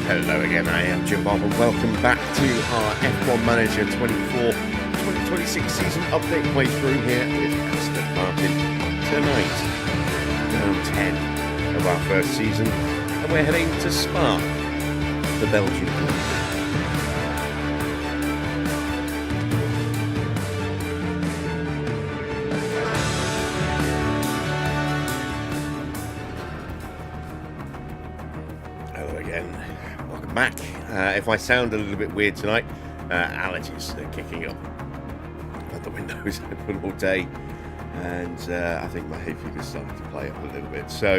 Hello again, I am Jim Bob and welcome back to our F1 Manager 24 2026 season update playthrough here with Aston Martin tonight. Round 10 of our first season and we're heading to Spa, the Belgian Grand. Back. If I sound a little bit weird tonight, allergies are kicking up. I've had the windows open all day and I think my hay fever's starting to play up a little bit. So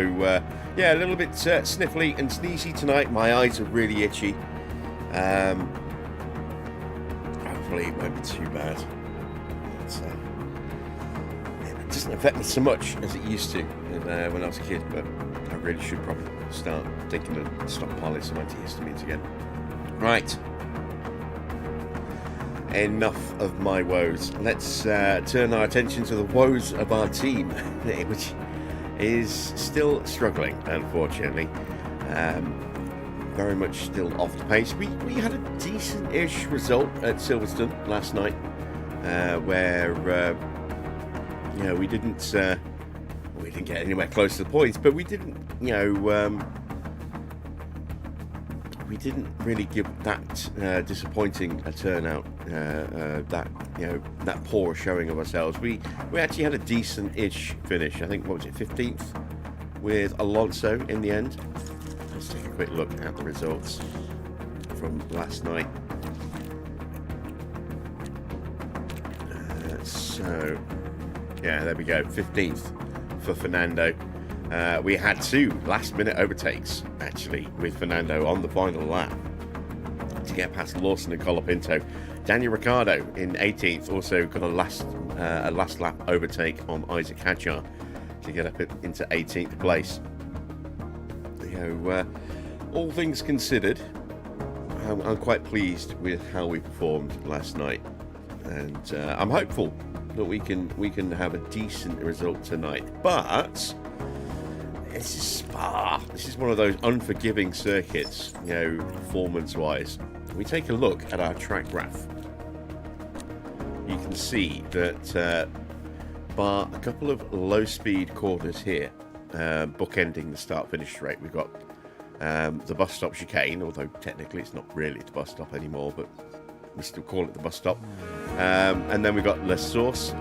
yeah, a little bit sniffly and sneezy tonight. My eyes are really itchy. Hopefully it won't be too bad. It doesn't affect me so much as it used to when I was a kid, but I really should probably start thinking of stockpiling some antihistamines again. Right. Enough of my woes. Let's turn our attention to the woes of our team, which is still struggling, unfortunately. Very much still off the pace. We had a decent-ish result at Silverstone last night, where we didn't get anywhere close to the points, but we didn't, we didn't really give that disappointing a turnout, that poor showing of ourselves. We actually had a decent-ish finish. I think, what was it, 15th with Alonso in the end. Let's take a quick look at the results from last night. Yeah, there we go, 15th for Fernando. We had two last-minute overtakes, actually, with Fernando on the final lap to get past Lawson and Colapinto. Daniel Ricciardo in 18th also got a last-lap overtake on Isaac Hadjar to get up into 18th place. All things considered, I'm quite pleased with how we performed last night, and I'm hopeful that we can have a decent result tonight. But this is Spa. This is one of those unforgiving circuits, performance-wise. We take a look at our track graph. You can see that bar a couple of low-speed corners here, bookending the start-finish straight. We've got the bus stop chicane, although technically it's not really the bus stop anymore, but we still call it the bus stop. And then we've got La Source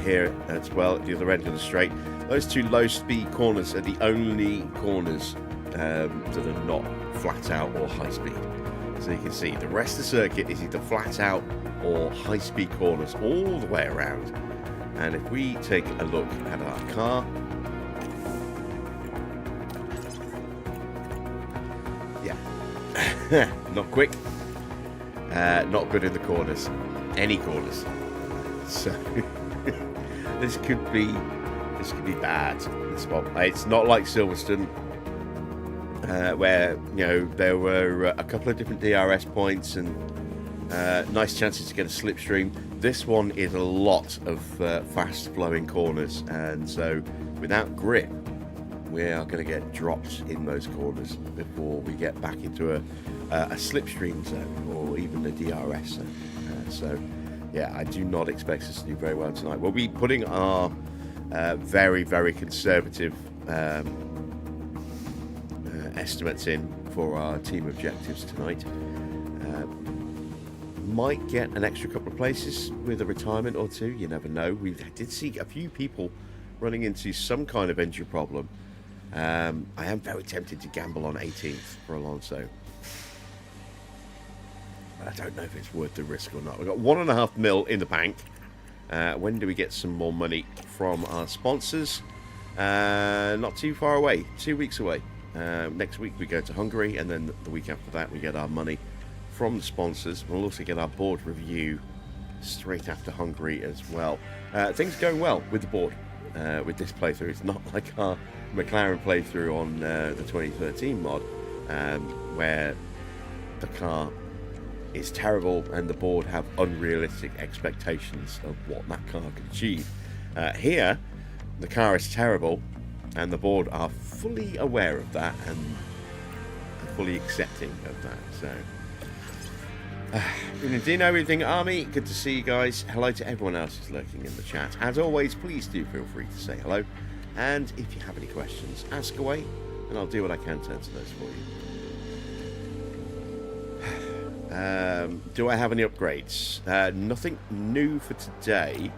here as well at the other end of the straight. Those two low-speed corners are the only corners that are not flat out or high speed. So you can see the rest of the circuit is either flat out or high-speed corners all the way around. And if we take a look at our car, yeah, not quick. Not good in the corners, any corners. So this could be bad. It's not like Silverstone, where there were a couple of different DRS points and nice chances to get a slipstream. This one is a lot of fast-flowing corners, and so without grip, we are going to get dropped in those corners before we get back into a slipstream zone or even a DRS zone. So, yeah, I do not expect us to do very well tonight. We'll be putting our very, very conservative estimates in for our team objectives tonight. Might get an extra couple of places with a retirement or two. You never know. We did see a few people running into some kind of engine problem. I am very tempted to gamble on 18th for Alonso. I don't know if it's worth the risk or not. We've got $1.5 million in the bank. When do we get some more money from our sponsors? Not too far away, 2 weeks away. Next week we go to Hungary, and then the week after that we get our money from the sponsors. We'll also get our board review straight after Hungary as well. Things are going well with the board with this playthrough. It's not like our McLaren playthrough on the 2013 mod, where the car is terrible and the board have unrealistic expectations of what that car can achieve. Here, the car is terrible and the board are fully aware of that, and fully accepting of that. So, do you know everything, Army? Good to see you guys. Hello to everyone else who's lurking in the chat. As always, please do feel free to say hello. And if you have any questions, ask away, and I'll do what I can to answer those for you. Do I have any upgrades? Nothing new for today.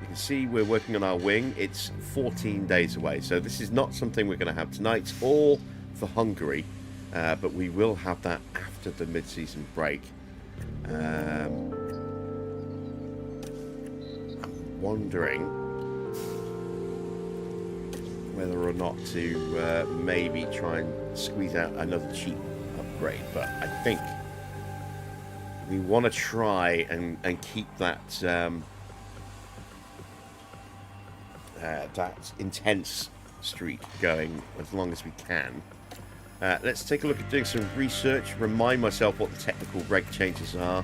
You can see we're working on our wing. It's 14 days away, so this is not something we're going to have tonight or for Hungary, but we will have that after the mid-season break. I'm wondering whether or not to maybe try and squeeze out another cheap upgrade, but I think we want to try and keep that that intense streak going as long as we can. Let's take a look at doing some research, remind myself what the technical reg changes are.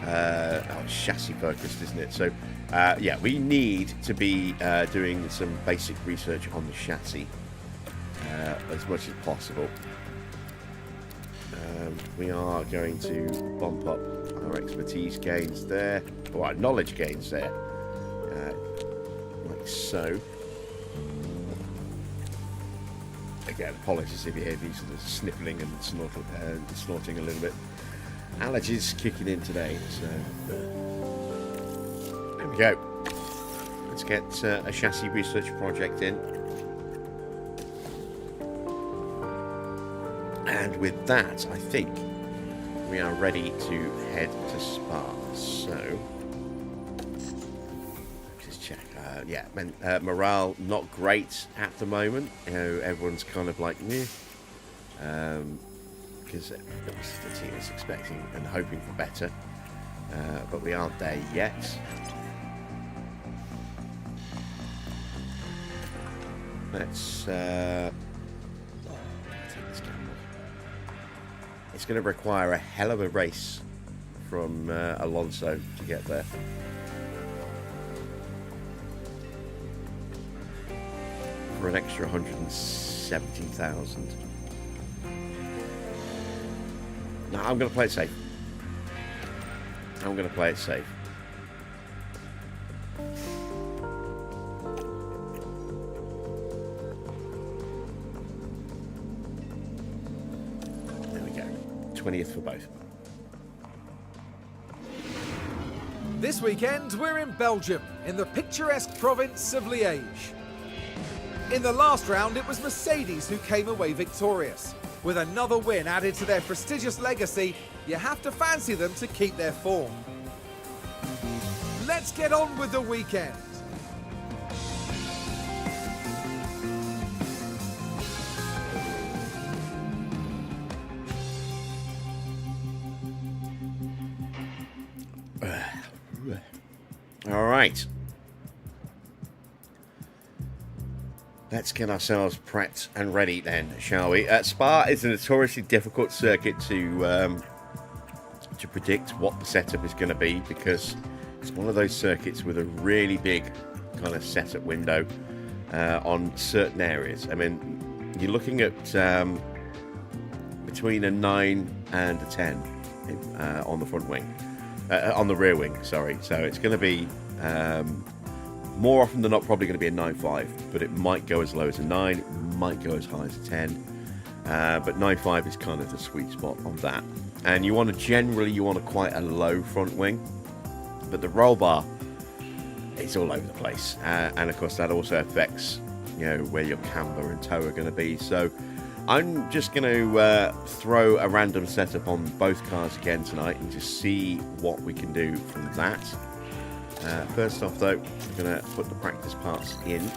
It's chassis focused, isn't it? So yeah, we need to be doing some basic research on the chassis as much as possible. We are going to bump up our expertise gains there, or our knowledge gains there, like so. Again, apologies if you hear these sort of sniffling and snorting a little bit. Allergies kicking in today, so there we go. Let's get a chassis research project in. And with that, I think we are ready to head to Spa. So, just check. Yeah, morale not great at the moment. You know, everyone's kind of like meh, because the team is expecting and hoping for better, but we aren't there yet. Let's take this camera. It's going to require a hell of a race from Alonso to get there. For an extra 170,000. No, I'm going to play it safe. I'm going to play it safe. There we go. 20th for both. This weekend, we're in Belgium, in the picturesque province of Liège. In the last round, it was Mercedes who came away victorious. With another win added to their prestigious legacy, you have to fancy them to keep their form. Let's get on with the weekend. All right. Let's get ourselves prepped and ready then, shall we? Spa is a notoriously difficult circuit to predict what the setup is going to be, because it's one of those circuits with a really big kind of setup window on certain areas. I mean, you're looking at between a 9 and a 10 on the front wing, on the rear wing, sorry. So it's going to be more often than not probably going to be a 9.5, but it might go as low as a 9, it might go as high as a 10, but 9.5 is kind of the sweet spot on that. And you want quite a low front wing, but the roll bar is all over the place, and of course that also affects, you know, where your camber and toe are going to be. So I'm just going to throw a random setup on both cars again tonight and just see what we can do from that. First off though, we're going to put the practice parts in.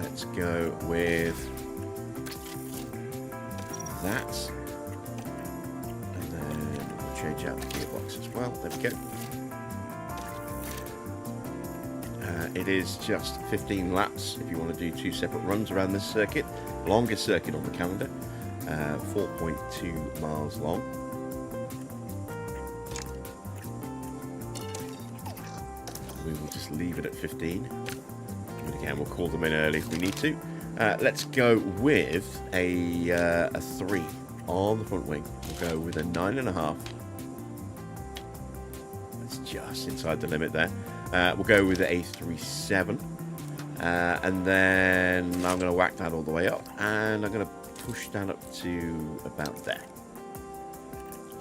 Let's go with that. And then we'll change out the gearbox as well. There we go. It is just 15 laps if you want to do 2 separate runs around this circuit. Longest circuit on the calendar. 4.2 miles long. We will just leave it at 15. And again, we'll call them in early if we need to. Let's go with a 3 on the front wing. We'll go with a 9.5. That's just inside the limit there. We'll go with a 37. And then I'm going to whack that all the way up. And I'm going to push that up to about there.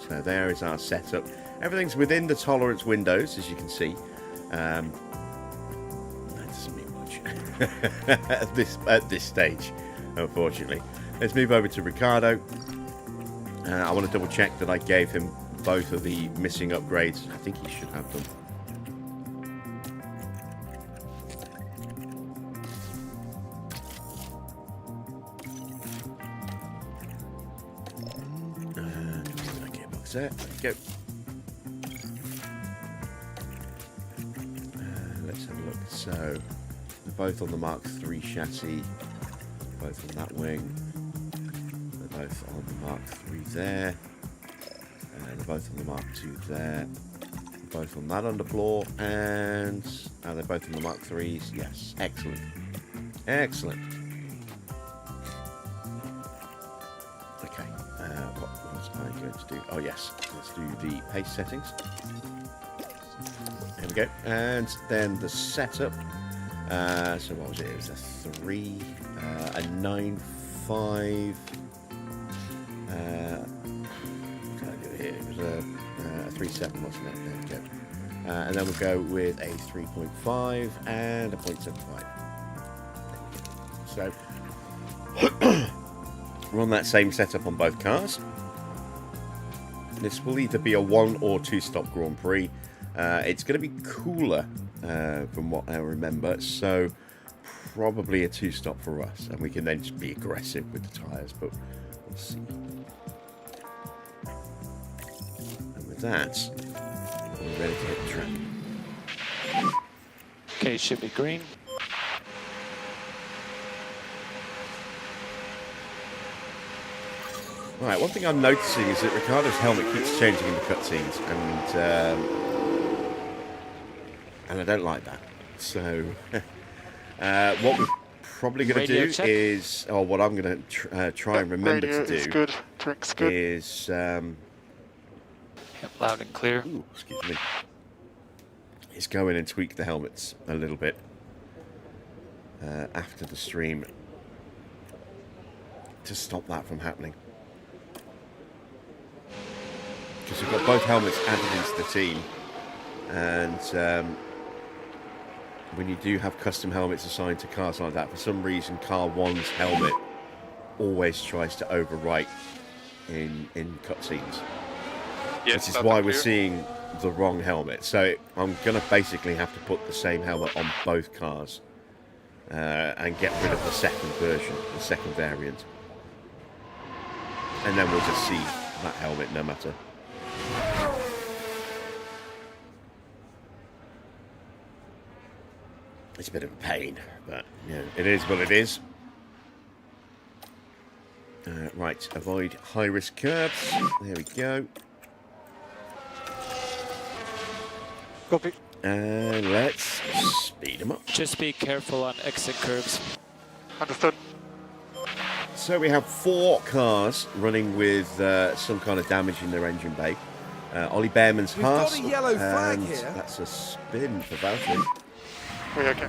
So there is our setup. Everything's within the tolerance windows, as you can see. That doesn't mean much at this stage, unfortunately. Let's move over to Ricardo. I want to double check that I gave him both of the missing upgrades. I think he should have them. There we go. Let's have a look. So, they're both on the Mark III chassis, both on that wing. They're both on the Mark III there. They're both on the Mark II there. They're both on that underfloor, and they're both on the Mark IIIs. Yes, excellent, excellent. Okay. What was I going to do? Oh yes, let's do the pace settings. There we go. And then the setup. So what was it? It was a 3, a 9.5. What did I do here? It was a 3.7, wasn't it? There we go. And then we'll go with a 3.5 and a 0.75. So we're on that same setup on both cars. This will either be a 1 or 2 stop Grand Prix. It's going to be cooler from what I remember, so probably a 2 stop for us, and we can then just be aggressive with the tyres, but we'll see. And with that, we're ready to hit the track. Okay, should be green. Right, one thing I'm noticing is that Ricardo's helmet keeps changing in the cutscenes, and I don't like that. So, what we're probably going to do is, or what I'm going to try and remember to do, is good. Drink's good. is Yep, loud and clear. ooh, excuse me, is go in and tweak the helmets a little bit after the stream to stop that from happening. Because we've got both helmets added into the team, and when you do have custom helmets assigned to cars like that, for some reason car 1's helmet always tries to overwrite in cutscenes. Yes, which is why we're seeing the wrong helmet. So I'm going to basically have to put the same helmet on both cars and get rid of the second version, the second variant. And then we'll just see that helmet no matter. It's a bit of a pain, but yeah, it is what it is. Right, avoid high-risk curves. There we go. Copy. And let's speed them up. Just be careful on exit curves. Understood. So we have 4 cars running with some kind of damage in their engine bay. Ollie Behrman's We've got Haas, a yellow flag and here. that's a spin for Valtteri. Okay.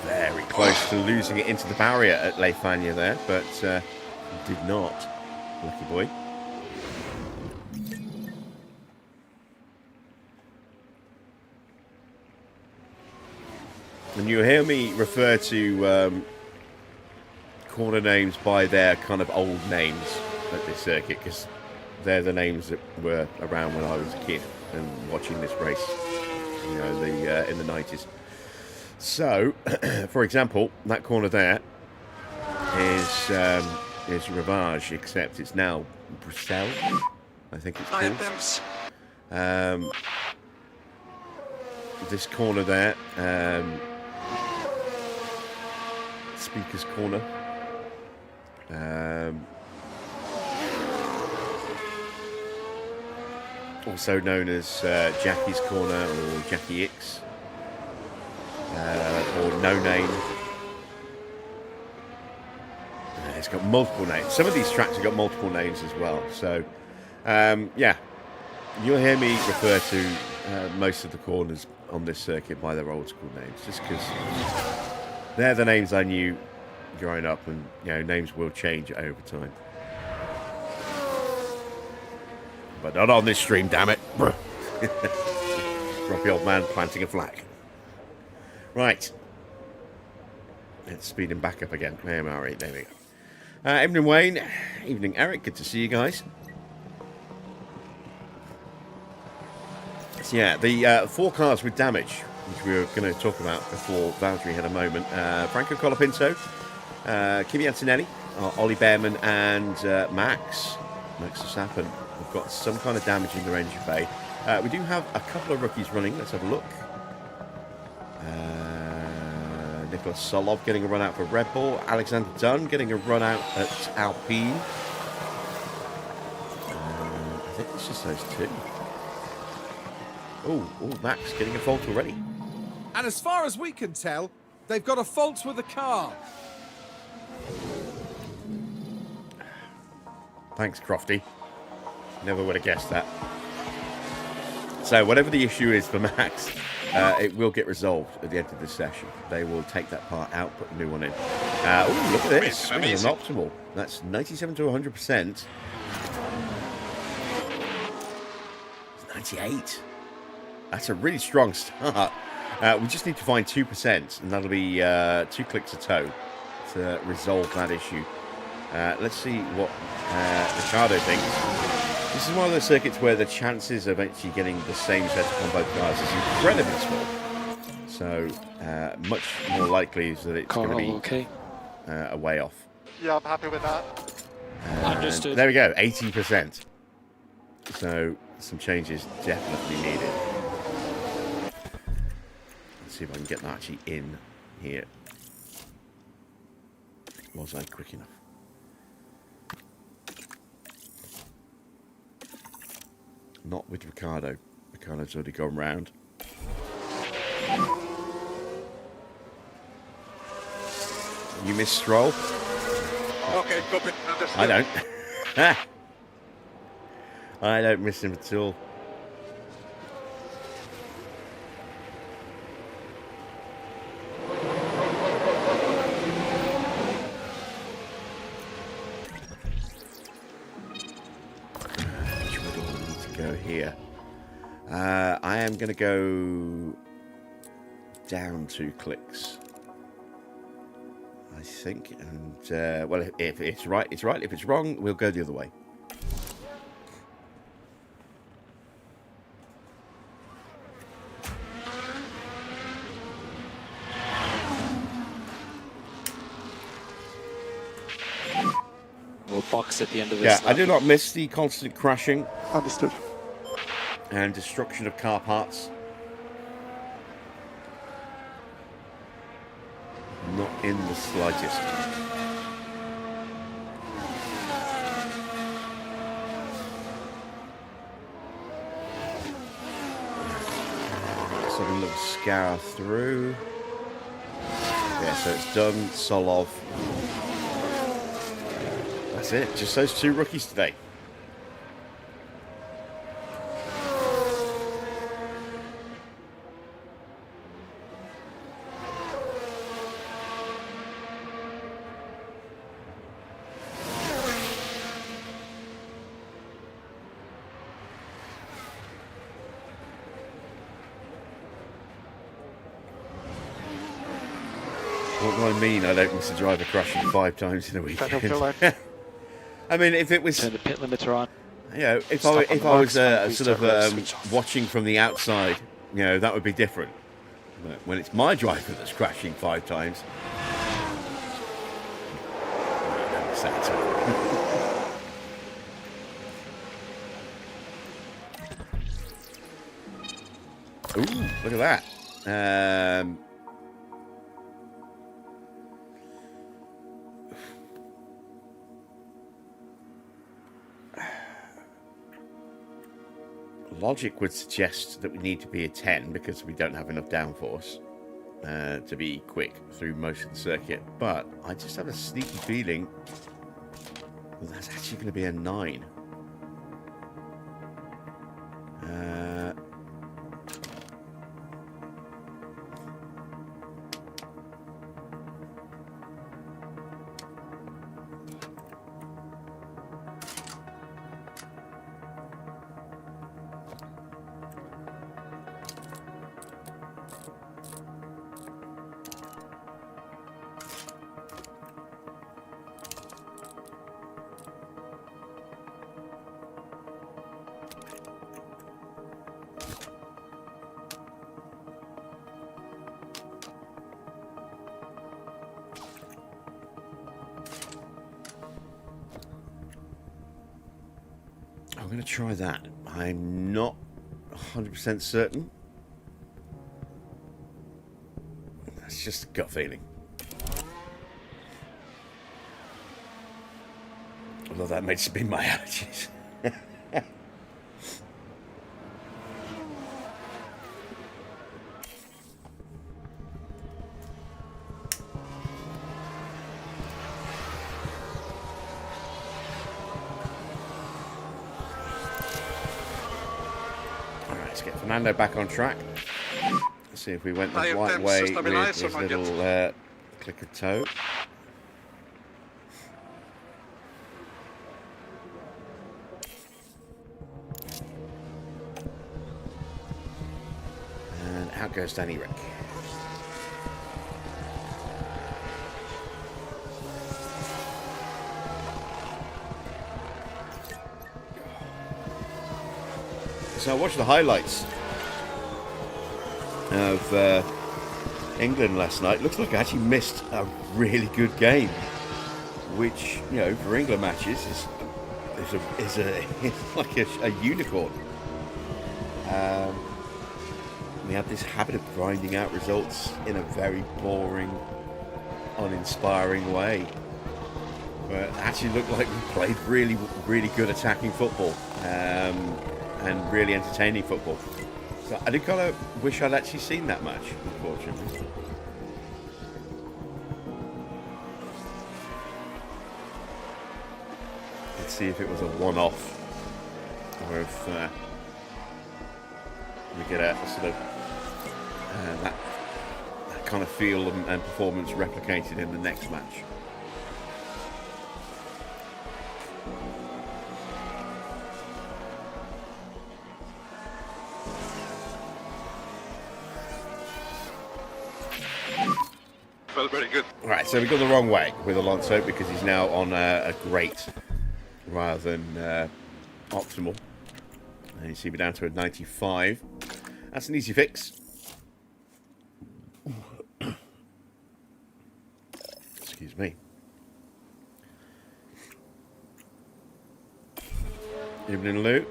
Very close to losing it into the barrier at Le Fagna there, but did not. Lucky boy. And you'll hear me refer to corner names by their kind of old names at this circuit, because they're the names that were around when I was a kid and watching this race, you know, in the 90s. So, for example, that corner there is Rivage, except it's now Bruxelles, I think it's called. This corner there, Speaker's Corner. also known as Jackie's Corner or Jackie X, or No Name. It's got multiple names. Some of these tracks have got multiple names as well. So, yeah, you'll hear me refer to most of the corners on this circuit by their old school names, just because they're the names I knew growing up, and names will change over time. But not on this stream, damn it. Grumpy old man planting a flag. Right. Let's speed him back up again. There we go. Evening, Wayne. Evening, Eric. Good to see you guys. So, yeah, the 4 cars with damage, which we were going to talk about before Valtteri had a moment. Franco Colapinto, Kimi Antonelli, Ollie Behrman, and Max Verstappen have got some kind of damage in their engine bay. We do have a couple of rookies running. Let's have a look. Nicholas Solov getting a run out for Red Bull. Alexander Dunn getting a run out at Alpine. I think it's just those two. Oh, Max getting a fault already. And as far as we can tell, they've got a fault with the car. Thanks, Crofty. Never would have guessed that. So, whatever the issue is for Max, it will get resolved at the end of this session. They will take that part out, put a new one in. Oh, look at this. This is an optimal. That's 97 to 100%. It's 98. That's a really strong start. We just need to find 2%, and that'll be 2 clicks a toe to resolve that issue. Let's see what Ricciardo thinks. This is one of those circuits where the chances of actually getting the same setup on both cars is incredibly small. So, much more likely is that it's going to be a way off. Yeah, I'm happy with that. Understood. There we go, 80%. So, some changes definitely needed. Let's see if I can get that actually in here. Was I quick enough? Not with Ricardo. Ricardo's already gone round. You miss Stroll? Okay, copy. Understood. I don't. I don't miss him at all. Here. I am going to go down 2 clicks, I think. And, well, if it's right, it's right. If it's wrong, we'll go the other way. We'll box at the end of this. Yeah, I do not miss the constant crashing. Understood. And destruction of car parts. Not in the slightest. Let's have a little scour through. Yeah, so it's done. Solov. That's it. Just those 2 rookies today. What do I mean I don't miss a driver crashing 5 times in a week? I don't feel like... I mean, if it was... Turn the pit limiter on. if I was sort of watching from the outside, that would be different. But when it's my driver that's crashing 5 times... I don't miss that at all. Ooh, look at that. logic would suggest that we need to be a 10 because we don't have enough downforce to be quick through most of the circuit. But I just have a sneaky feeling that that's actually going to be a 9. I'm going to try that. I'm not 100% certain. That's just a gut feeling. Although that may just be my allergies. Let's get Fernando back on track. Let's see if we went the right way with his little click of toe. And out goes Danny Rick. So I watched the highlights of England last night. Looks like I actually missed a really good game, which, you know, for England matches is like a unicorn. We have this habit of grinding out results in a very boring, uninspiring way. But it actually looked like we played really, really good attacking football. And really entertaining football. So I do kind of wish I'd actually seen that match, unfortunately. Let's see if it was a one-off, or if we get a sort of that kind of feel and performance replicated in the next match. Well, very good. Right, so we got the wrong way with Alonso because he's now on a great rather than optimal. And you see we're down to a 95. That's an easy fix. Excuse me. Evening, Lou.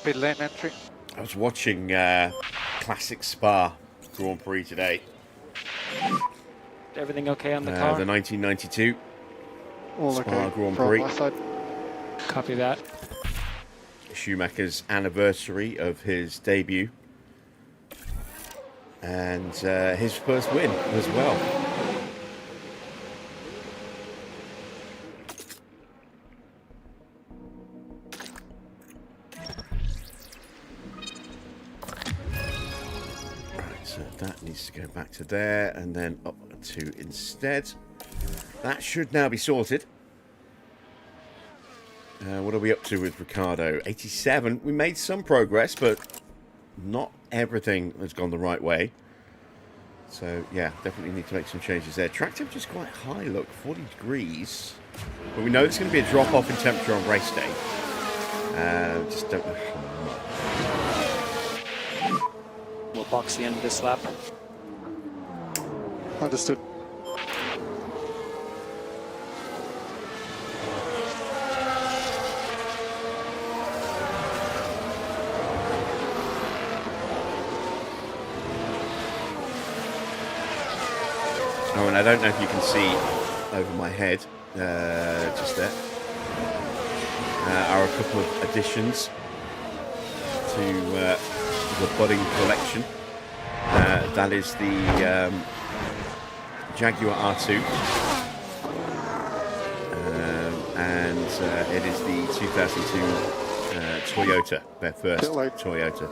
Pit lane entry. I was watching Classic Spa Grand Prix today. Everything okay on the car? The 1992 All Spa okay. Grand From Prix. my side. Copy that. Schumacher's anniversary of his debut. And his first win as well. So that needs to go back to there and then up to instead. That should now be sorted. What are we up to with Ricardo? 87. We made some progress, but not everything has gone the right way. So, yeah, definitely need to make some changes there. Track temperature's quite high, look, 40 degrees. But we know there's going to be a drop-off in temperature on race day. Just don't know how much. We'll box the end of this lap. Understood. Oh, and I don't know if you can see over my head, just there, are a couple of additions to the budding collection. That is the Jaguar R2, and it is the 2002 Toyota, their first Toyota.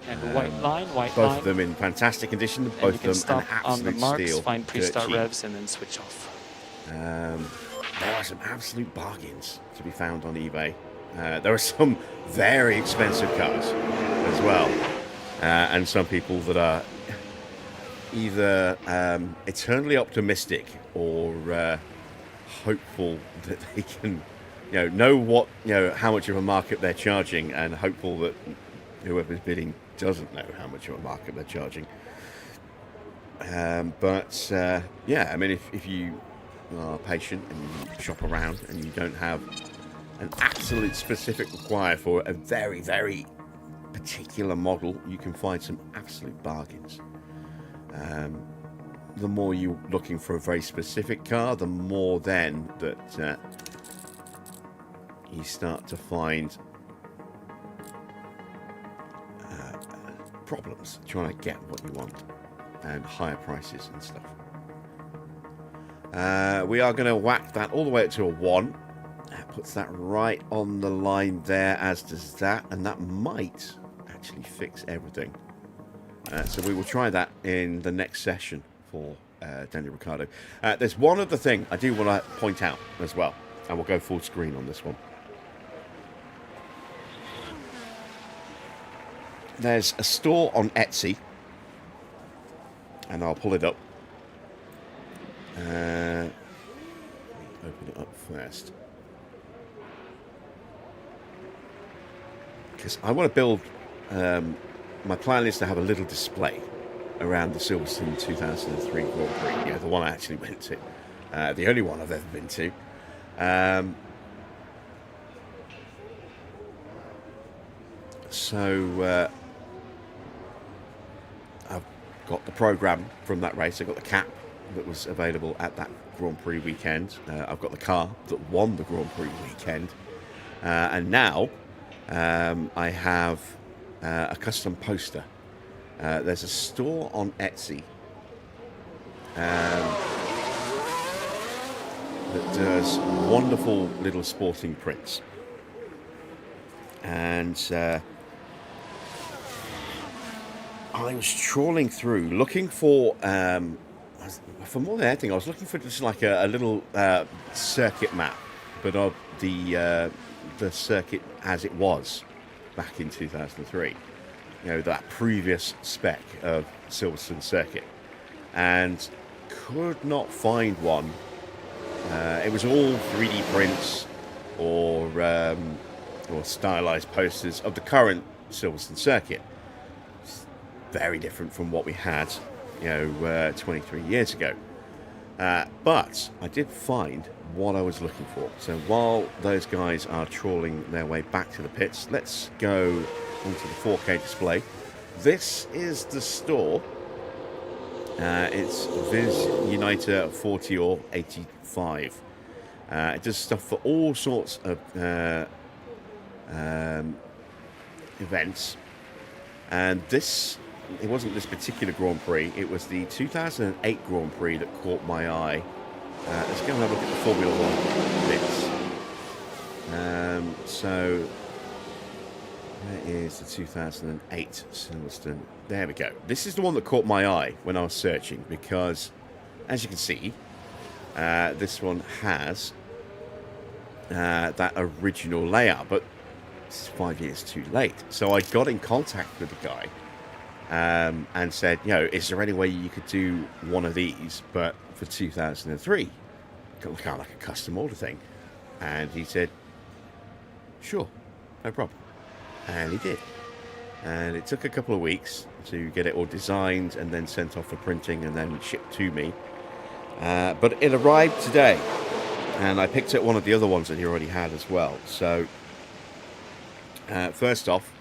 And the white line. Both of them in fantastic condition. And Both you can of them an stop on the absolute marks, steal. find pre-start Dirt cheap. revs, and then switch off. There are some absolute bargains to be found on eBay. There are some very expensive cars as well, and some people that are either eternally optimistic or hopeful that they can, know what, how much of a market they're charging, and hopeful that whoever's bidding doesn't know how much of a market they're charging. Yeah, I mean, if you are patient and you shop around and you don't have an absolute specific require for a very, very particular model, you can find some absolute bargains. The more you're looking for a very specific car, the more then that you start to find problems trying to get what you want, and higher prices and stuff. We are going to whack that all the way up to a 1. That puts that right on the line there, as does that, and that might actually fix everything. So we will try that in the next session for Daniel Ricciardo. There's one other thing I do want to point out as well, and we'll go full screen on this one. There's a store on Etsy, and I'll pull it up. Let me open it up first, because I want to build. My plan is to have a little display around the Silverstone 2003 Grand Prix. The one I actually went to, the only one I've ever been to. So I've got the program from that race. I got the cap that was available at that Grand Prix weekend. I've got the car that won the Grand Prix weekend, and now I have a custom poster. There's a store on Etsy that does wonderful little sporting prints, and I was trawling through looking for more than anything, I was looking for just like a little circuit map, but of the circuit as it was back in 2003. That previous spec of Silverstone circuit, and could not find one. It was all 3D prints or stylized posters of the current Silverstone circuit. It's very different from what we had 23 years ago. But I did find what I was looking for. So while those guys are trawling their way back to the pits, let's go onto the 4K display. This is the store. It's Viz Uniter 40 or 85. It does stuff for all sorts of events. And it wasn't this particular Grand Prix, it was the 2008 Grand Prix that caught my eye. Let's go and have a look at the Formula 1 bits. So, there is the 2008 Silverstone. There we go. This is the one that caught my eye when I was searching, because, as you can see, this one has that original layout, but it's 5 years too late. So I got in contact with the guy and said, is there any way you could do one of these, but for 2003, kind of like a custom order thing? And he said, sure, no problem. And he did. And it took a couple of weeks to get it all designed and then sent off for printing and then shipped to me. But it arrived today, and I picked up one of the other ones that he already had as well. So first off,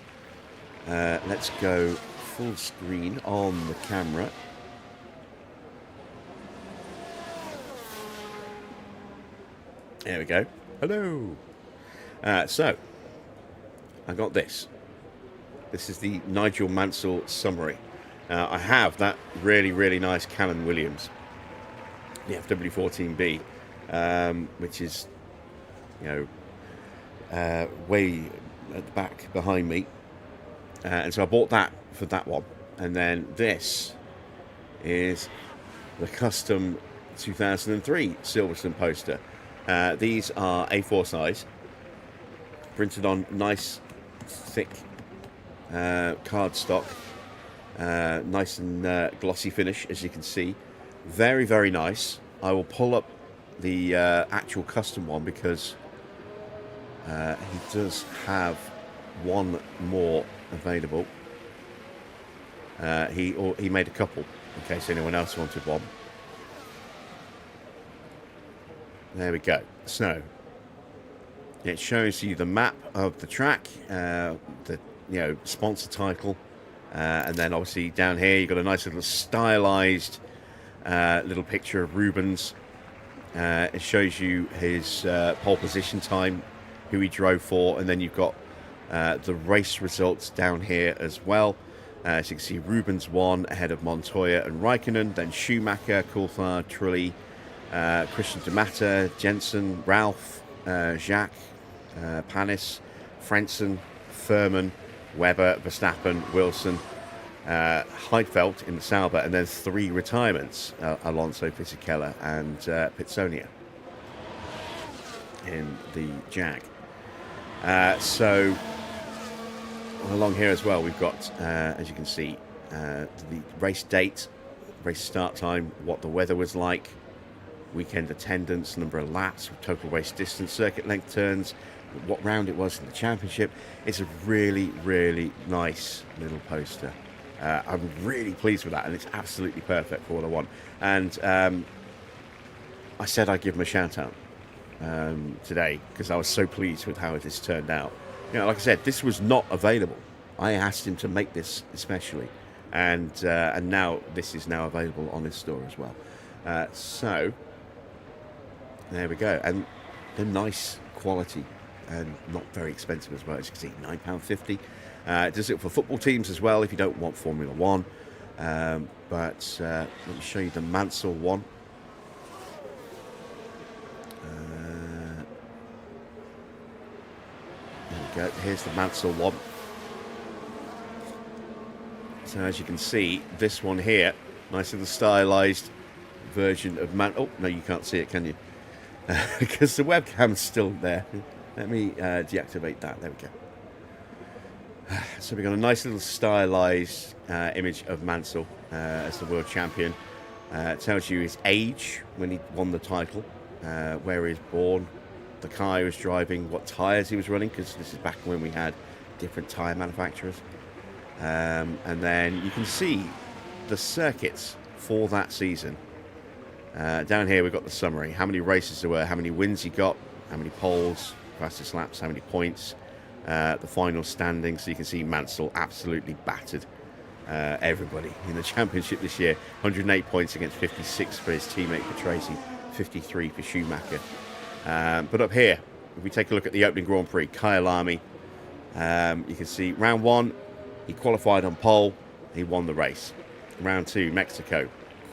let's go full screen on the camera. There we go. Hello. So I got this. This is the Nigel Mansell summary. I have that really, really nice Canon Williams, the FW14B, which is, way at the back behind me. And so I bought that for that one. And then this is the custom 2003 Silverstone poster. These are A4 size, printed on nice, thick cardstock, nice and glossy finish, as you can see. Very, very nice. I will pull up the actual custom one because he does have one more available. He made a couple in case anyone else wanted one. There we go. So it shows you the map of the track, the sponsor title, and then obviously down here you've got a nice little stylized little picture of Rubens. It shows you his pole position time, who he drove for, and then you've got the race results down here as well. As you can see, Rubens won ahead of Montoya and Raikkonen, then Schumacher, Coulthard, Trulli, Christian D'Amata, Jensen, Ralph, Jacques, Panis, Frentzen, Furman, Webber, Verstappen, Wilson, Heidfeld in the Sauber, and then 3 retirements, Alonso, Fisichella and Pitsonia in the Jag. So along here as well we've got, as you can see, the race date, race start time, what the weather was like, weekend attendance, number of laps, total race distance, circuit length turns, what round it was in the championship. It's a really, really nice little poster. I'm really pleased with that, and it's absolutely perfect for what I want. And I said I'd give him a shout out today because I was so pleased with how it has turned out. Like I said, this was not available. I asked him to make this especially, and now this is now available on his store as well. So there we go, and they're nice quality and not very expensive as well. As you can see, £9.50. It does it for football teams as well if you don't want Formula One. But let me show you the Mansell one. There we go. Here's the Mansell one. So as you can see, this one here, nice little stylized version of Oh, no, you can't see it, can you? Because the webcam's still there. Let me deactivate that. There we go. So we've got a nice little stylized image of Mansell as the world champion. It tells you his age when he won the title, where he was born, the car he was driving, what tyres he was running, because this is back when we had different tyre manufacturers. And then you can see the circuits for that season. Down here we've got the summary, how many races there were, how many wins he got, how many poles, fastest laps, how many points, the final standings. So you can see Mansell absolutely battered everybody in the championship this year. 108 points against 56 for his teammate Patrese, 53 for Schumacher. But up here, if we take a look at the opening Grand Prix, Kyalami, you can see round 1, he qualified on pole, he won the race. Round 2, Mexico,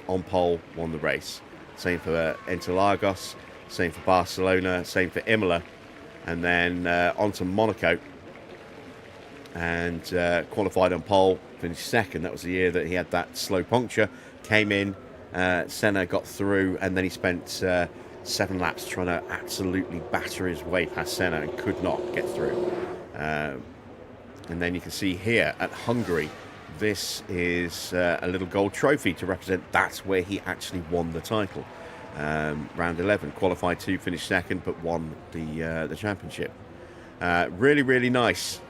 on pole, won the race. Same for Interlagos, same for Barcelona, same for Imola, and then on to Monaco, and qualified on pole, finished second. That was the year that he had that slow puncture, came in, Senna got through, and then he spent 7 laps trying to absolutely batter his way past Senna and could not get through. And then you can see here at Hungary, this is a little gold trophy to represent that's where he actually won the title. Round 11, qualified 2, finished second, but won the championship. Really, really nice.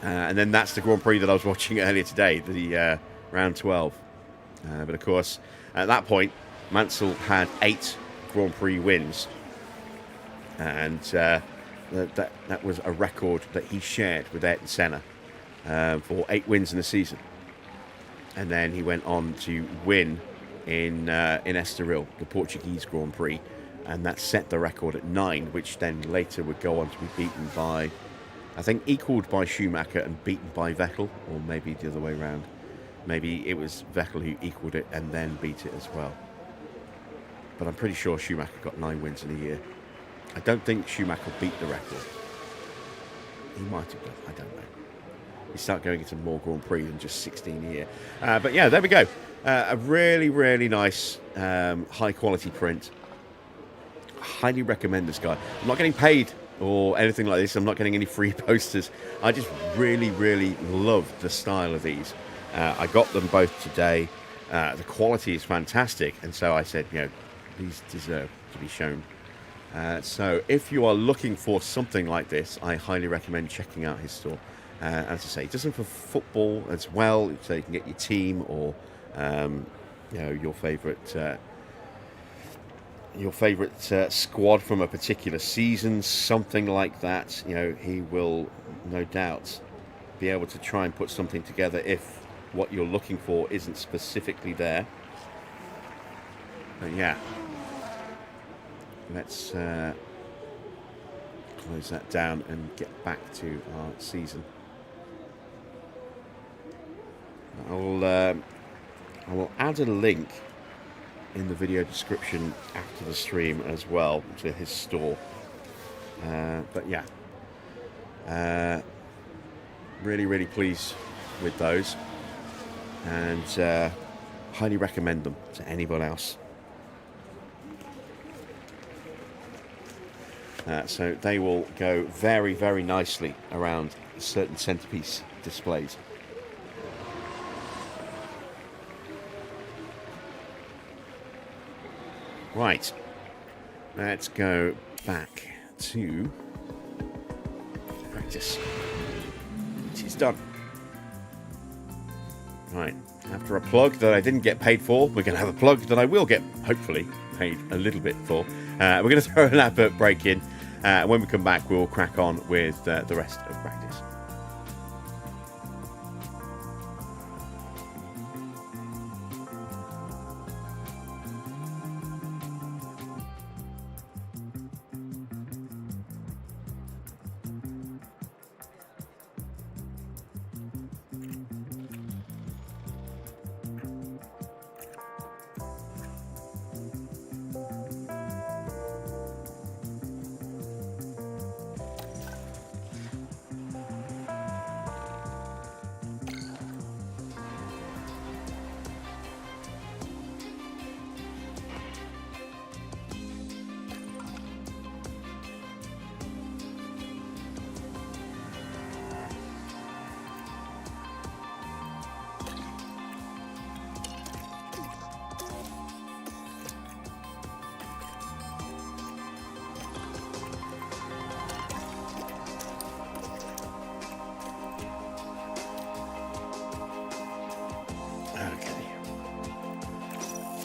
And then that's the Grand Prix that I was watching earlier today, the round 12. But of course, at that point, Mansell had 8 Grand Prix wins. And that was a record that he shared with Ayrton Senna for 8 wins in the season. And then he went on to win in Estoril, the Portuguese Grand Prix. And that set the record at 9, which then later would go on to be beaten by, I think, equalled by Schumacher and beaten by Vettel, or maybe the other way around. Maybe it was Vettel who equalled it and then beat it as well. But I'm pretty sure Schumacher got 9 wins in a year. I don't think Schumacher beat the record. He might have done, I don't know. You start going into more Grand Prix than just 16 a year. But yeah, there we go. A really, really nice, high-quality print. I highly recommend this guy. I'm not getting paid or anything like this. I'm not getting any free posters. I just really, really love the style of these. I got them both today. The quality is fantastic. And so I said, these deserve to be shown. So if you are looking for something like this, I highly recommend checking out his store. As I say, it does them for football as well, so you can get your team or your favourite squad from a particular season, something like that. He will no doubt be able to try and put something together if what you're looking for isn't specifically there. But yeah, let's close that down and get back to our season. I will add a link in the video description after the stream as well to his store. But yeah, really, really pleased with those, and highly recommend them to anyone else. So they will go very, very nicely around certain centerpiece displays. Right, let's go back to practice, which is done. Right, after a plug that I didn't get paid for, we're going to have a plug that I will get, hopefully, paid a little bit for. We're going to throw an advert break in. When we come back, we'll crack on with the rest of practice.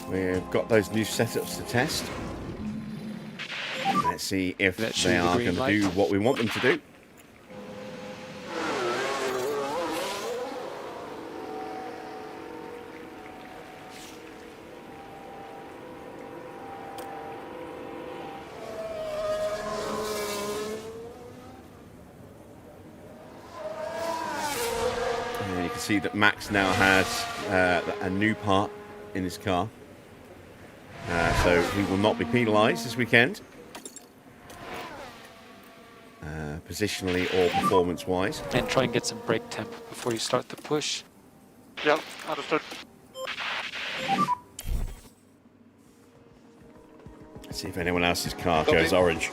We've got those new setups to test. Let's see if they are going to do what we want them to do. And you can see that Max now has a new part in his car. So he will not be penalised this weekend, positionally or performance-wise. And try and get some brake temp before you start the push. Yeah, understood. Let's see if anyone else's car goes orange.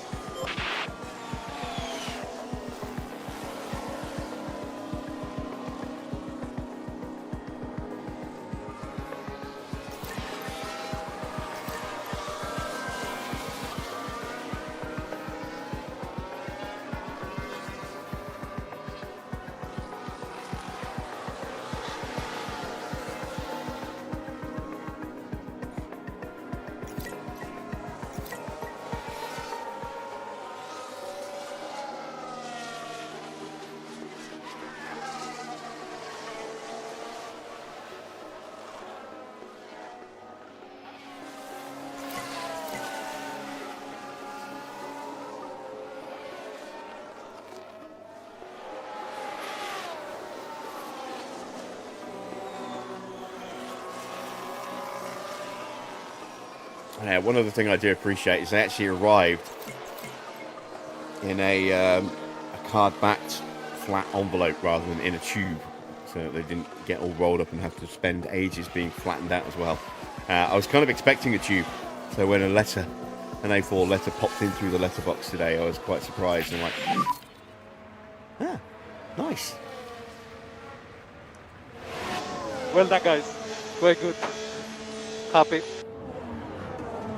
One other thing I do appreciate is they actually arrived in a card-backed flat envelope rather than in a tube, so they didn't get all rolled up and have to spend ages being flattened out as well. I was kind of expecting a tube, so when an A4 letter popped in through the letterbox today, I was quite surprised and like, ah, nice. Well done, guys. Very good. Happy.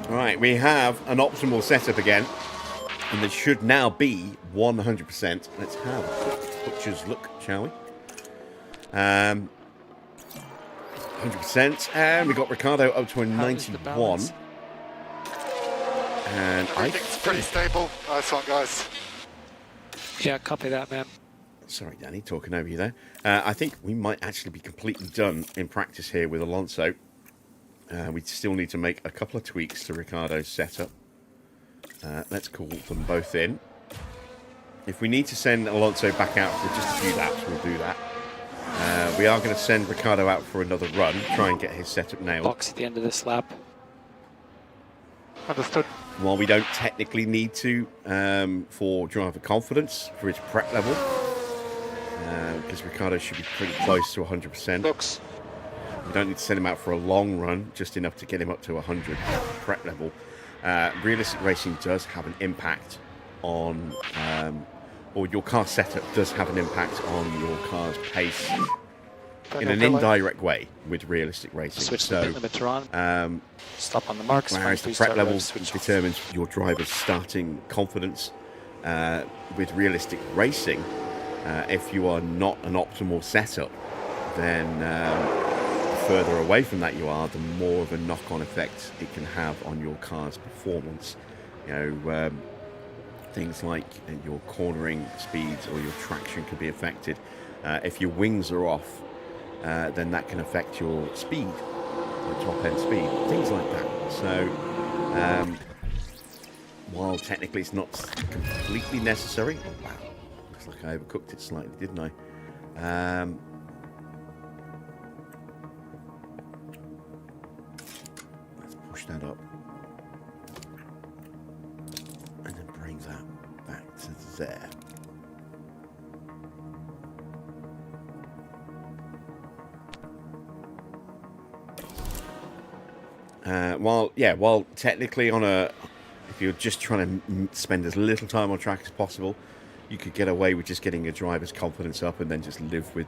All right, we have an optimal setup again, and there should now be 100%. Let's have a butcher's look, shall we? 100%, and we got Ricardo up to a 91. And Everything's pretty stable. Nice one, guys. Yeah, copy that, man. Sorry, Danny, talking over you there. I think we might actually be completely done in practice here with Alonso. We still need to make a couple of tweaks to Ricardo's setup. Let's call them both in. If we need to send Alonso back out for just a few laps, we'll do that. We are going to send Ricardo out for another run, try and get his setup nailed. Box at the end of this lap. Understood. While we don't technically need to for driver confidence, for his prep level, because Ricardo should be pretty close to 100%. Looks. We don't need to send him out for a long run, just enough to get him up to 100 prep level. Realistic racing does have an impact on, or your car setup does have an impact on your car's pace in an indirect way with realistic racing. Switch the pit limiter on. Stop on the marks. Whereas the prep level determines your driver's starting confidence. With realistic racing, if you are not an optimal setup, then the further away from that you are, the more of a knock-on effect it can have on your car's performance. You know, things like your cornering speeds or your traction could be affected. If your wings are off, then that can affect your speed, your top-end speed, things like that. So, while technically it's not completely necessary, oh wow, looks like I overcooked it slightly, didn't I? Let's push that up, and then bring that back to there. While technically if you're just trying to spend as little time on track as possible, you could get away with just getting your driver's confidence up and then just live with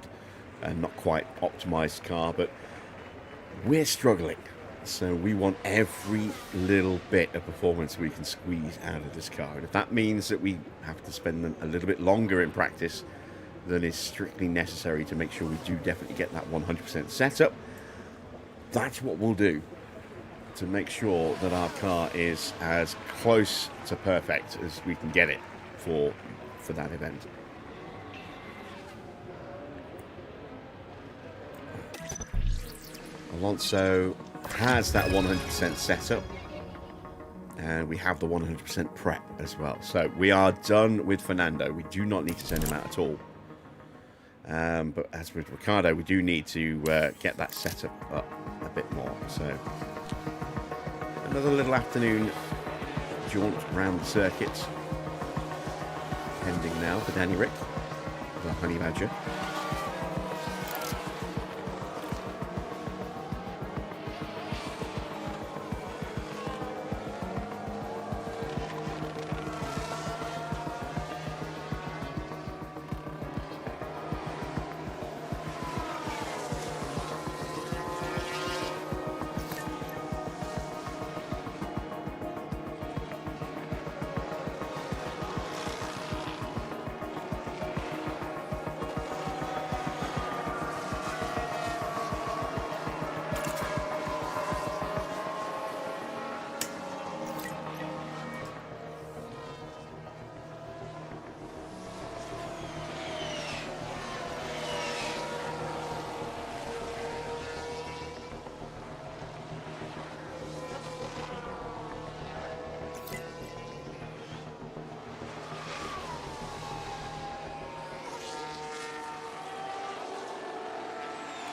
a not quite optimized car. But we're struggling, so we want every little bit of performance we can squeeze out of this car. And if that means that we have to spend a little bit longer in practice than is strictly necessary to make sure we do definitely get that 100% setup, that's what we'll do, to make sure that our car is as close to perfect as we can get it for that event. Alonso has that 100% setup, and we have the 100% prep as well. So we are done with Fernando. We do not need to send him out at all. But as with Ricardo, we do need to get that setup up a bit more. So another little afternoon jaunt around the circuit pending now for Danny Rick, the Honey Badger.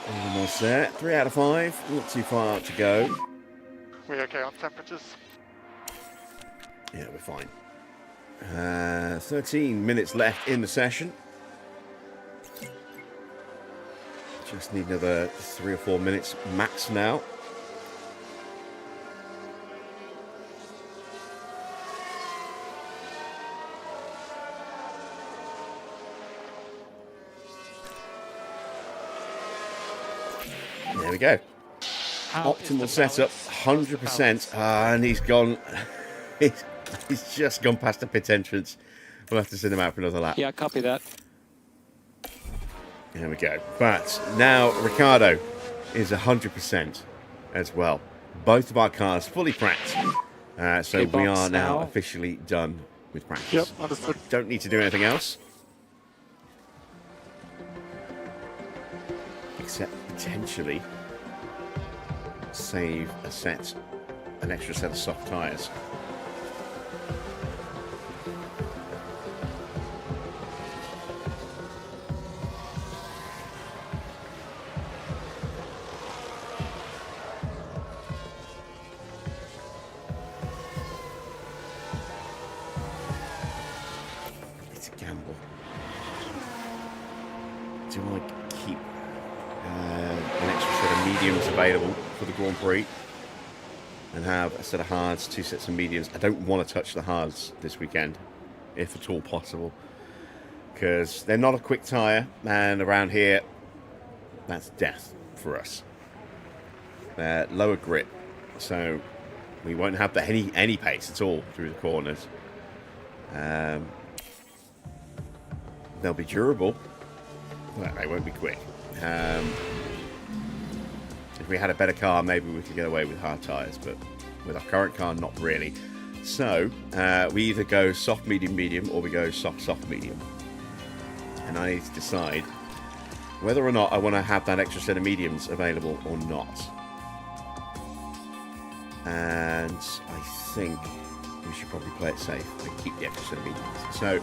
Almost there. 3 out of 5. Not too far to go. We okay on temperature? damages. Yeah, we're fine. 13 minutes left in the session. Just need another 3 or 4 minutes max now. There we go. Optimal setup, 100%. And he's gone. He's just gone past the pit entrance. We'll have to send him out for another lap. Yeah, copy that. There we go. But now Ricardo is 100% as well. Both of our cars fully prepped. So Okay, we are box now now. officially done with practice. Yep, understood. Don't need to do anything else. Except potentially save an extra set of soft tyres. It's a gamble. Do I keep an extra set of mediums available for the Grand Prix and have a set of hards, 2 sets of mediums? I don't want to touch the hards this weekend, if at all possible, because they're not a quick tyre, and around here, that's death for us. Lower grip, so we won't have any pace at all through the corners. They'll be durable. Well, they won't be quick. If we had a better car, maybe we could get away with hard tyres, but with our current car, not really. So, we either go soft, medium, medium, or we go soft, soft, medium. And I need to decide whether or not I want to have that extra set of mediums available or not. And I think we should probably play it safe and keep the extra set of mediums. So,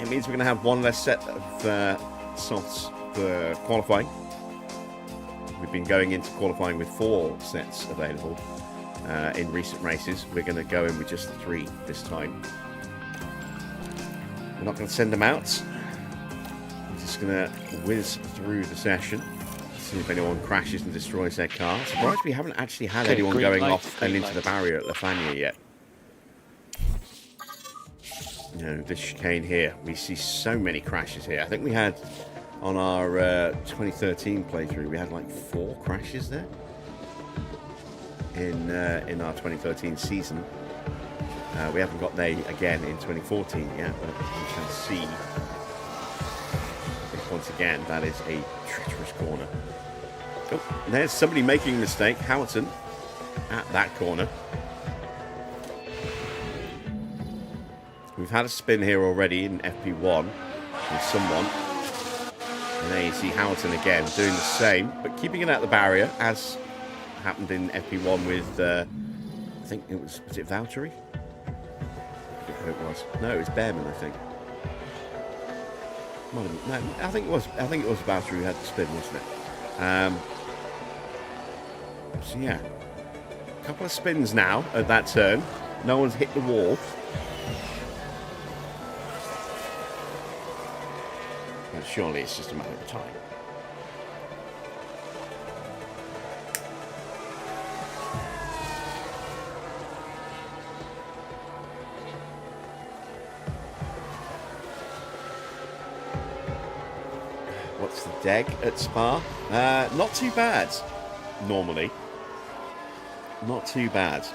it means we're going to have one less set of softs for qualifying. We've been going into qualifying with 4 sets available in recent races. We're going to go in with just 3 this time. We're not going to send them out. We're just going to whiz through the session, see if anyone crashes and destroys their car. Surprised we haven't actually had Okay, anyone green going light, off and green into light. the barrier at Lafania yet. This chicane here, we see so many crashes here. I think we had on our 2013 playthrough, we had like 4 crashes there in our 2013 season. We haven't got there again in 2014 yet, but we shall see. If once again, that is a treacherous corner. Oh, there's somebody making a mistake. Hamilton at that corner. We've had a spin here already in FP1 with someone. And there you see Hamilton again doing the same, but keeping it at the barrier, as happened in FP1 with, I think it was it Valtteri? I forget who it was. No, it was Behrman, I think. No, I think it was Valtteri who had the spin, wasn't it? So yeah, a couple of spins now at that turn. No one's hit the wall. But surely it's just a matter of time. What's the deg at Spa? Not too bad, normally. Not too bad.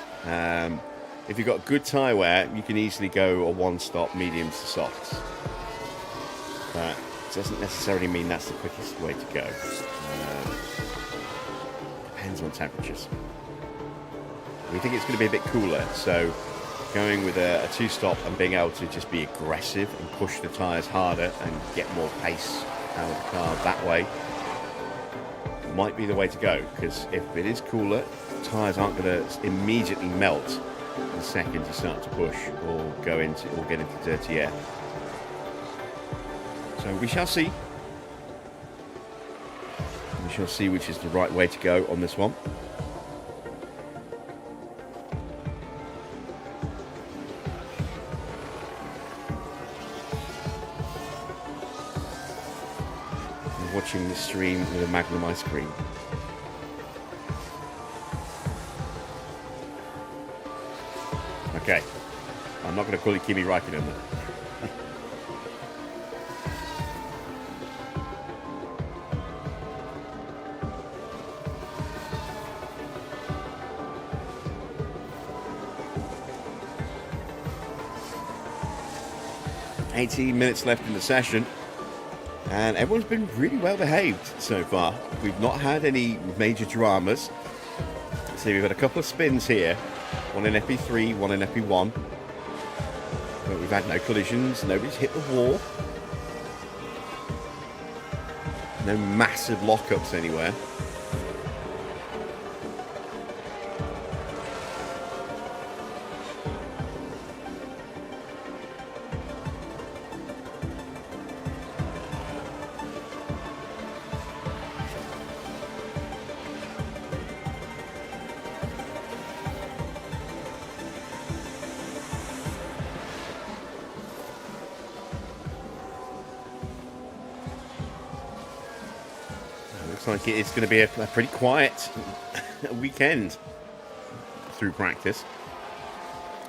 If you've got good tyre wear, you can easily go a one-stop mediums to softs. But it doesn't necessarily mean that's the quickest way to go. Depends on temperatures. We think it's going to be a bit cooler, so going with a 2-stop and being able to just be aggressive and push the tyres harder and get more pace out of the car that way might be the way to go, because if it is cooler, tyres aren't going to immediately melt the second you start to push or get into dirty air. So we shall see. We shall see which is the right way to go on this one. watching the stream with a Magnum ice cream. Okay. I'm not going to call it Kimi Raikkonen. $18 minutes left in the session, and everyone's been really well behaved so far. We've not had any major dramas. See, we've had a couple of spins here, one in FP3, one in FP1, but we've had no collisions, nobody's hit the wall, no massive lockups anywhere. Like it's going to be a pretty quiet weekend through practice.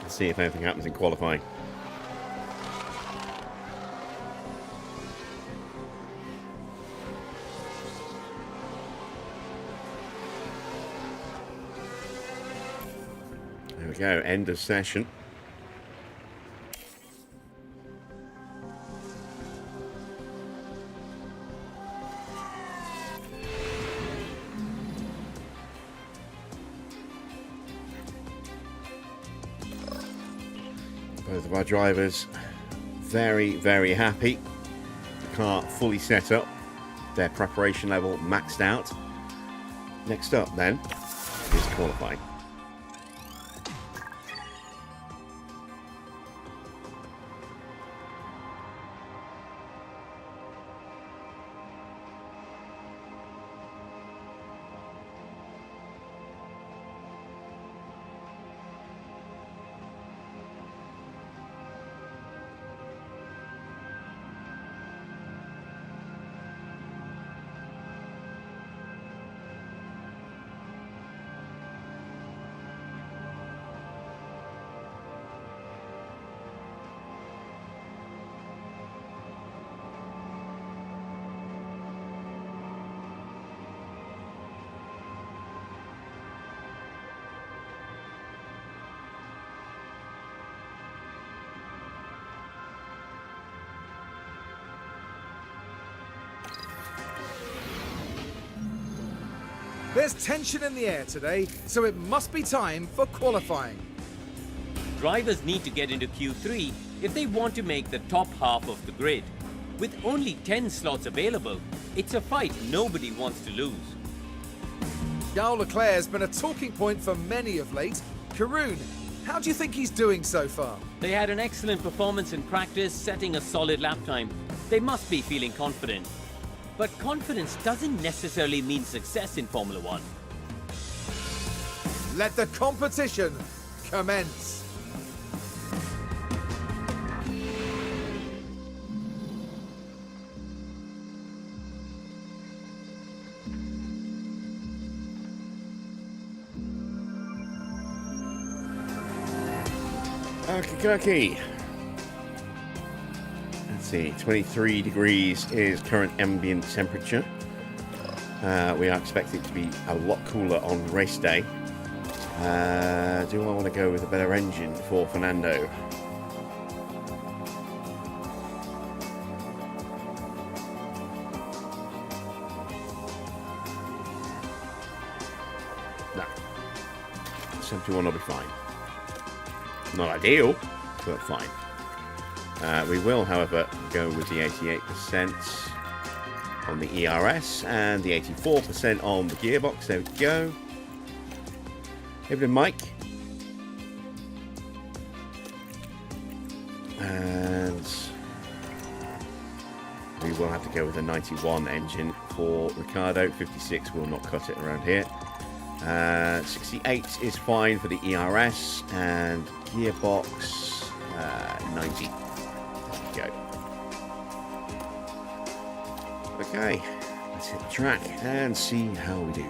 Let's see if anything happens in qualifying. There we go, end of session. Both of our drivers very, very happy. The car fully set up, their preparation level maxed out. Next up then is qualifying. There's tension in the air today, so it must be time for qualifying. Drivers need to get into Q3 if they want to make the top half of the grid. With only 10 slots available, it's a fight nobody wants to lose. Charles Leclerc's been a talking point for many of late. Karun, how do you think he's doing so far? They had an excellent performance in practice, setting a solid lap time. They must be feeling confident. But confidence doesn't necessarily mean success in Formula One. Let the competition commence. Okey-dokey. Let's see, 23 degrees is current ambient temperature. We are expecting it to be a lot cooler on race day. Do I want to go with a better engine for Fernando? No. 71 will be fine. Not ideal, but fine. We will, however, go with the 88% on the ERS and the 84% on the gearbox. There we go. Evening, Mike. And we will have to go with a 91 engine for Ricardo. 56 will not cut it around here. 68 is fine for the ERS and gearbox 90. There we go. Okay, Let's hit the track and see how we do.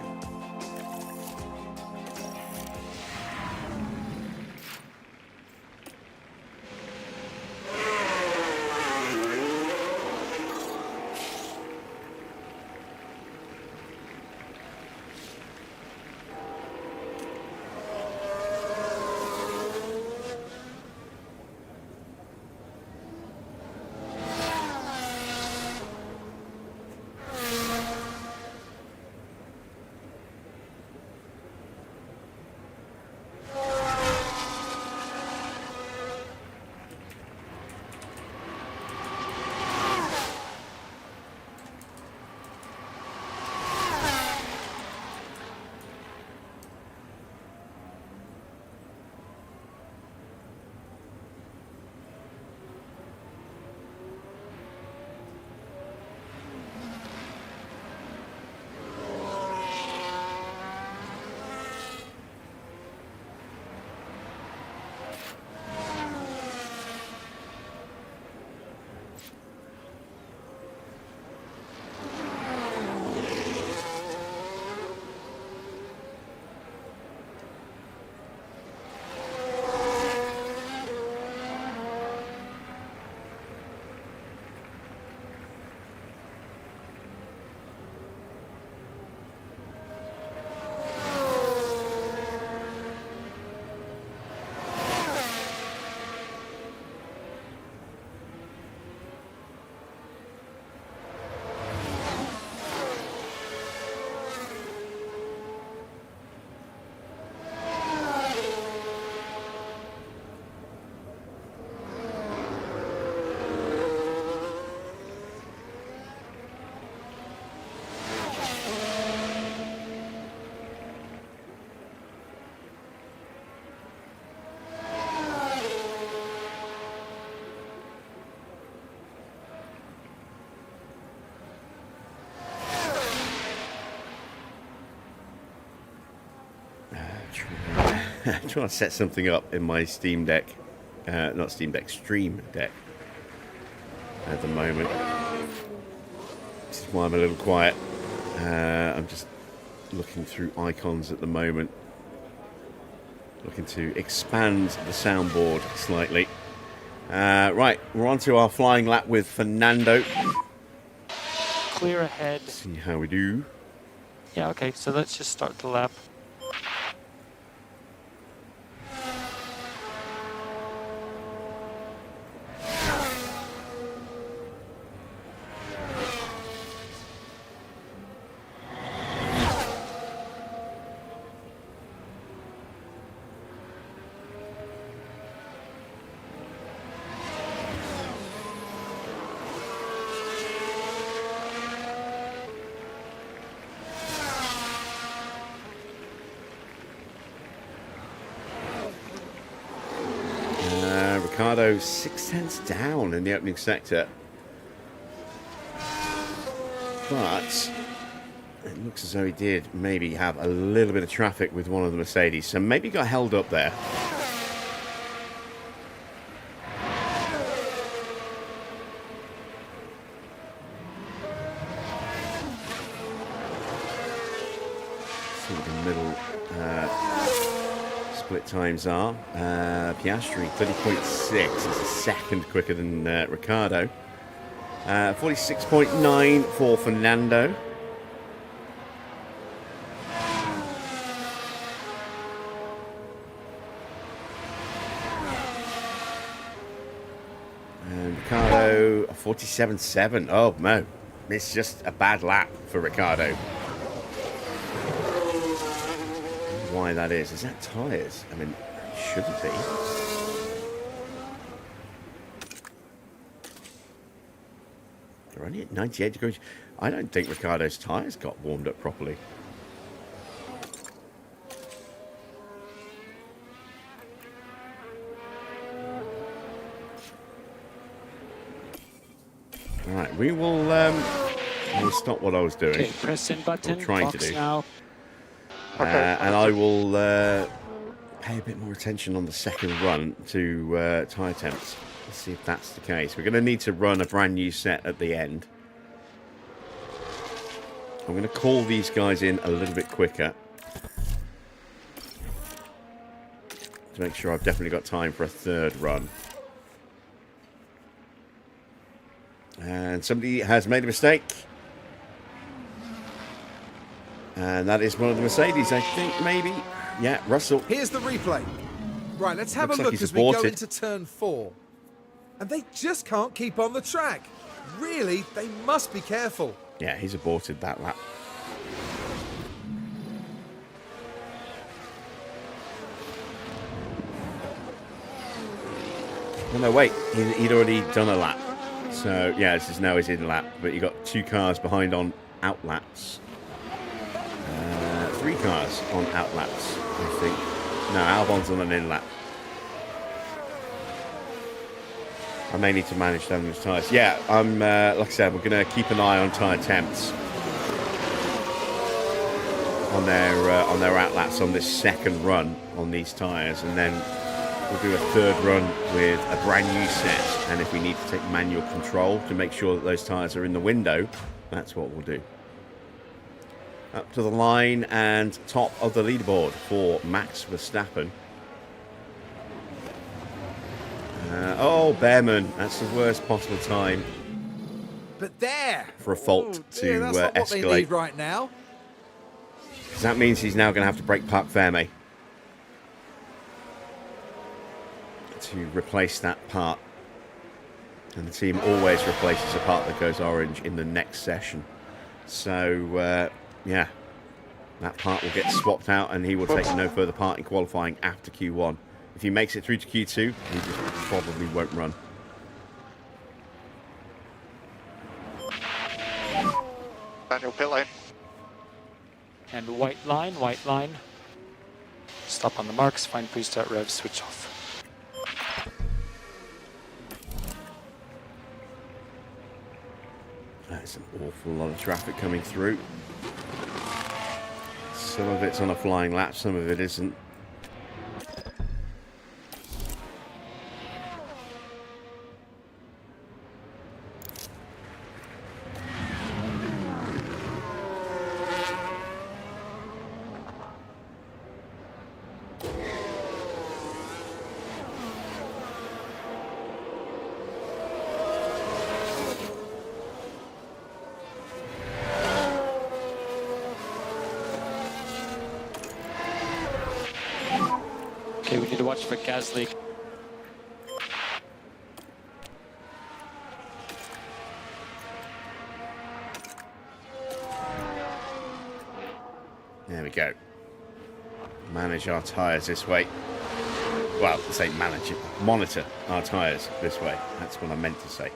Trying to set something up in my Steam Deck, not Steam Deck, Stream Deck at the moment. This is why I'm a little quiet. I'm just looking through icons at the moment, looking to expand the soundboard slightly. Right, we're on to our flying lap with Fernando. Clear ahead. See how we do. Yeah, okay, so let's just start the lap. Ricardo 6/10 down in the opening sector, but it looks as though he did maybe have a little bit of traffic with one of the Mercedes, so maybe got held up there. See what the middle split times are. Piastri 30.6 is a second quicker than Ricardo. 46.9 for Fernando. And Ricardo 47.7. Oh no, it's just a bad lap for Ricardo. Why that is that tyres? I mean, it shouldn't be. They're only at 98 degrees. I don't think Ricardo's tyres got warmed up properly. All right, we will stop what I was doing. Okay, press in button. Or trying box to do. now. And I will pay a bit more attention on the second run to tyre temps. Let's see if that's the case. We're going to need to run a brand new set at the end. I'm going to call these guys in a little bit quicker to make sure I've definitely got time for a third run. And somebody has made a mistake. And that is one of the Mercedes, I think, maybe. Yeah, Russell. Here's the replay. Right, let's have Looks a like look he's as we go aborted. into turn 4. And they just can't keep on the track. Really, they must be careful. Yeah, he's aborted that lap. Oh, no, wait. He'd already done a lap. So, yeah, this is now his in lap. But you got 2 cars behind on out laps. 3 cars on out laps, I think. No, Albon's on an in lap. I may need to manage those tyres. Yeah, I'm. Like I said, we're going to keep an eye on tyre temps on their outlaps on this second run on these tyres, and then we'll do a third run with a brand new set. And if we need to take manual control to make sure that those tyres are in the window, that's what we'll do. Up to the line and top of the leaderboard for Max Verstappen. Oh, Behrman, that's the worst possible time But there. for a fault Oh, dear, to that's not what they need escalate. right now. Because that means he's now going to have to brake park Verme to replace that part. And the team always replaces a part that goes orange in the next session. So, yeah, that part will get swapped out and he will take no further part in qualifying after Q1. If he makes it through to Q2, he just probably won't run. Daniel, pit lane. And white line, white line. Stop on the marks, find pre-start rev, switch off. That's an awful lot of traffic coming through. Some of it's on a flying lap, some of it isn't. Okay, we need to watch for gas leak. There we go. Manage our tyres this way. Well, say manage it. Monitor our tyres this way. That's what I meant to say.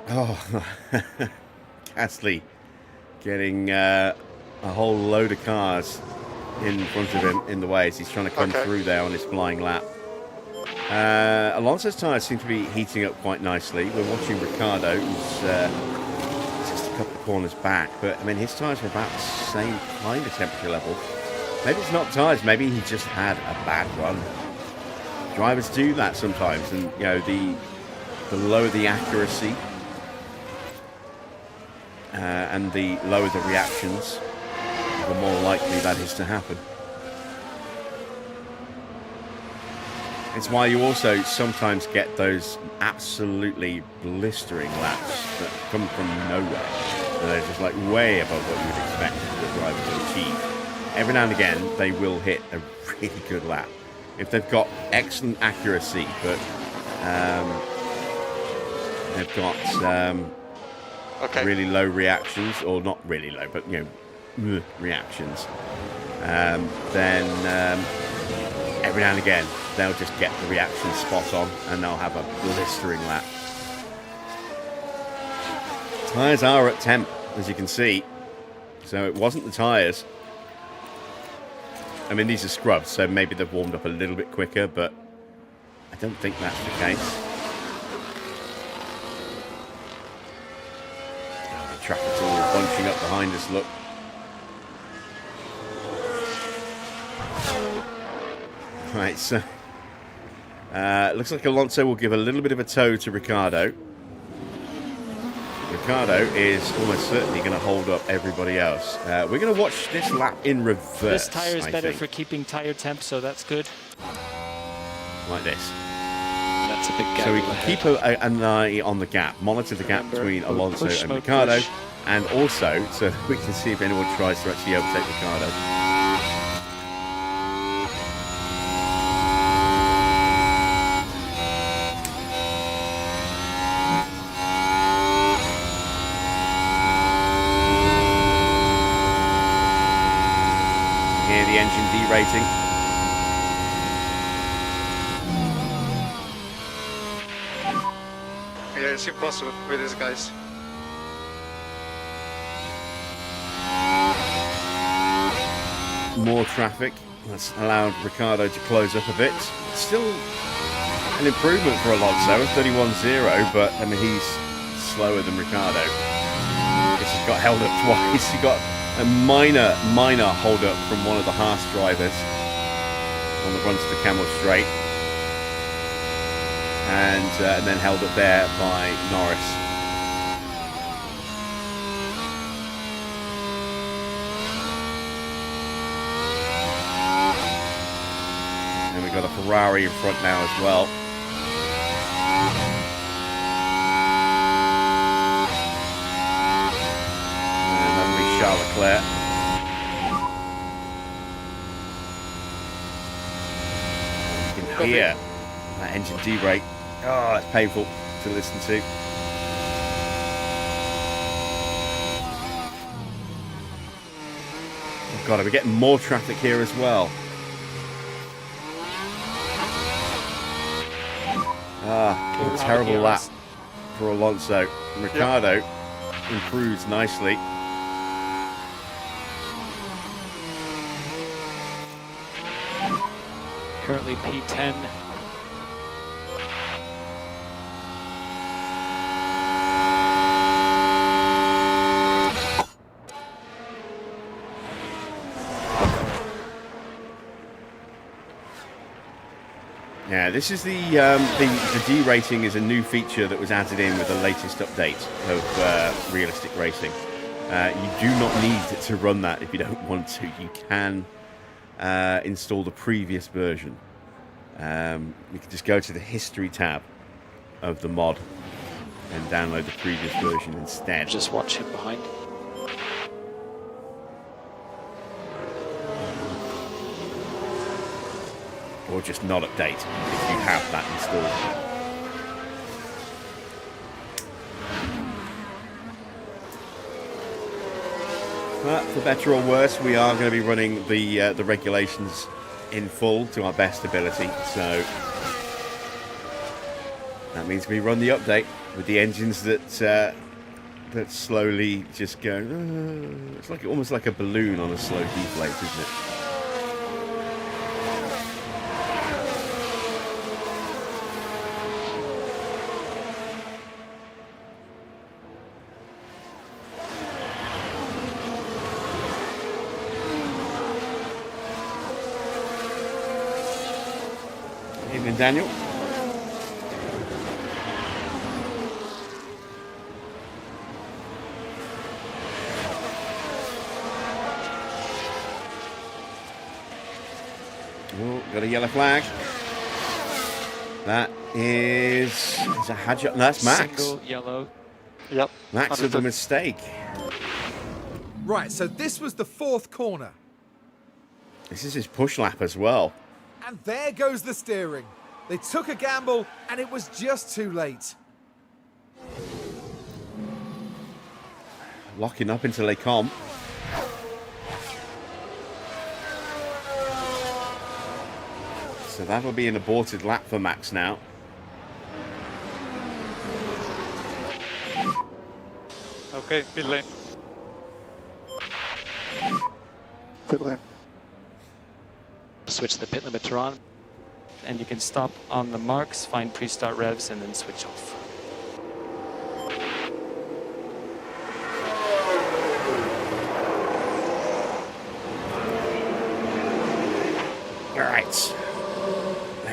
Oh, Gasly getting a whole load of cars in front of him in the way as he's trying to come through there on his flying lap. Alonso's tyres seem to be heating up quite nicely. We're watching Ricciardo, who's just a couple of corners back, but I mean his tyres are about the same kind of temperature level. Maybe it's not tyres, maybe he just had a bad run. Drivers do that sometimes, and you know the lower the accuracy and the lower the reactions, the more likely that is to happen. It's why you also sometimes get those absolutely blistering laps that come from nowhere. They're just like way above what you would expect the driver to achieve. Every now and again, they will hit a really good lap. If they've got excellent accuracy, but they've got really low reactions, or not really low, but you know, reactions, then every now and again they'll just get the reaction spot on and they'll have a blistering lap. Tyres are at temp, as you can see, so it wasn't the tyres. I mean, these are scrubs, so maybe they've warmed up a little bit quicker, but I don't think that's the case. Oh, the traffic's all bunching up behind us, look. Right, so Looks like Alonso will give a little bit of a tow to Ricciardo. Ricciardo is almost certainly going to hold up everybody else. We're going to watch this lap in reverse. This tire is better think. for keeping tire temp, so that's good. Like this. That's a big gap. So we can keep an eye on the gap, monitor the gap between Alonso push, and mode Ricciardo, push. and also so we can see if anyone tries to actually overtake Ricciardo. Here the engine derating. Yeah, it's impossible with these guys. More traffic. That's allowed Ricciardo to close up a bit. Still an improvement for Alonso, 31.0, but I mean he's slower than Ricciardo. He's got held up twice. He got a minor hold up from one of the Haas drivers on the run to the Camel Straight, and then held up there by Norris. And we've got a Ferrari in front now as well. And that'll be Charles Leclerc. You can hear that engine de-brake. Oh, it's painful to listen to. Oh God, are we getting more traffic here as well? Ah, a terrible lap for Alonso. Ricciardo improves nicely. Currently P10. Yeah, this is the D-rating is a new feature that was added in with the latest update of realistic racing. You do not need to run that if you don't want to. You can install the previous version. You can just go to the history tab of the mod and download the previous version instead. Just watch him behind. Or just not update if you have that installed. But for better or worse, we are going to be running the regulations in full to our best ability. So that means we run the update with the engines that slowly just go. It's like almost like a balloon on a slow deflate, isn't it? Evening, Daniel. Oh, got a yellow flag. That is a Hadja. No, that's Max. Single yellow. Yep. Max with a Understood. mistake. Right, so this was the fourth corner. This is his push lap as well. And there goes the steering. They took a gamble and it was just too late. Locking up into Les Combes. So that'll be an aborted lap for Max now. Okay, pit lane. Pit lane. Switch the pit limiter on. And you can stop on the marks, find pre-start revs, and then switch off. All right.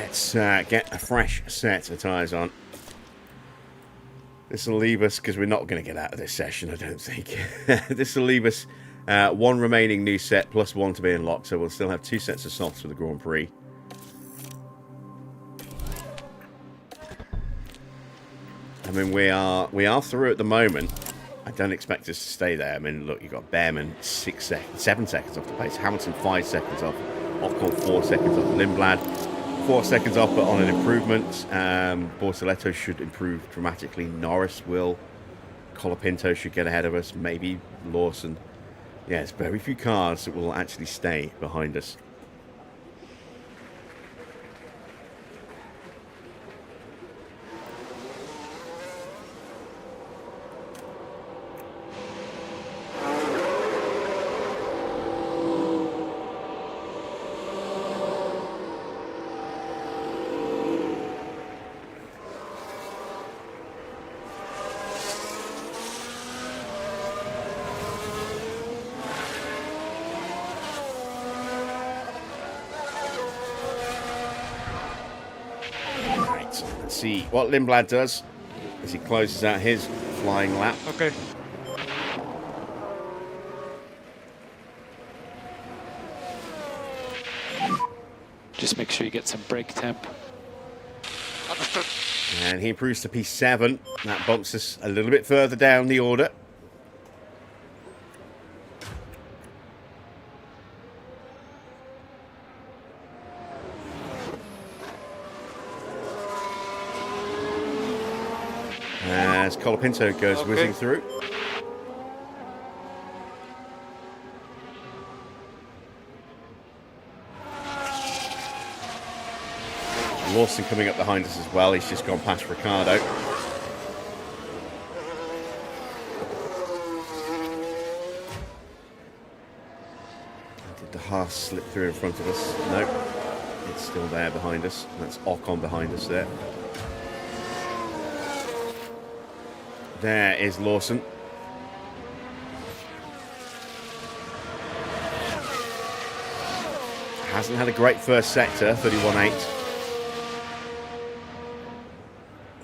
Let's get a fresh set of tyres on. This will leave us, because we're not going to get out of this session, I don't think. This will leave us one remaining new set plus one to be unlocked, so we'll still have 2 sets of softs for the Grand Prix. I mean, we are through at the moment. I don't expect us to stay there. I mean, look, you've got Behrman 7 seconds off the pace, Hamilton 5 seconds off, Ocon 4 seconds off, Lindblad 4 seconds off, but on an improvement. Bortoletto should improve dramatically. Norris will. Colapinto should get ahead of us. Maybe Lawson. Yeah, it's very few cars that will actually stay behind us. See what Lindblad does as he closes out his flying lap. Okay. Just make sure you get some brake temp. Understood. And he improves to P7. That bumps us a little bit further down the order. As Colapinto goes whizzing through. Lawson coming up behind us as well. He's just gone past Ricardo. Did the Haas slip through in front of us? No. It's still there behind us. That's Ocon behind us there. There is Lawson. Hasn't had a great first sector, 31.8.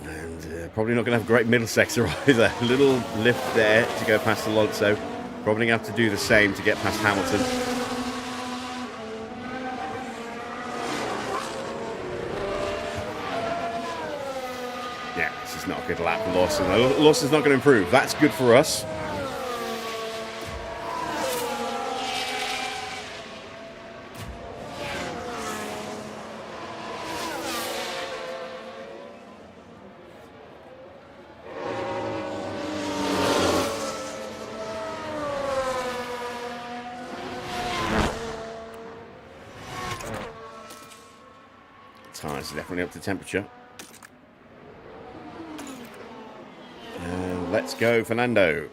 And probably not going to have a great middle sector either. A little lift there to go past Alonso. Probably going to have to do the same to get past Hamilton. Yeah, this is not a good lap for Lawson. Lawson's not going to improve. That's good for us. Tyres are definitely up to temperature. And let's go, Fernando.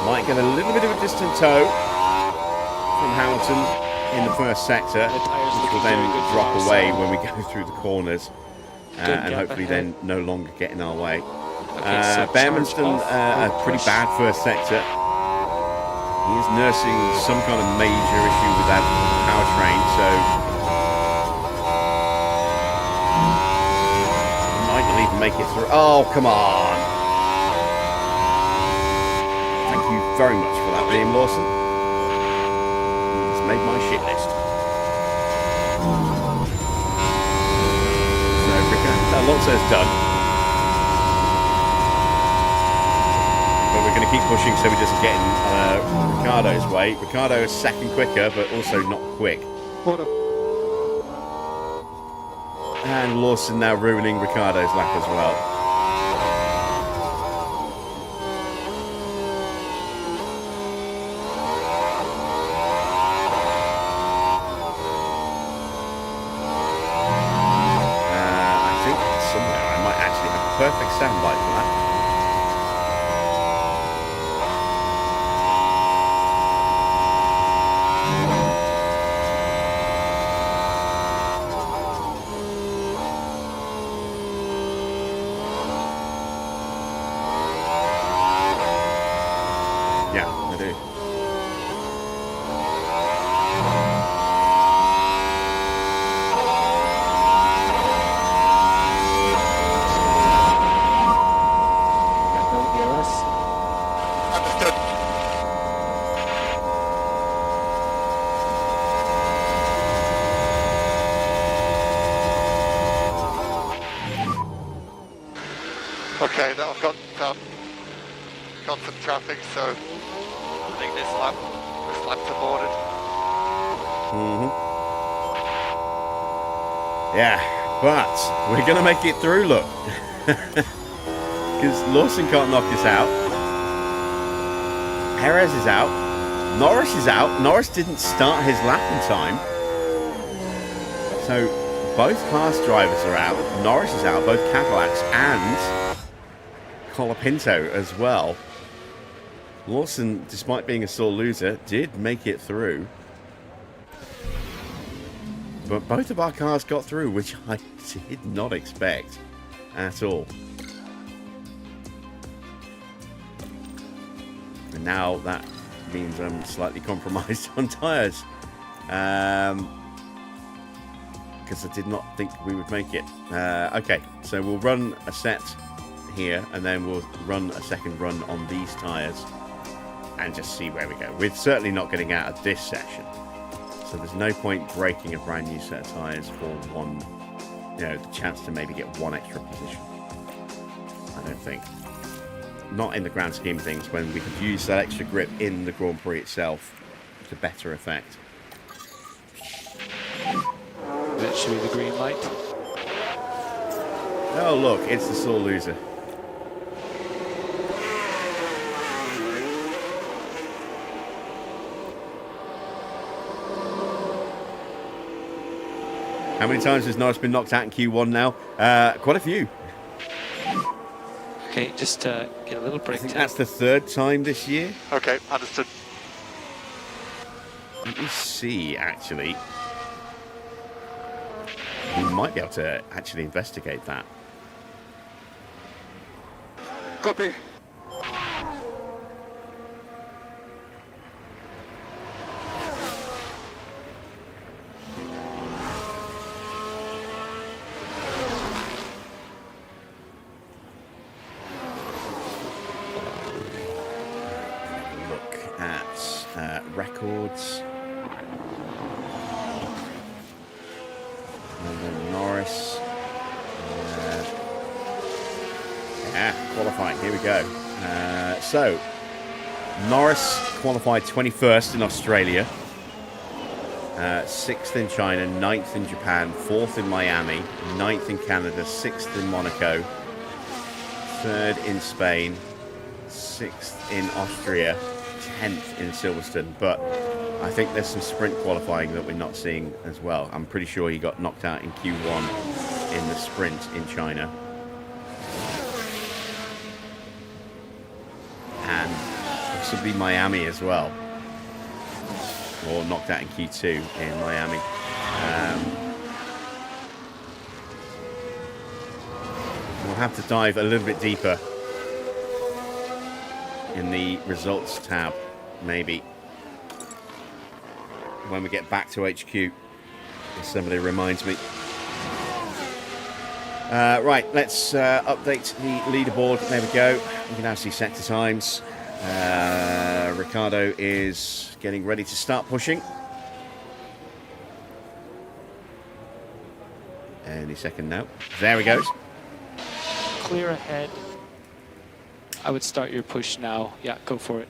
Might get a little bit of a distant tow from Hamilton in the first sector, which will then drop away when we go through the corners, and hopefully then no longer get in our way. Behrman's done a pretty bad first sector. He is nursing some kind of major issue with that powertrain, so he might not even make it through. Oh, come on! Thank you very much for that, Liam Lawson. He's made my shit list. So, Alonso's done. But we're going to keep pushing so we doesn't get in Ricardo's way. Ricardo is second quicker, but also not quick. And Lawson now ruining Ricardo's lap as well. I think somewhere I might actually have a perfect soundbite for that. Okay, now I've got some traffic, so I think this lap's aborted. Yeah, but we're going to make it through, look. Because Lawson can't knock us out. Perez is out. Norris is out. Norris didn't start his lap in time. So both Haas drivers are out. Norris is out, both Cadillacs and Colapinto as well. Lawson, despite being a sore loser, did make it through. But both of our cars got through, which I did not expect at all. And now that means I'm slightly compromised on tyres. Because I did not think we would make it. Okay, so we'll run a set here, and then we'll run a second run on these tyres and just see where we go. We're certainly not getting out of this section. So there's no point breaking a brand new set of tyres for one, the chance to maybe get one extra position. I don't think. Not in the grand scheme of things, when we could use that extra grip in the Grand Prix itself to better effect. That should be the green light. Oh look, it's the sore loser. How many times has Norris been knocked out in Q1 now? Quite a few. Okay, just get a little break. I think that's the third time this year. Okay, understood. Let me see, actually. We might be able to actually investigate that. Copy. Look at records. And then Norris. Qualifying. Here we go. So, Norris qualified 21st in Australia, 6th in China, 9th in Japan, 4th in Miami, 9th in Canada, 6th in Monaco, 3rd in Spain, 6th in Austria, 10th in Silverstone. But I think there's some sprint qualifying that we're not seeing as well. I'm pretty sure he got knocked out in Q1 in the sprint in China. And possibly Miami as well. Or knocked out in Q2 in Miami. We'll have to dive a little bit deeper in the results tab, maybe, when we get back to HQ, if somebody reminds me. Right, let's update the leaderboard. There we go. We can now see sector times. Ricardo is getting ready to start pushing. Any second now. There he goes. Clear ahead. I would start your push now. Yeah, go for it.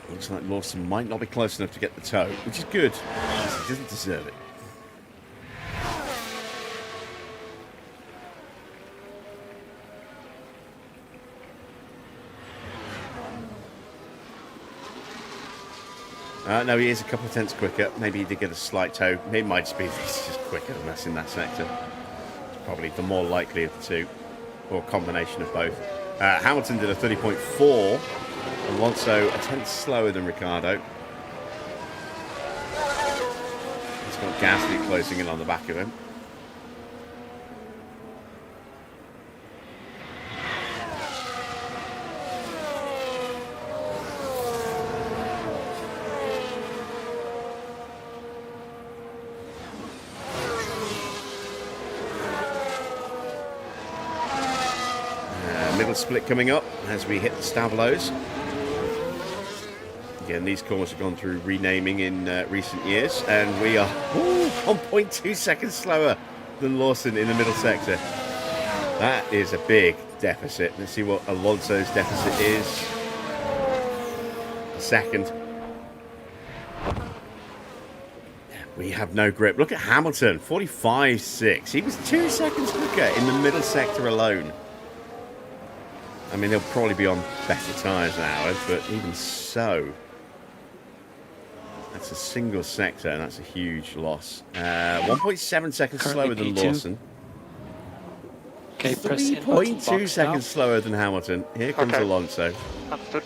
Looks like Lawson might not be close enough to get the toe, which is good. He doesn't deserve it. No, he is a couple of tenths quicker. Maybe he did get a slight toe. It might just be he's just quicker than us in that sector. It's probably the more likely of the two, or a combination of both. Hamilton did a 30.4. Alonso a tenth slower than Ricardo. He's got Gasly closing in on the back of him. middle split coming up as we hit the Staveloes. Again, these corners have gone through renaming in recent years, and we are 1.2 seconds slower than Lawson in the middle sector. That is a big deficit. Let's see what Alonso's deficit is. A second. We have no grip. Look at Hamilton, 45.6. He was 2 seconds quicker in the middle sector alone. I mean, he'll probably be on better tyres now, but even so, that's a single sector, and that's a huge loss. 1.7 seconds slower than Lawson. Okay, press in button 3.2 box seconds now. slower than Hamilton. Here comes Alonso. Understood.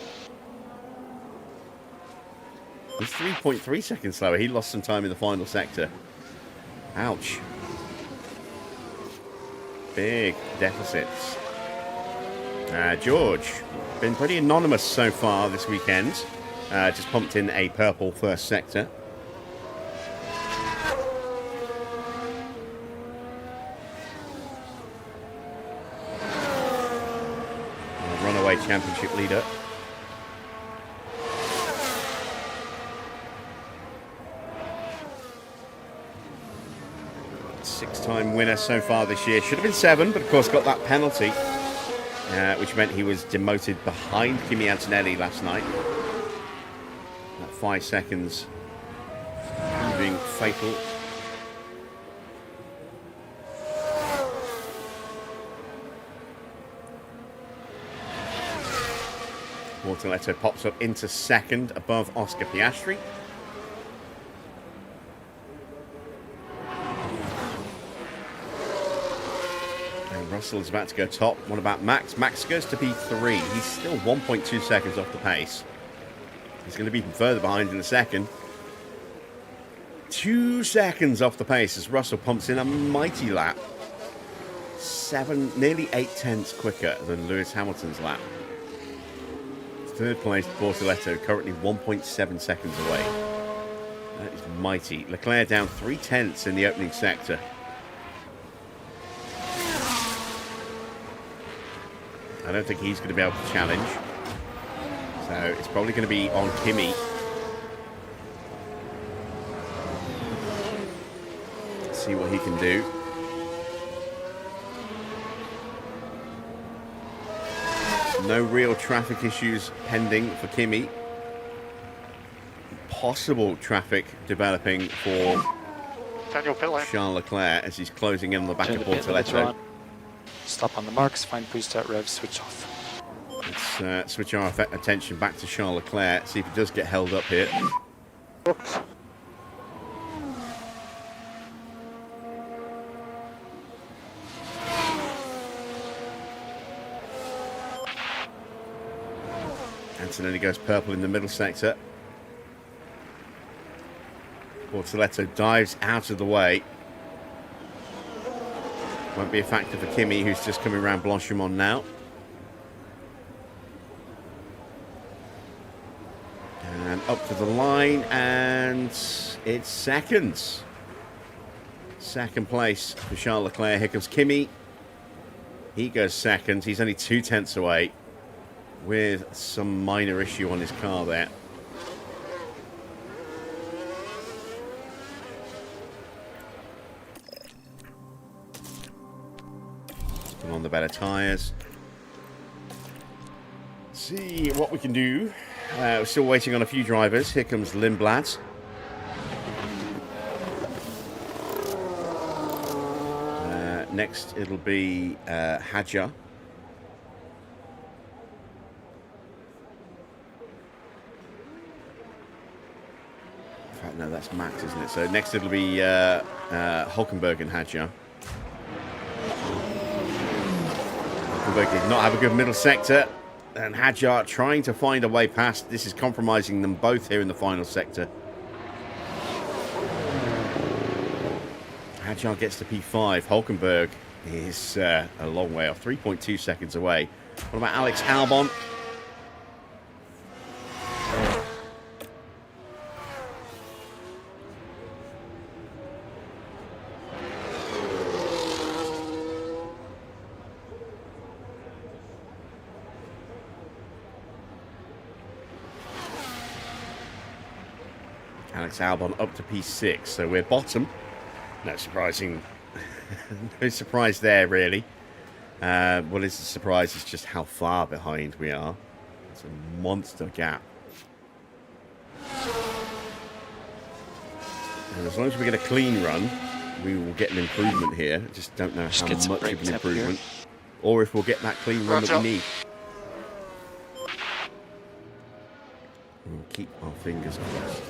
He's 3.3 seconds slower. He lost some time in the final sector. Ouch. Big deficits. George, been pretty anonymous so far this weekend. Just pumped in a purple first sector. Runaway championship leader. Six-time winner so far this year. Should have been 7, but of course got that penalty, which meant he was demoted behind Kimi Antonelli last night. That 5 seconds proving fatal. Bortoletto pops up into second above Oscar Piastri. And Russell is about to go top. What about Max? Max goes to P3. He's still 1.2 seconds off the pace. He's going to be even further behind in a second. 2 seconds off the pace as Russell pumps in a mighty lap. Nearly 8 tenths quicker than Lewis Hamilton's lap. Third place, Bortoletto, currently 1.7 seconds away. That is mighty. Leclerc down 3 tenths in the opening sector. I don't think he's going to be able to challenge. So it's probably going to be on Kimi. Let's see what he can do. No real traffic issues pending for Kimi. Possible traffic developing for Charles Leclerc as he's closing in on the back of Bortoletto. Stop on the marks, find pre-start revs, switch off. Let's switch our attention back to Charles Leclerc, see if he does get held up here. Oops. Antonelli goes purple in the middle sector. Bortoletto dives out of the way. Won't be a factor for Kimi, who's just coming around Blanchimont now. And up to the line, and it's seconds. Second place for Charles Leclerc. Here comes Kimi. He goes second. He's only 2 tenths away, with some minor issue on his car there. Let's put on the better tyres. See what we can do. We're still waiting on a few drivers. Here comes Lindblad. Next it'll be Hadjar. In fact, no, that's Max, isn't it? So next it'll be Hulkenberg and Hadjar. Hulkenberg did not have a good middle sector, and Hadjar trying to find a way past. This is compromising them both here in the final sector. Hadjar gets to P5. Hulkenberg is a long way off, 3.2 seconds away. What about Alex Albon? Max Albon up to P6. So we're bottom. No surprising. No surprise there, really. What is the surprise is just how far behind we are. It's a monster gap. And as long as we get a clean run, we will get an improvement here. Just don't know how much of an improvement. Or if we'll get that clean run that we need. We'll keep our fingers crossed.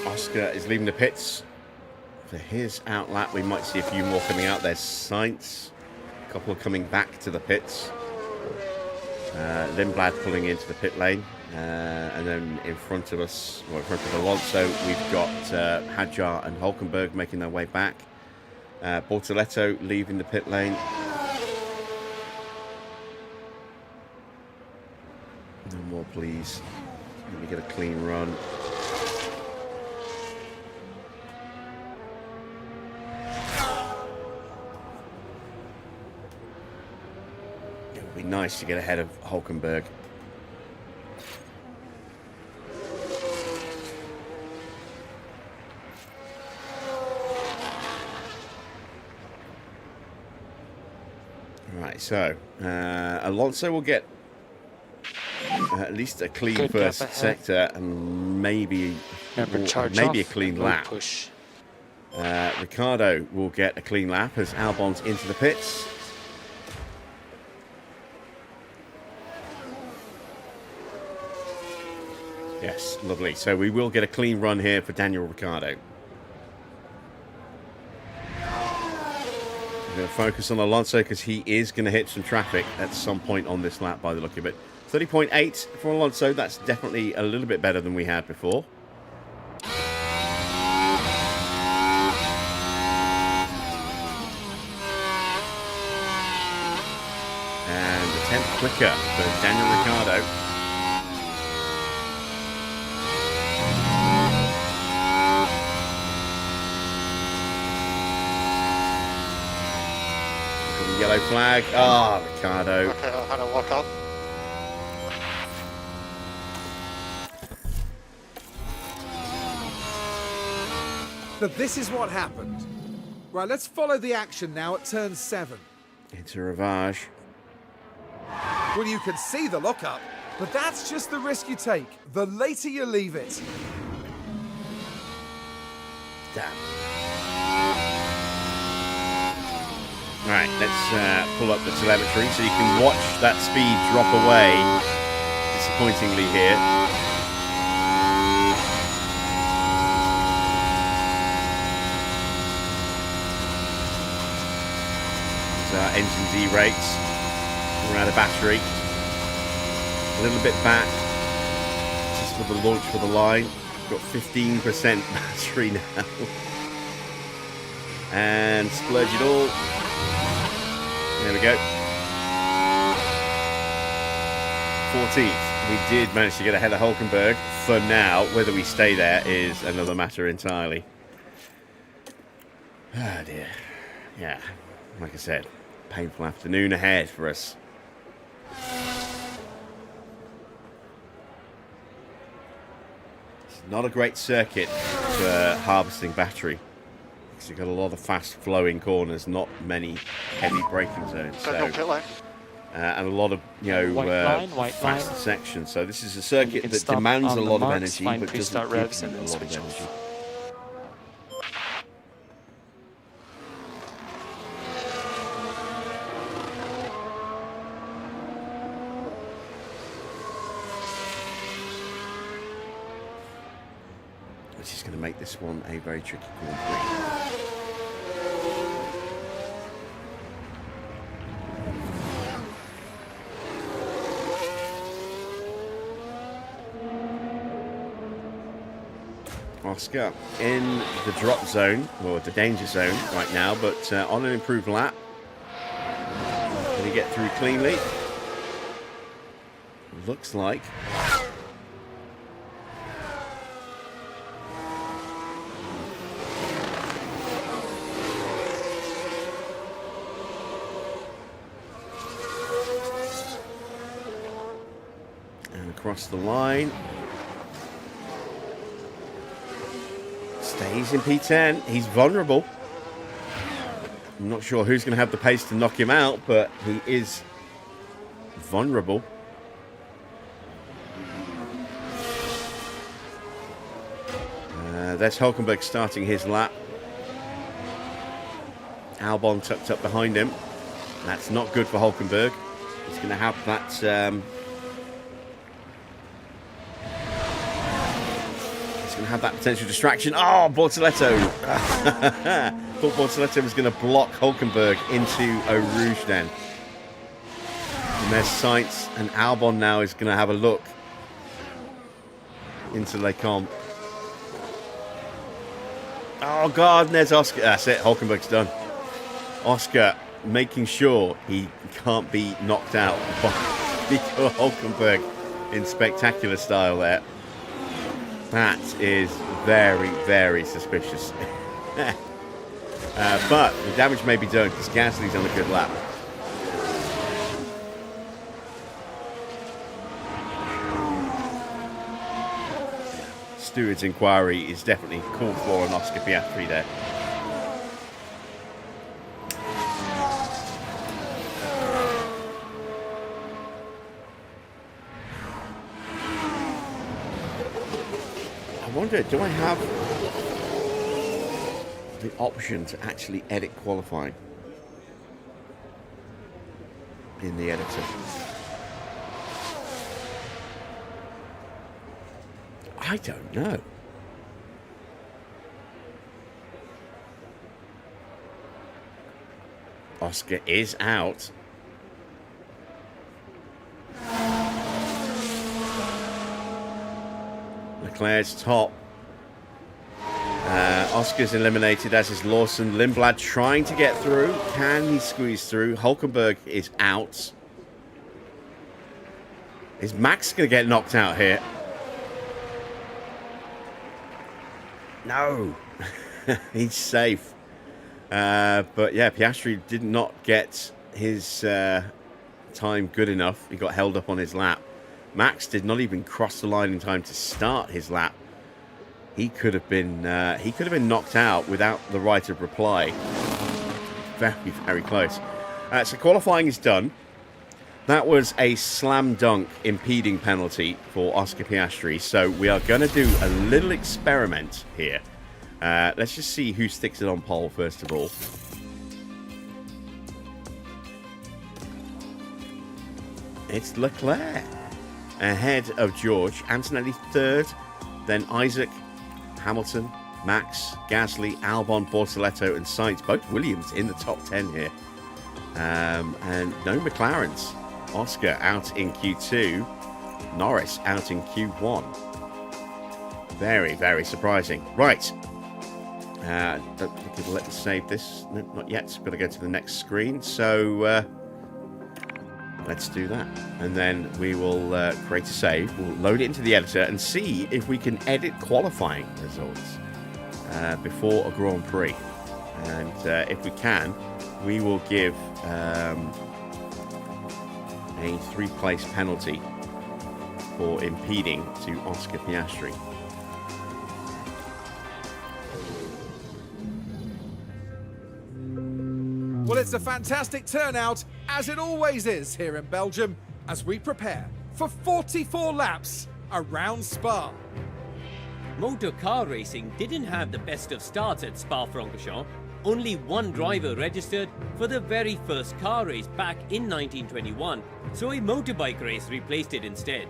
Oscar is leaving the pits for his outlap. We might see a few more coming out. There's Sainz, a couple coming back to the pits. Lindblad pulling into the pit lane. And then in front of us, well, in front of Alonso, we've got Hadjar and Hulkenberg making their way back. Bortoletto leaving the pit lane. No more, please. Let me get a clean run. It would be nice to get ahead of Hulkenberg. Right, so Alonso will get at least a clean Good first sector and maybe a clean lap. Push. Ricardo will get a clean lap as Albon's into the pits. Yes, lovely. So we will get a clean run here for Daniel Ricciardo. We're going to focus on Alonso because he is going to hit some traffic at some point on this lap by the look of it. 30.8 for Alonso. That's definitely a little bit better than we had before. And a tenth quicker for Daniel Ricciardo. Yellow flag. Ah, Ricardo. Okay, I had a walk out. So this is what happened. Right, let's follow the action now at turn 7. It's a Ravage. Well, you can see the lockup, but that's just the risk you take. The later you leave it. Damn. Right, let's pull up the telemetry so you can watch that speed drop away disappointingly here. So our engine derates. We're out of battery. A little bit back. Just for the launch for the line. Got 15% battery now. And splurge it all. There we go. 14th. We did manage to get ahead of Hulkenberg for now. Whether we stay there is another matter entirely. Ah, dear. Yeah, like I said, painful afternoon ahead for us. It's not a great circuit for harvesting battery. You've got a lot of fast-flowing corners, not many heavy braking zones, so, and a lot of fast sections. So this is a circuit that demands a lot of energy, but doesn't give you a lot of energy. which is going to make this one a very tricky Grand Prix. Oscar in the drop zone, or the danger zone right now, but on an improved lap. Can he get through cleanly? Looks like. And across the line. Stays in P10. He's vulnerable. I'm not sure who's going to have the pace to knock him out, but he is vulnerable. There's Hulkenberg starting his lap. Albon tucked up behind him. That's not good for Hulkenberg. He's going to have that... he's going to have that potential distraction. Oh, Bortoletto. Thought Bortoletto was going to block Hulkenberg into Eau Rouge then. And there's Sainz, and Albon now is going to have a look into Les Combes. Oh, God, and there's Oscar. That's it, Hulkenberg's done. Oscar making sure he can't be knocked out by Nico Hulkenberg in spectacular style there. That is very, very suspicious. But the damage may be done because Gasly's on a good lap. Steward's inquiry is definitely called for on Oscar Piastri there. I wonder, do I have the option to actually edit qualifying in the editor? I don't know. Oscar is out. Leclerc's top. Oscar's eliminated, as is Lawson. Lindblad trying to get through. Can he squeeze through? Hulkenberg is out. Is Max going to get knocked out here? No. He's safe. But yeah, Piastri did not get his time good enough. He got held up on his lap. Max did not even cross the line in time to start his lap. He could have been knocked out without the right of reply. Very, very close. So qualifying is done. That was a slam dunk impeding penalty for Oscar Piastri. So we are going to do a little experiment here. Let's just see who sticks it on pole first of all. It's Leclerc ahead of George. Antonelli third, then Isaac, Hamilton, Max, Gasly, Albon, Bortoletto and Sainz. Both Williams in the top 10 here. And no McLarens. Oscar out in Q2. Norris out in Q1. Very, very surprising. Right. Let's save this. No, not yet. Got to go to the next screen. So let's do that. And then we will create a save. We'll load it into the editor and see if we can edit qualifying results before a Grand Prix. And if we can, we will give a 3-place penalty for impeding to Oscar Piastri. Well, it's a fantastic turnout, as it always is here in Belgium, as we prepare for 44 laps around Spa. Motor car racing didn't have the best of starts at Spa-Francorchamps. Only one driver registered for the very first car race back in 1921, so a motorbike race replaced it instead.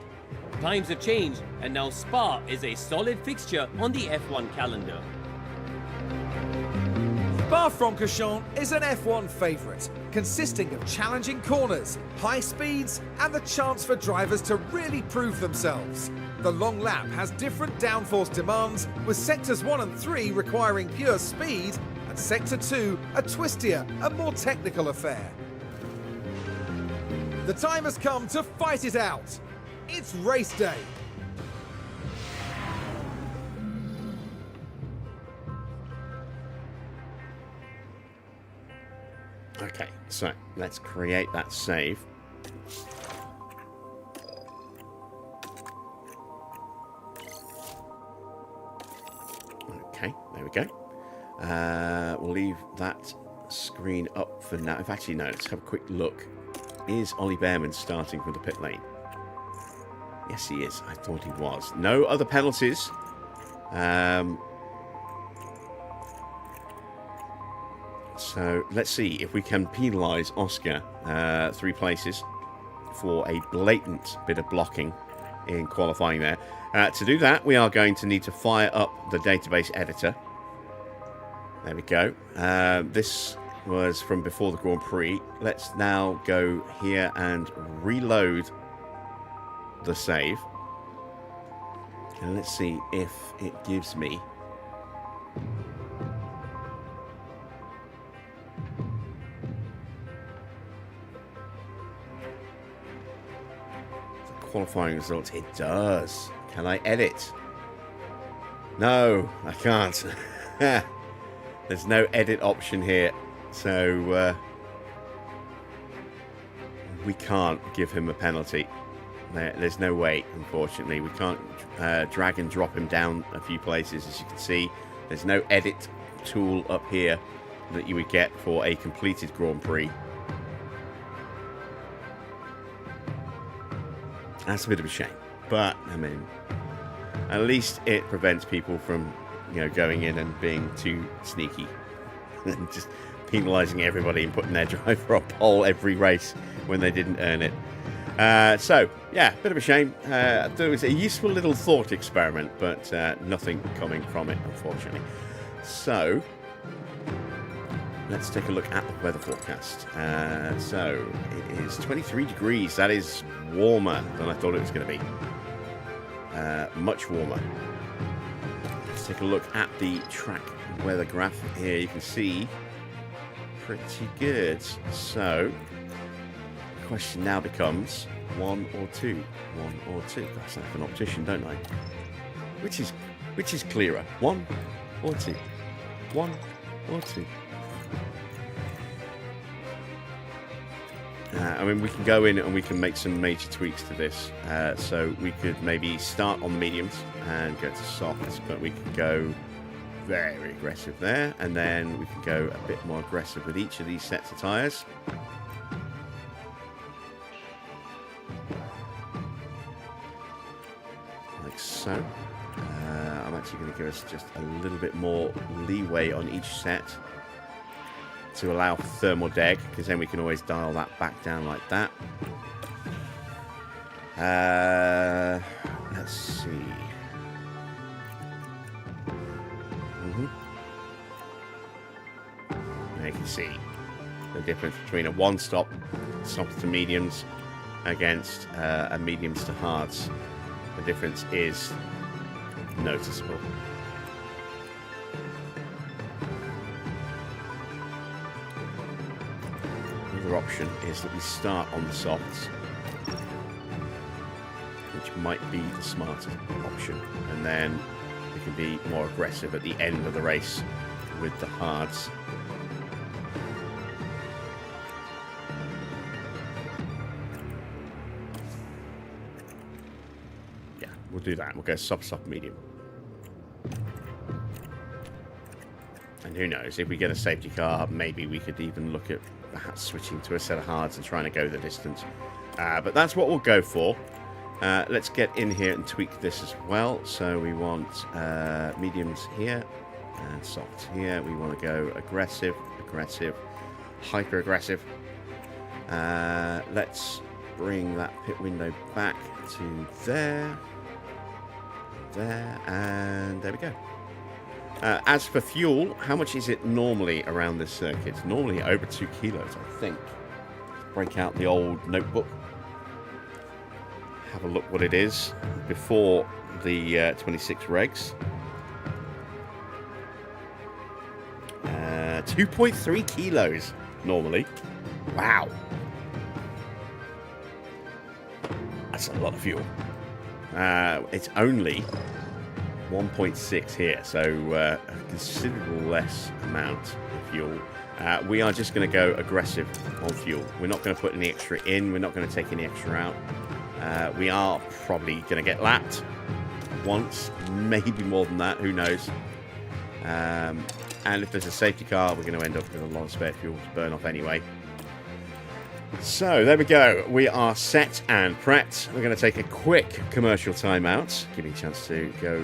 Times have changed, and now Spa is a solid fixture on the F1 calendar. Spa-Francorchamps is an F1 favourite, consisting of challenging corners, high speeds, and the chance for drivers to really prove themselves. The long lap has different downforce demands, with sectors 1 and 3 requiring pure speed, and sector 2 a twistier and more technical affair. The time has come to fight it out. It's race day. Okay, so let's create that save. Okay, there we go. We'll leave that screen up for now. If actually, no, let's have a quick look. Is Ollie Behrman starting from the pit lane? Yes, he is. I thought he was. No other penalties. So let's see if we can penalise Oscar 3 places for a blatant bit of blocking in qualifying there. To do that, we are going to need to fire up the database editor. There we go. This was from before the Grand Prix. Let's now go here and reload the save. And let's see if it gives me qualifying results. It does. Can I edit? No, I can't. There's no edit option here, so we can't give him a penalty. There's no way, unfortunately. We can't drag and drop him down a few places, as you can see. There's no edit tool up here that you would get for a completed Grand Prix. That's a bit of a shame, but I mean, at least it prevents people from, you know, going in and being too sneaky and just penalising everybody and putting their driver on pole every race when they didn't earn it. So yeah, bit of a shame. There was a useful little thought experiment, but nothing coming from it, unfortunately. So let's take a look at the weather forecast. So it is 23 degrees. That is warmer than I thought it was going to be. Much warmer. Let's take a look at the track weather graph here. You can see pretty good. So the question now becomes 1 or 2. 1 or 2. I sound like an optician, don't I? Which is clearer? 1 or 2? 1 or 2? I mean, we can go in and we can make some major tweaks to this. So we could maybe start on the mediums and go to softs, but we could go very aggressive there, and then we can go a bit more aggressive with each of these sets of tyres. Like so. I'm actually going to give us just a little bit more leeway on each set to allow for thermal deg, because then we can always dial that back down like that. Let's see. There you can see the difference between a one-stop softs to mediums against a mediums to hards. The difference is noticeable. Another option is that we start on the softs, which might be the smarter option, and then we can be more aggressive at the end of the race with the hards. Yeah, we'll do that. We'll go soft, medium. And who knows, if we get a safety car, maybe we could even look at perhaps switching to a set of hards and trying to go the distance. But that's what we'll go for. Let's get in here and tweak this as well. So we want mediums here and softs here. We want to go aggressive, hyper aggressive. Let's bring that pit window back to there, and there we go. As for fuel, how much is it normally around this circuit? It's normally over 2 kilos, I think. Let's break out the old notebook. Have a look what it is before the 26 regs. 2.3 kilos normally. Wow. That's a lot of fuel. It's only 1.6 here, so a considerable less amount of fuel. We are just going to go aggressive on fuel. We're not going to put any extra in. We're not going to take any extra out. We are probably going to get lapped once, maybe more than that. Who knows? And if there's a safety car, we're going to end up with a lot of spare fuel to burn off anyway. So there we go. We are set and prepped. We're going to take a quick commercial timeout, give you a chance to go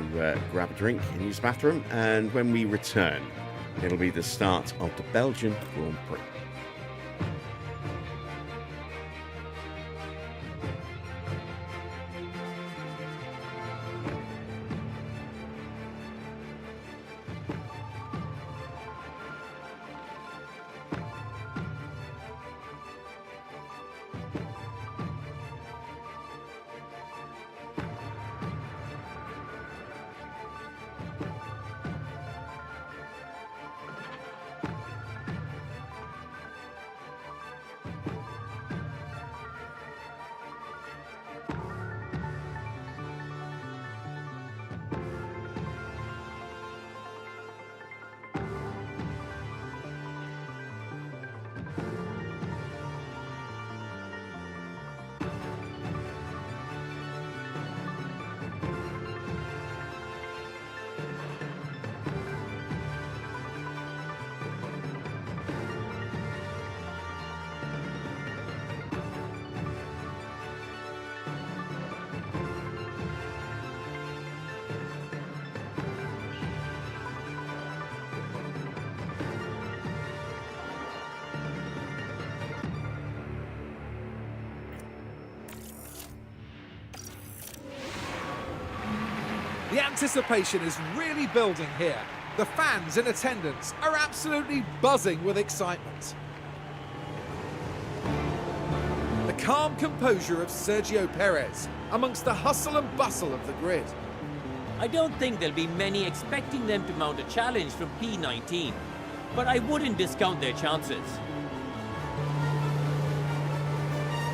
grab a drink and use the bathroom. And when we return, it'll be the start of the Belgian Grand Prix. The anticipation is really building here. The fans in attendance are absolutely buzzing with excitement. The calm composure of Sergio Perez amongst the hustle and bustle of the grid. I don't think there'll be many expecting them to mount a challenge from P19, but I wouldn't discount their chances.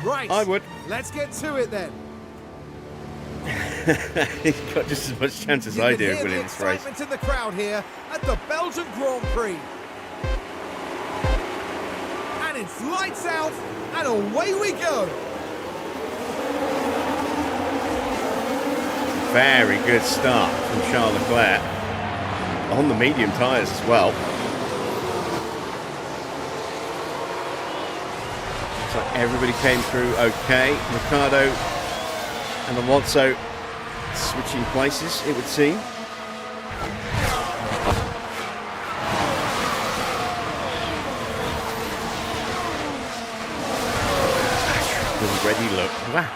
Right, I would. Let's get to it then. He's got just as much chance as I do of winning this race. Excitement in the crowd here at the Belgian Grand Prix. And it's lights out and away we go. Very good start from Charles Leclerc on the medium tyres as well. Looks like everybody came through okay. Ricardo and Alonso switching places, it would seem. Already look. Wow.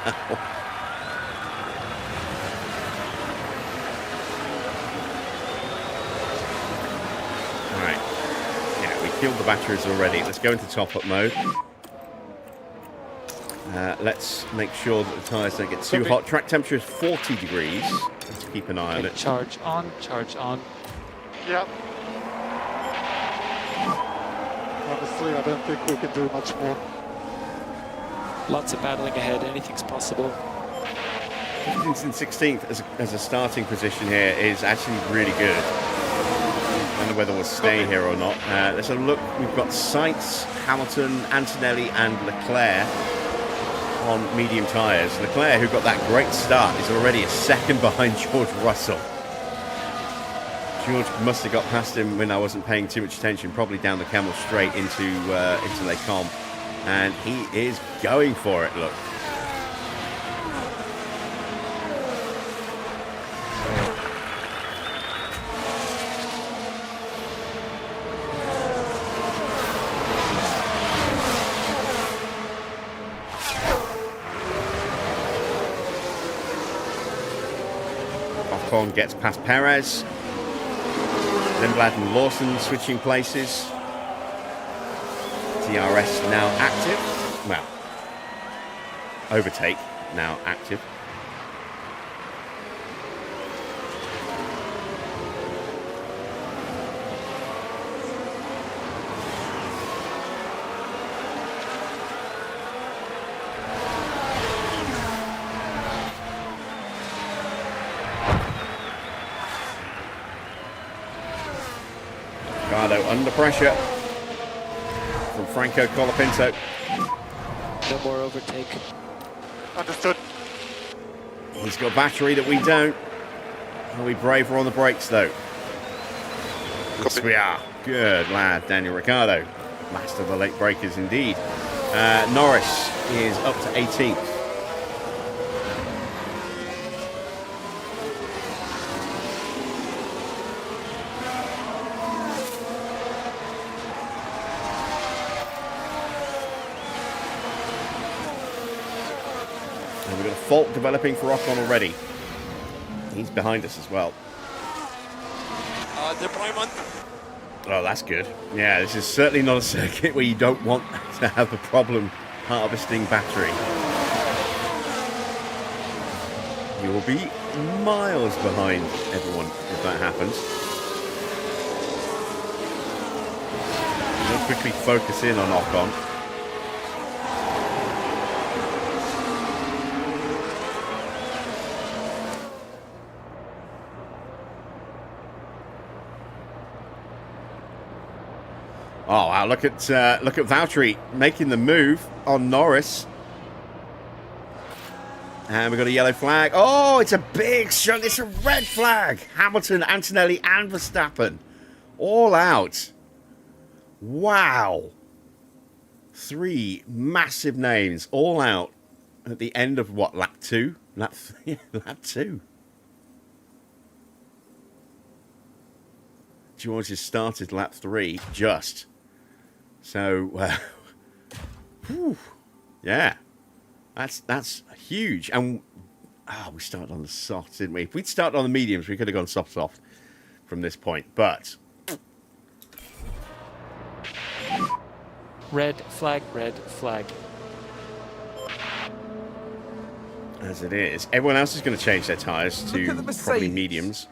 Alright. Yeah, we killed the batteries already. Let's go into top-up mode. Let's make sure that the tyres don't get too hot. Track temperature is 40 degrees. Let's keep an eye on it. Charge on, charge on. Yep. Honestly, I don't think we can do much more. Lots of battling ahead, anything's possible. 15th and 16th as a starting position here is actually really good. I don't know whether we'll stay here or not. Let's have a look. We've got Sainz, Hamilton, Antonelli and Leclerc on medium tyres. Leclerc, who got that great start, is already a second behind George Russell. George must have got past him when I wasn't paying too much attention, probably down the Camel straight into Les Combes. And he is going for it, look. Ocon gets past Perez. Lindblad and Lawson switching places. DRS now active. Well, overtake now active. Ricardo under pressure from Franco Colapinto. No more overtake. Understood. He's got battery that we don't. Are we braver on the brakes though? Yes, Copy. we are. Good lad, Daniel Ricciardo. Master of the late breakers indeed. Norris is up to 18th. And we've got a fault developing for Ocon already. He's behind us as well. Deployment. Oh, that's good. Yeah, this is certainly not a circuit where you don't want to have a problem harvesting battery. You will be miles behind everyone if that happens. We'll quickly focus in on Ocon. Oh wow! Look at Valtteri making the move on Norris, and we've got a yellow flag. Oh, it's a big shot! It's a red flag. Hamilton, Antonelli, and Verstappen, all out. Wow! 3 massive names, all out at the end of what, lap 2? Lap 2. George has started lap 3 just. So, whew, yeah, that's huge. And we started on the softs, didn't we? If we'd started on the mediums, we could have gone soft from this point. But Red flag, red flag. as it is, everyone else is going to change their tyres Look at to the probably Mercedes. mediums.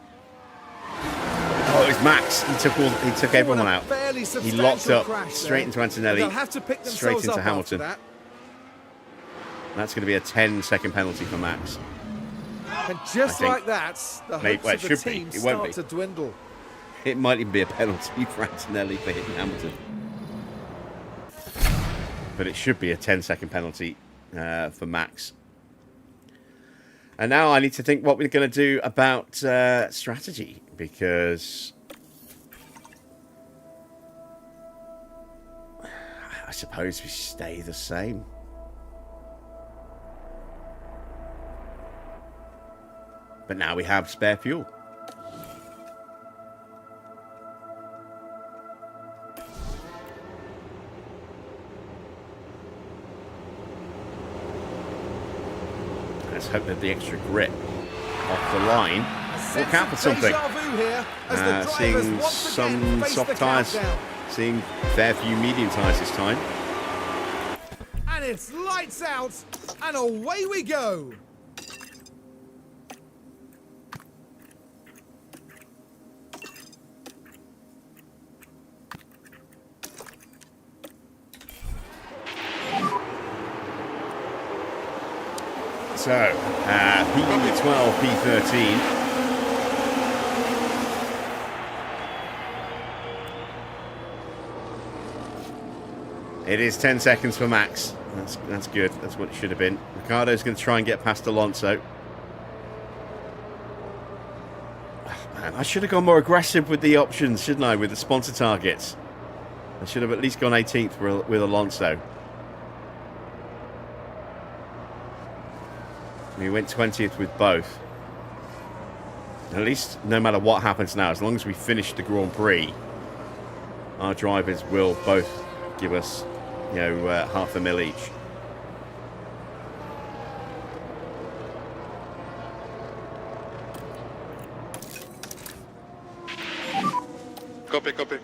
Oh, it was Max. He took everyone out. He locked up straight into Antonelli, They'll have to pick straight themselves into up Hamilton. after that. That's going to be a 10-second penalty for Max. And just think. like that, the hopes Well, of it the should be. team It won't start be. to dwindle. It might even be a penalty for Antonelli for hitting Hamilton. But it should be a 10-second penalty for Max. And now I need to think what we're going to do about strategy, because I suppose we stay the same. But now we have spare fuel. Let's hope that the extra grip off the line will count for something. Deja vu here as the drivers Seeing once some again face soft the tyres, countdown. seeing fair few medium tyres this time. And it's lights out, and away we go. So, P12, P13. It is 10 seconds for Max. That's good. That's what it should have been. Ricciardo's going to try and get past Alonso. Oh, man, I should have gone more aggressive with the options, shouldn't I, with the sponsor targets. I should have at least gone 18th with Alonso. We went 20th with both. At least, no matter what happens now, as long as we finish the Grand Prix, our drivers will both give us, half a mil each. Copy, copy.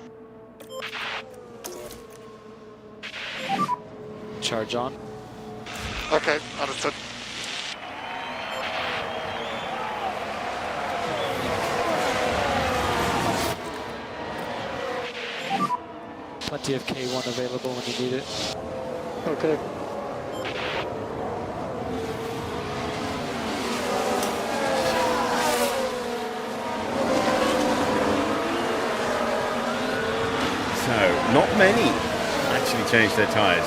Charge on. Okay, understood. Plenty of K1 available when you need it. Okay. So, not many actually changed their tyres.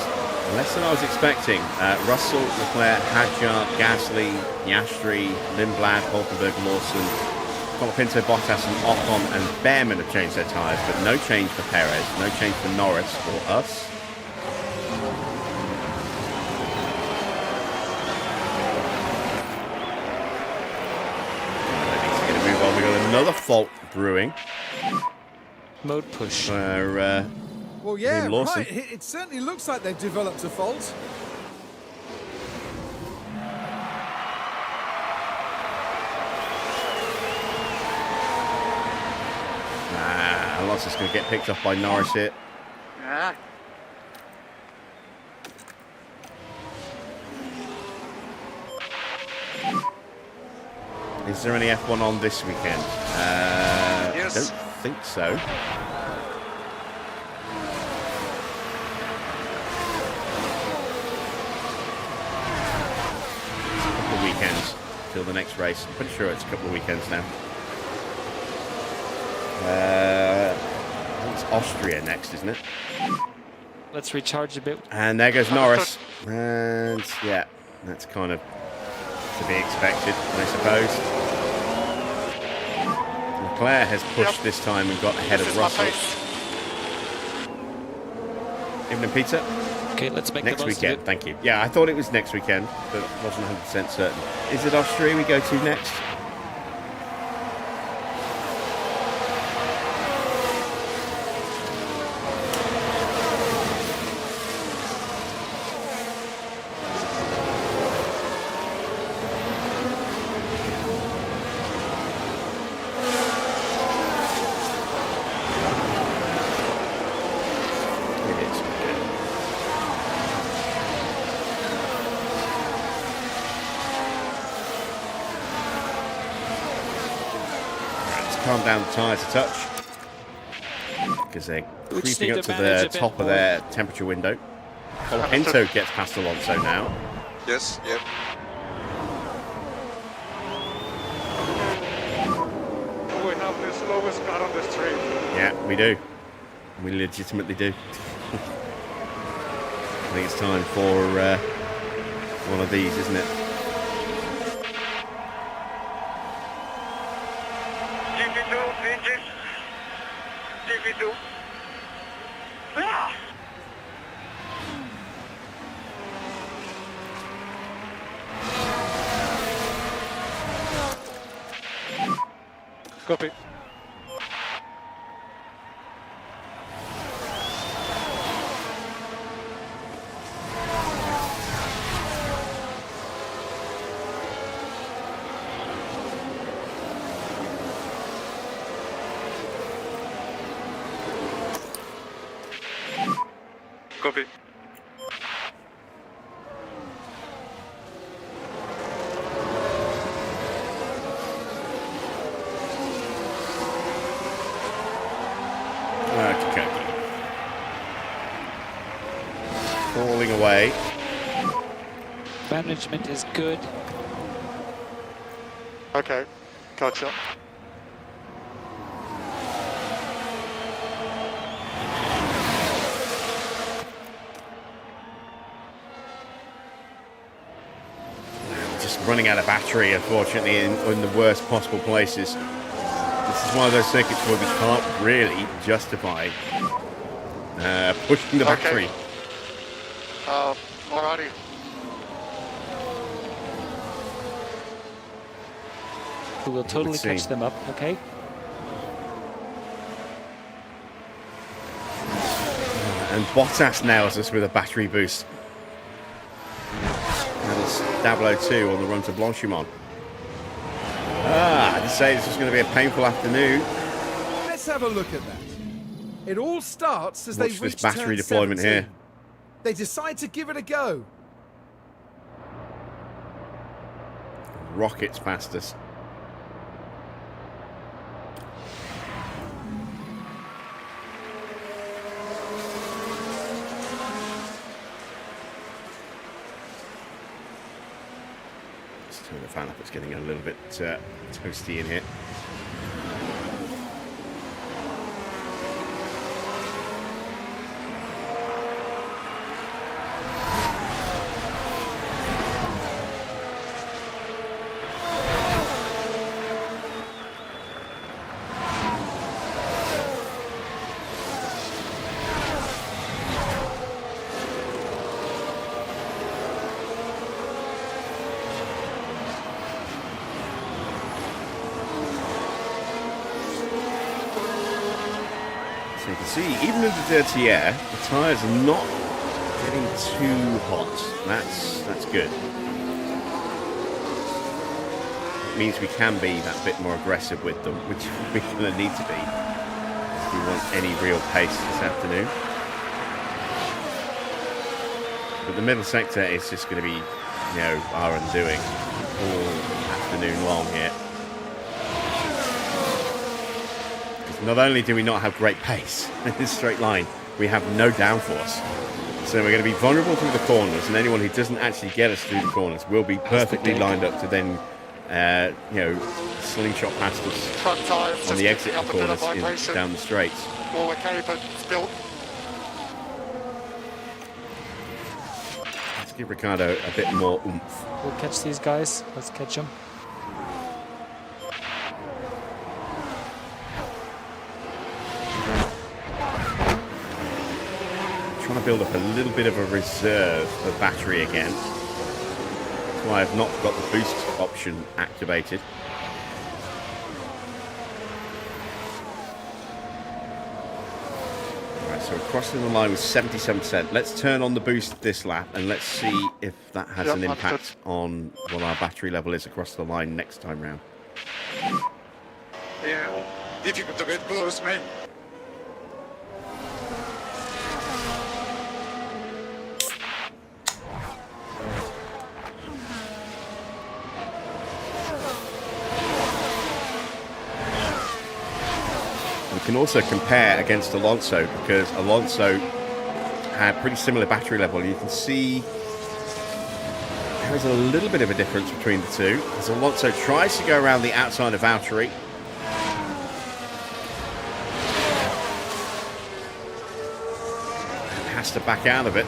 Less than I was expecting. Russell, Leclerc, Hadjar, Gasly, Piastri, Lindblad, Hulkenberg, Lawson, Colapinto, Bottas and Ocon and Behrman have changed their tyres, but no change for Perez, no change for Norris or us. Going to move on. We've got another fault brewing. Mode push. For, Well, yeah, Lawson. right. It certainly looks like they've developed a fault. Alonso's going to get picked up by Norris here. Ah. Is there any F1 on this weekend? Yes. Don't think so. It's a couple of weekends till the next race. I'm pretty sure it's a couple of weekends now. I think it's Austria next, isn't it? Let's recharge a bit. And there goes Norris. And yeah, that's kind of to be expected, I suppose. Leclerc has pushed this time and got ahead This of is my Russell. pace. Evening, Peter. Okay, let's make Next the most weekend, of it. thank you. Yeah, I thought it was next weekend, but wasn't 100% certain. Is it Austria we go to next? It is. Let's calm down the tyres a touch because they're We just creeping need up to to manage the a bit top of more. their temperature window. Colapinto gets past Alonso now. Yes, yep. We have the slowest car on the street. Yeah, we do. We legitimately do. I think it's time for one of these, isn't it? GP2, engine. GP2. Ah! Copy. Copy. Okay. Falling away. Management is good. Okay, gotcha. Just running out of battery, unfortunately, in the worst possible places. This is one of those circuits where we can't really justify pushing the Okay. battery. Alrighty. We will totally Let's see. catch them up, okay? And Bottas nails us with a battery boost. That is 002 on the run to Blanchimont. I did say this was going to be a painful afternoon. Let's have a look at that. It all starts as Watch they this reach battery turn deployment 17. here. They decide to give it a go. Rockets past us. Let's turn the fan up. It's getting a little bit toasty in here. So you can see, even in the dirty air, the tyres are not getting too hot. That's good. It means we can be that bit more aggressive with them, which we're going to need to be if we want any real pace this afternoon. But the middle sector is just going to be, you know, our undoing all afternoon long here. Not only do we not have great pace in this straight line, we have no downforce. So we're going to be vulnerable through the corners, and anyone who doesn't actually get us through the corners will be perfectly lined up to then, you know, slingshot past us Front tyres on the just exit picking up a bit of corners vibration. down the straights. Forward caper spilt. Let's give Ricardo a bit more oomph. We'll catch these guys. Let's catch them. Trying to build up a little bit of a reserve of battery again. That's why I've not got the boost option activated. Alright, so we're crossing the line with 77%. Let's turn on the boost this lap and let's see if that has Yep, an impact understood. on what our battery level is across the line next time round. Yeah, difficult to get close, mate. We can also compare against Alonso because Alonso had pretty similar battery level. You can see there is a little bit of a difference between the two as Alonso tries to go around the outside of Valtteri. And has to back out of it.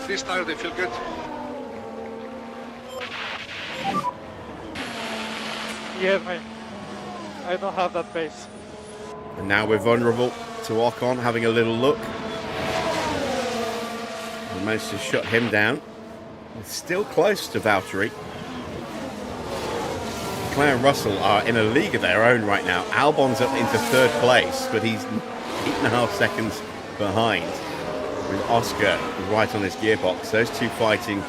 This tire, they feel good. Yeah, mate. I don't have that pace. And now we're vulnerable to Ocon having a little look. We managed to shut him down. We're still close to Valtteri. Claire and Russell are in a league of their own right now. Albon's up into third place, but he's 8.5 seconds behind with Oscar right on his gearbox. Those two fighting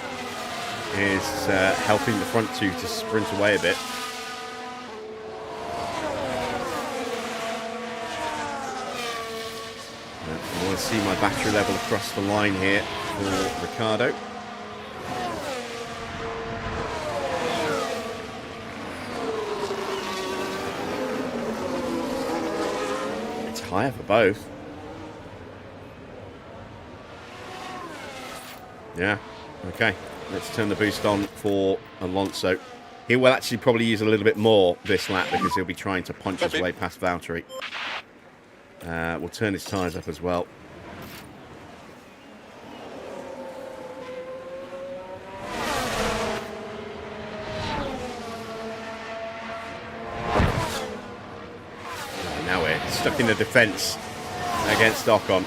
is helping the front two to sprint away a bit. I want to see my battery level across the line here for Ricardo. It's higher for both. Yeah, okay. Let's turn the boost on for Alonso. He will actually probably use a little bit more this lap because he'll be trying to punch his way past Valtteri. We'll turn his tyres up as well. Now we're stuck in the defence against Ocon.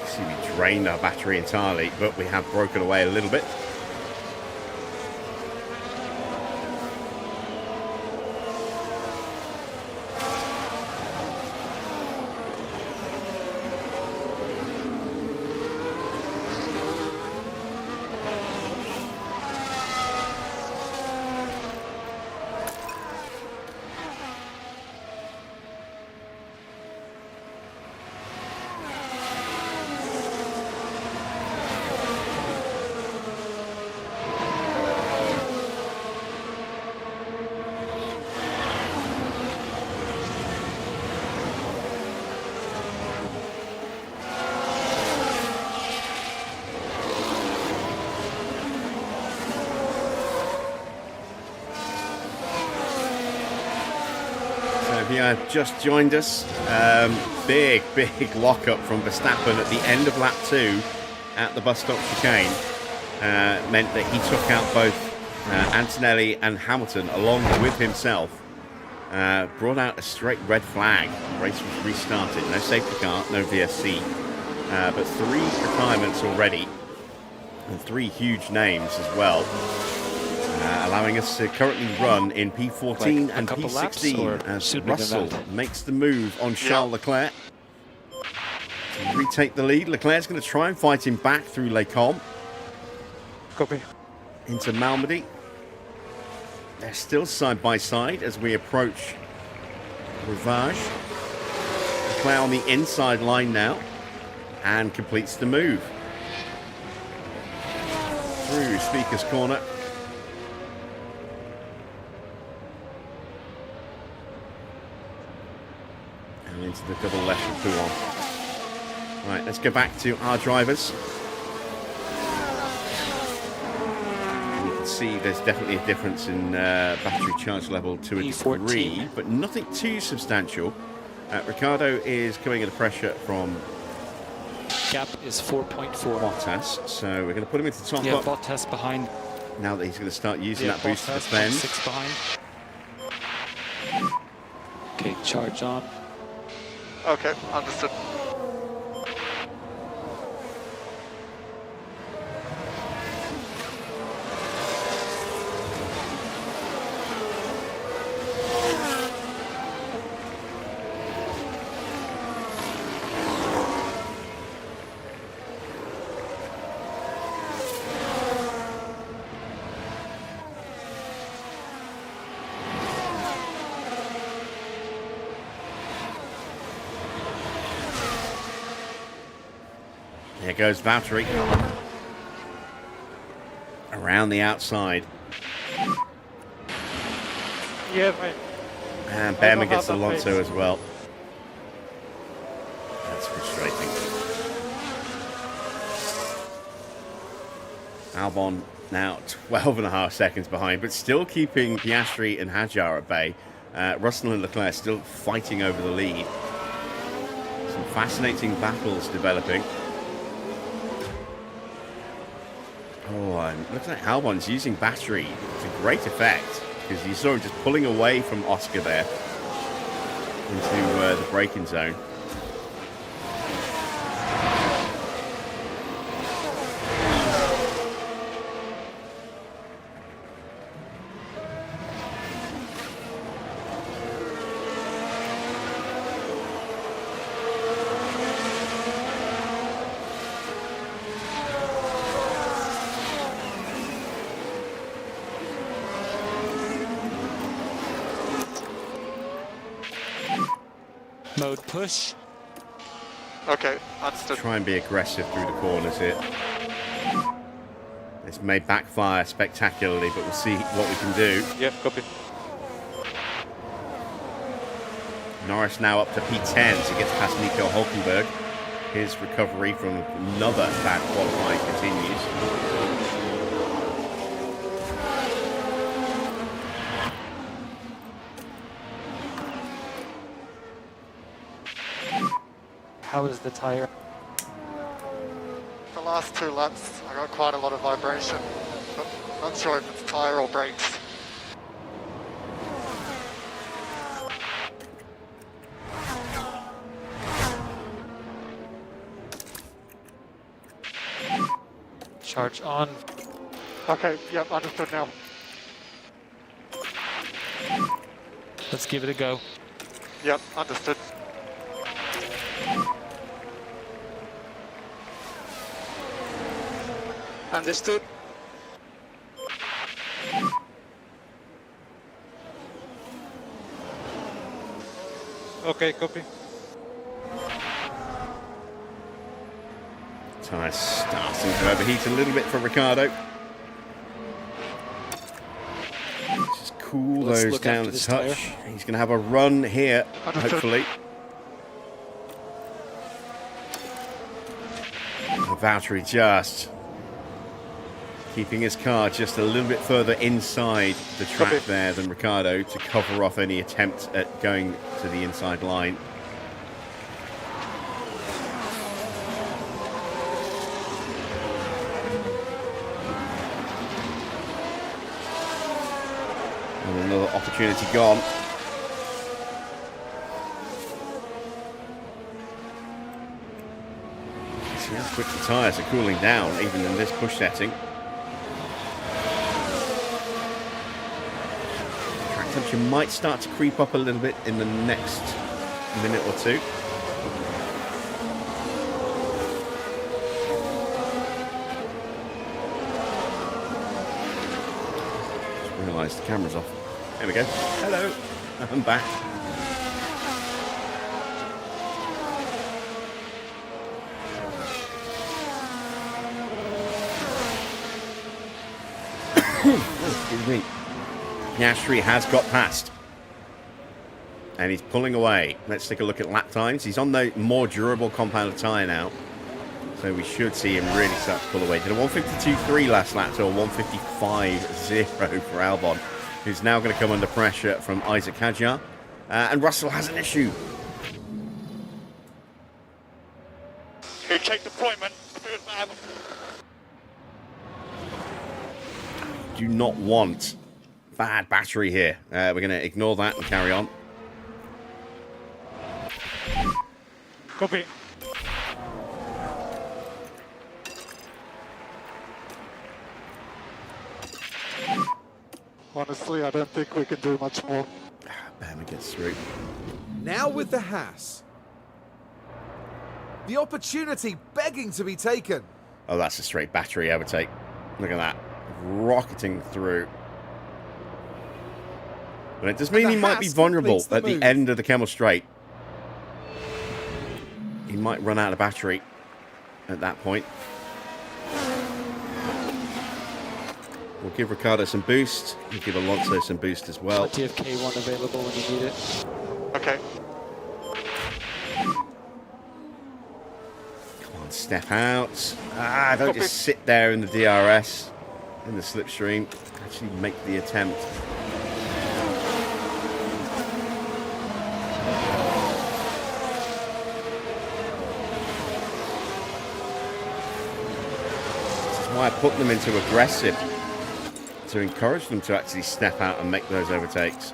See, we drained our battery entirely, but we have broken away a little bit. you have just joined us, big lockup from Verstappen at the end of lap 2 at the bus stop chicane meant that he took out both Antonelli and Hamilton along with himself. Brought out a straight red flag. The race was restarted. No safety car, no VSC, but 3 retirements already and 3 huge names as well. Allowing us to currently run in P14 and P16 as Russell makes the move on Charles Leclerc to retake the lead. Leclerc's going to try and fight him back through Les Combes. Copy. Into Malmedy. They're still side by side as we approach Rivage. Leclerc on the inside line now and completes the move through Speaker's Corner. And into the double left of Pouon. Right, let's go back to our drivers. You can see there's definitely a difference in battery charge level to a degree, but nothing too substantial. Ricardo is coming under pressure from Gap is 4.4. Bottas, so we're going to put him into top Yeah, up. Bottas behind. Now that he's going to start using that boost to Bottas, defend. 6 behind. Okay, charge on. Okay, understood. Here goes Valtteri. Around the outside. Yeah, mate. And Behrman don't gets have that Alonso pace. as well. That's frustrating. Albon now 12.5 seconds behind, but still keeping Piastri and Hadjar at bay. Russell and Leclerc still fighting over the lead. Some fascinating battles developing. Oh, and looks like Albon's using battery to great effect, because you saw him just pulling away from Oscar there into the braking zone. Mode push. Okay, understood. Try and be aggressive through the corners here. This may backfire spectacularly, but we'll see what we can do. Yeah, copy. Norris now up to P10 as he gets past Nico Hulkenberg. His recovery from another bad qualifying continues. How is the tire? The last 2 laps, I got quite a lot of vibration, but not sure if it's tyre or brakes. Charge on. Okay, yep, understood now. Let's give it a go. Yep, understood. Understood. Okay, copy. Tyre starting to overheat a little bit for Ricardo. Just cool Let's those look down after a this touch. tyre. He's going to have a run here, Understood. hopefully. Valtteri just Keeping his car just a little bit further inside the track Copy. there than Ricardo to cover off any attempt at going to the inside line. And another opportunity gone. See how quick the tyres are cooling down, even in this push setting. Track temperature might start to creep up a little bit in the next minute or two. Just realised the camera's off. There we go. Hello, I'm back. Excuse me. Piastri has got past. And he's pulling away. Let's take a look at lap times. He's on the more durable compound tyre now. So we should see him really start to pull away. Did a 152.3 last lap to a 155.0 for Albon, who's now going to come under pressure from Isaac Hadjar. And Russell has an issue. Here, check deployment. Do not want bad battery here. We're going to ignore that and carry on. Copy. Honestly, I don't think we can do much more. Bam, gets through. Now with the Haas. The opportunity begging to be taken. Oh, that's a straight battery overtake. Look at that. Rocketing through. But it does mean And he the might be Haas vulnerable completes the at the move. end of the Kemmel Straight. He might run out of battery at that point. We'll give Ricardo some boost. We'll give Alonso some boost as well. Plenty of K1 available when you need it. Okay. Come on, step out. Ah, don't Copy. just sit there in the DRS, in the slipstream. Actually make the attempt. This is why I put them into aggressive, to encourage them to actually step out and make those overtakes.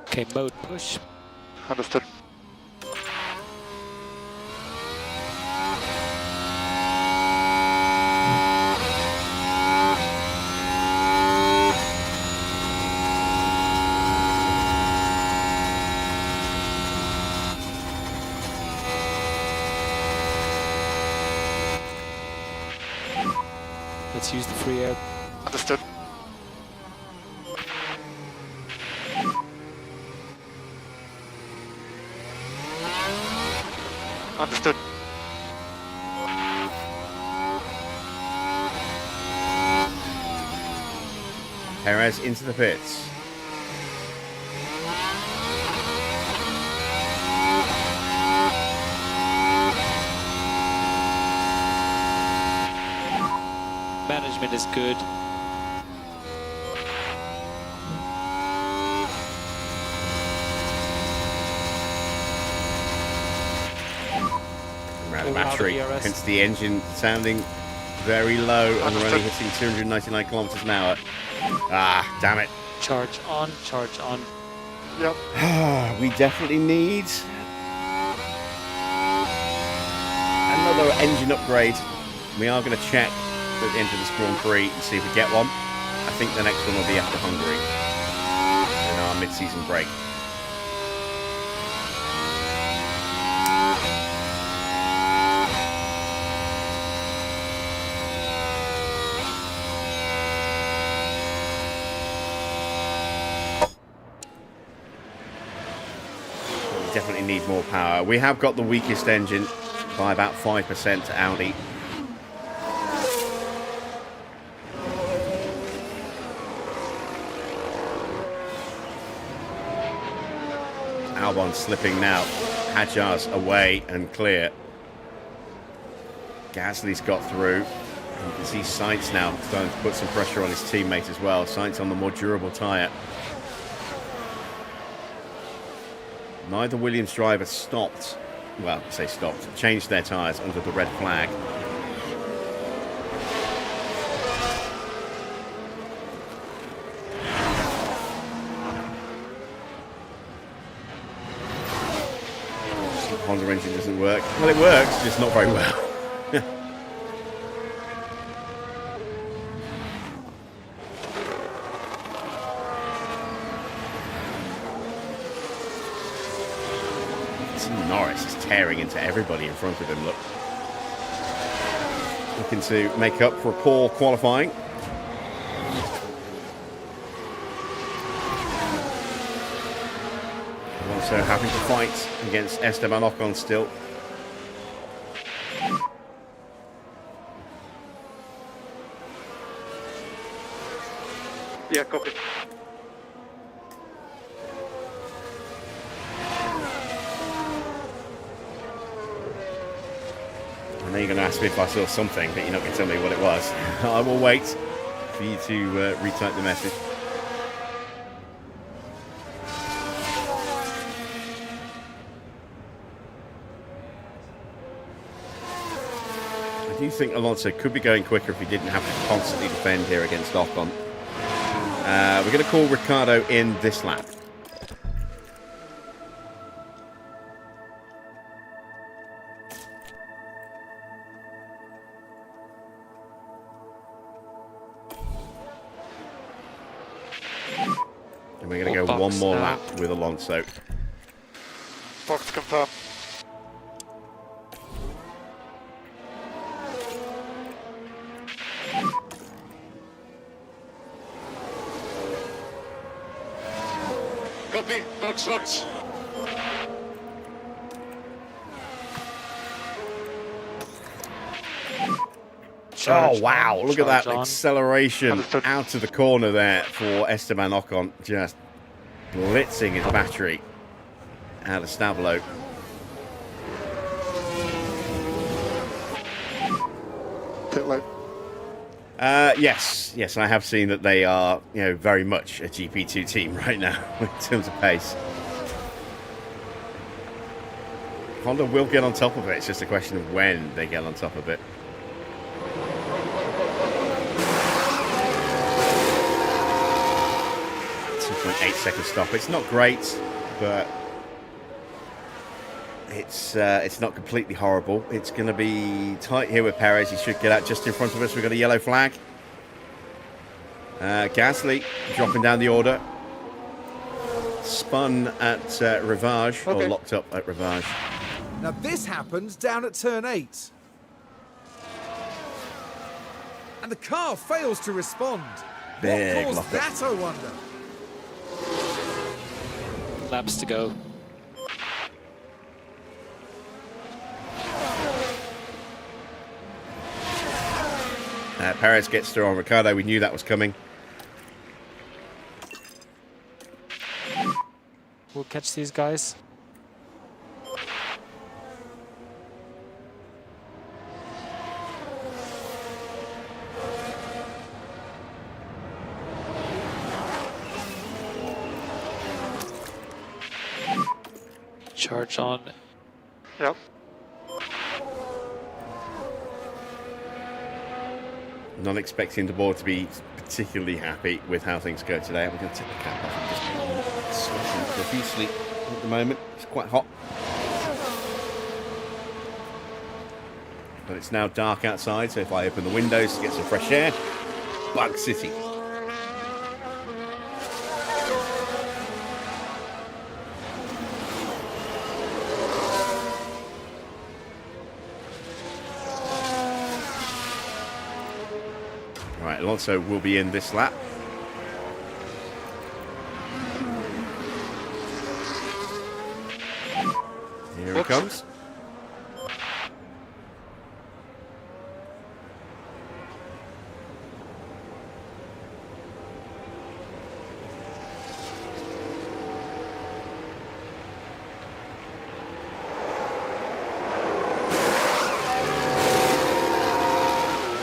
Okay, mode push. Understood. Let's use the free air. Understood. Understood. Perez into the pits. Management is good. Around the All out of battery, DRS. hence the engine sounding very low, and we're only Understood. hitting 299 kilometers an hour. Ah, damn it. Charge on, charge on. Yep. We definitely need another engine upgrade. We are going to check at the end of this Grand Prix and see if we get one. I think the next one will be after Hungary in our mid-season break. definitely need more power. We have got the weakest engine by about 5% to Audi. Albon slipping now. Hadjar's away and clear. Gasly's got through. You can see Sainz now starting to put some pressure on his teammate as well. Sainz on the more durable tyre. Neither Williams driver stopped. Well, I say stopped. Changed their tyres under the red flag. Honda engine doesn't work. Well, it works, just not very well. Norris is tearing into everybody in front of him, look. Looking to make up for a poor qualifying. Also having to fight against Esteban Ocon still. Yeah, copy. I know you're going to ask me if I saw something, but you're not going to tell me what it was. I will wait for you to retype the message. I do think Alonso could be going quicker if he didn't have to constantly defend here against Ocon. We're going to call Ricciardo in this lap. And we're going to go one more lap with Alonso. Box confirm. Copy, box. Oh, wow. Look at that acceleration Understood. out of the corner there for Esteban Ocon. Just blitzing his battery out of Stavolo. Pit lane. Yes, I have seen that they are, very much a GP2 team right now in terms of pace. Honda will get on top of it. It's just a question of when they get on top of it. 2.8-second stop. It's not great, but it's not completely horrible. It's going to be tight here with Perez. He should get out just in front of us. We've got a yellow flag. Gasly dropping down the order. Spun at Rivage, or locked up at Rivage. Now this happens down at turn 8. And the car fails to respond. Big what lock-up. caused that, I wonder? Laps to go. Perez gets through on Ricciardo. We knew that was coming. We'll catch these guys. Charge on. Yep. Not expecting the board to be particularly happy with how things go today. I'm going to take the cap off and just sweating profusely at the moment. It's quite hot. But it's now dark outside, so if I open the windows to get some fresh air, Bug City. Right, Alonso will be in this lap. Here he comes.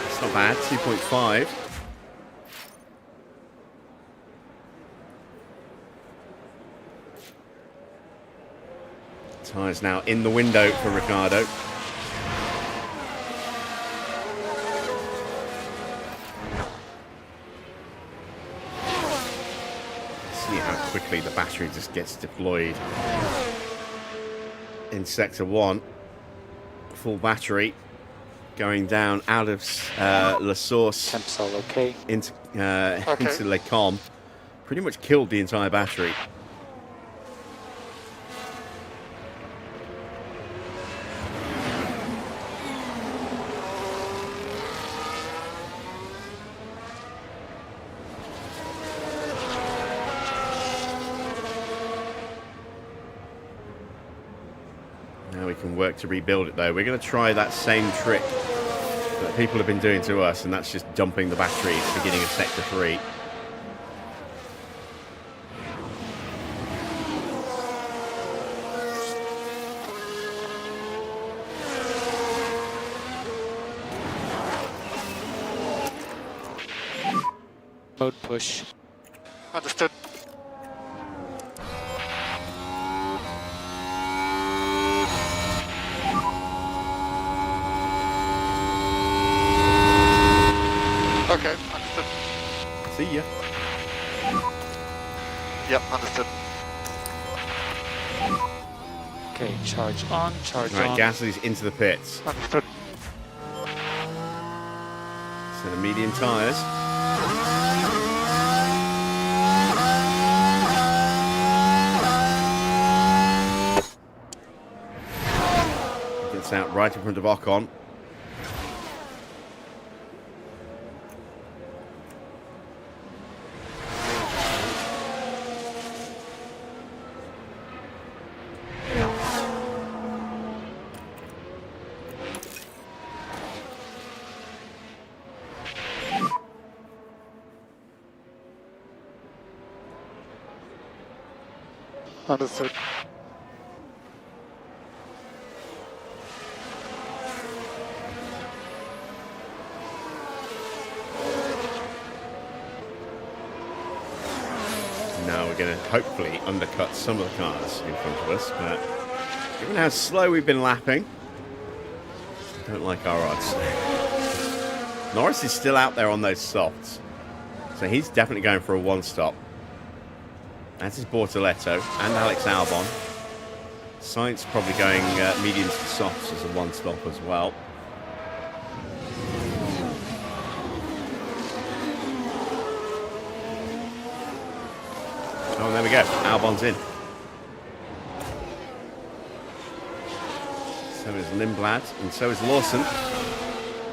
It's not bad, 2.5. Tyres now in the window for Ricciardo. See how quickly the battery just gets deployed in sector 1. Full battery going down out of La Source Temps all okay. into Le Com. Pretty much killed the entire battery. Now we can work to rebuild it though. We're going to try that same trick that people have been doing to us, and that's just dumping the battery at the beginning of sector 3. Mode push. Understood. Okay, understood. See ya. Yep, understood. Okay, charge on, charge Right, on. Gasly's into the pits. Understood. So the medium tyres. Gets out right in front of Ocon. Understood. Now we're going to hopefully undercut some of the cars in front of us, but given how slow we've been lapping, I don't like our odds. Norris is still out there on those softs, so he's definitely going for a one-stop. That is Bortoletto and Alex Albon. Sainz probably going mediums to softs as a one-stop as well. Oh, there we go. Albon's in. So is Lindblad and so is Lawson.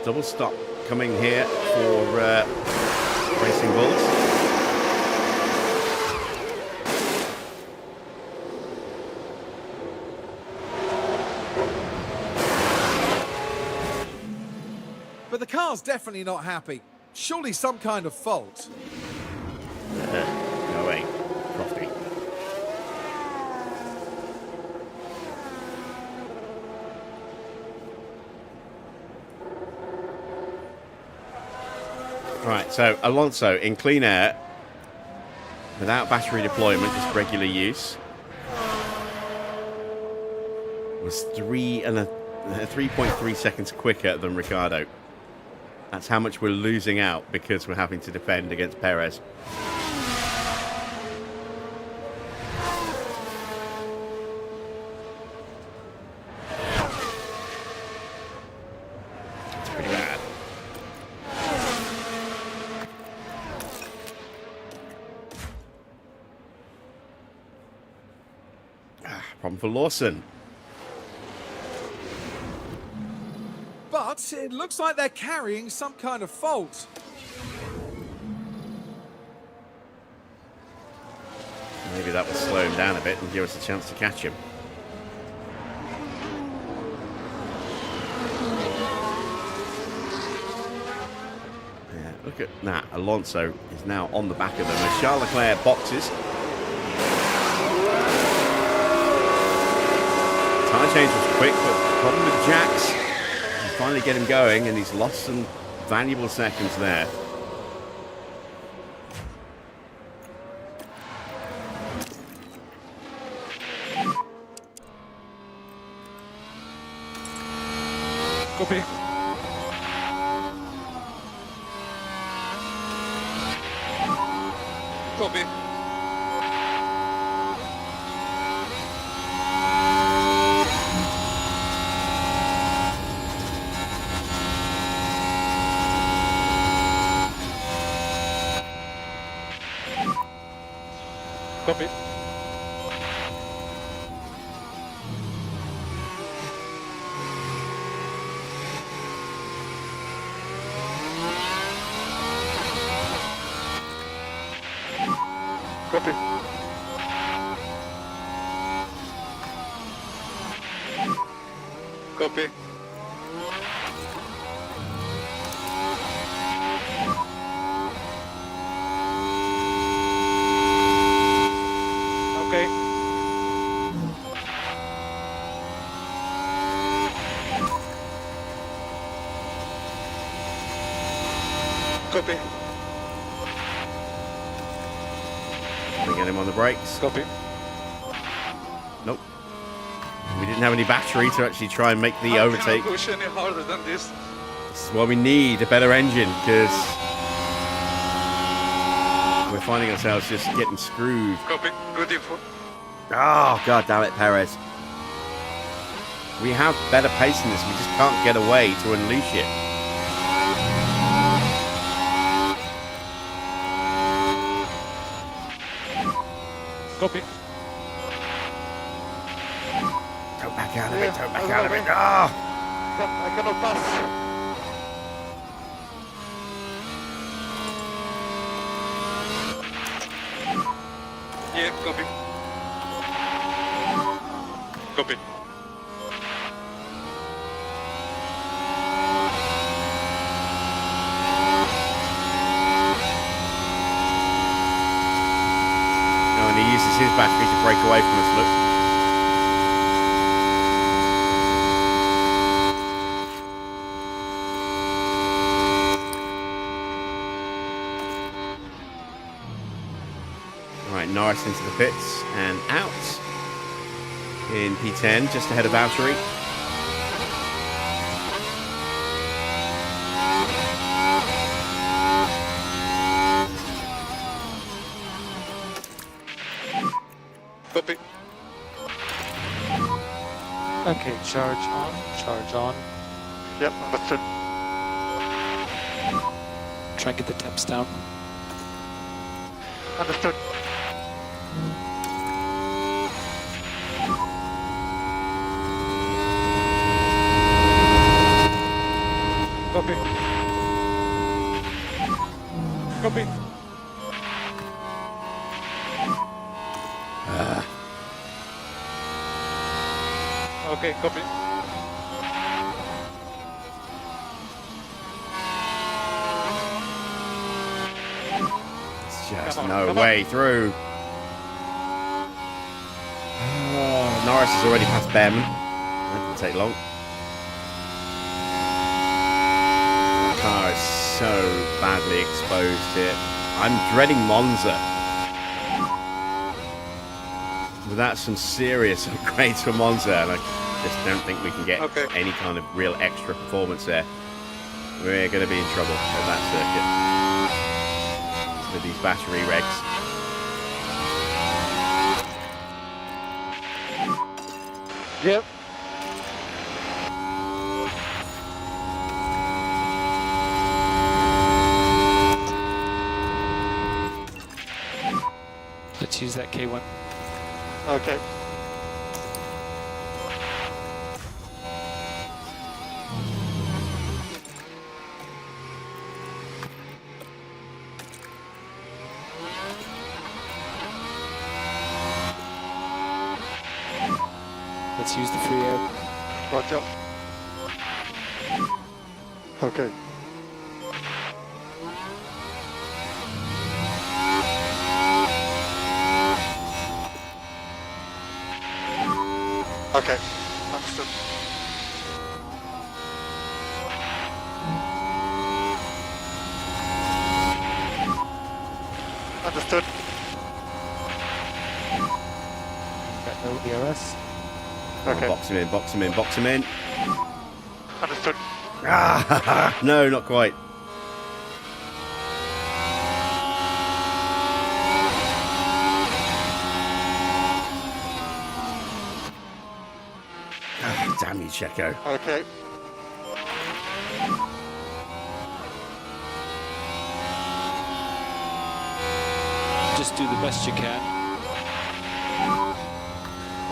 Double stop coming here for Racing Bulls. But the car's definitely not happy. Surely some kind of fault. No way. Crofty. Right, so Alonso in clean air, without battery deployment, just regular use, was 3.3 seconds quicker than Ricciardo. That's how much we're losing out because we're having to defend against Perez. It's pretty bad. Problem for Lawson. But it looks like they're carrying some kind of fault. Maybe that will slow him down a bit and give us a chance to catch him. look at that. Alonso is now on the back of them as Charles Leclerc boxes. Tyre change was quick, but the problem with Jax, you finally get him going, and he's lost some valuable seconds there. Copy. Copy. Copy. Copy. Copy. Okay. Copy. We get him on the brakes. Copy. Nope. We didn't have any battery to actually try and make the I overtake. cannot push any harder than this. This is why we need a better engine, because we're finding ourselves just getting screwed. Copy. Good info. Oh, god damn it, Perez. We have better pace in this, we just can't get away to unleash it. Copy. Don't back out of it, don't back Yeah, out of it. okay. Oh! I cannot pass. Yeah, copy. Copy. No, and he uses his battery to break away from us, look. Right, Norris into the pits and out in P10, just ahead of Valtteri. Copy. Okay, charge on, charge on. Yep, understood. Try and get the temps down. Understood. Copy. Copy. Okay, copy. It's just Come on, no come way through. Oh, Norris has already passed Behrman. That didn't take long. The car is so badly exposed here. I'm dreading Monza. Without some serious upgrades for Monza, and I just don't think we can get any kind of real extra performance there. We're going to be in trouble at that circuit with these battery regs. Yep. Let's use that K1. Okay. Let's use the free air. Roger. Okay. Okay, understood. Understood. Got no DRS. Okay, Box him in, box him in, box him in. understood. Ah, no, not quite. Ah, damn you, Checo. Okay, Just do the best you can.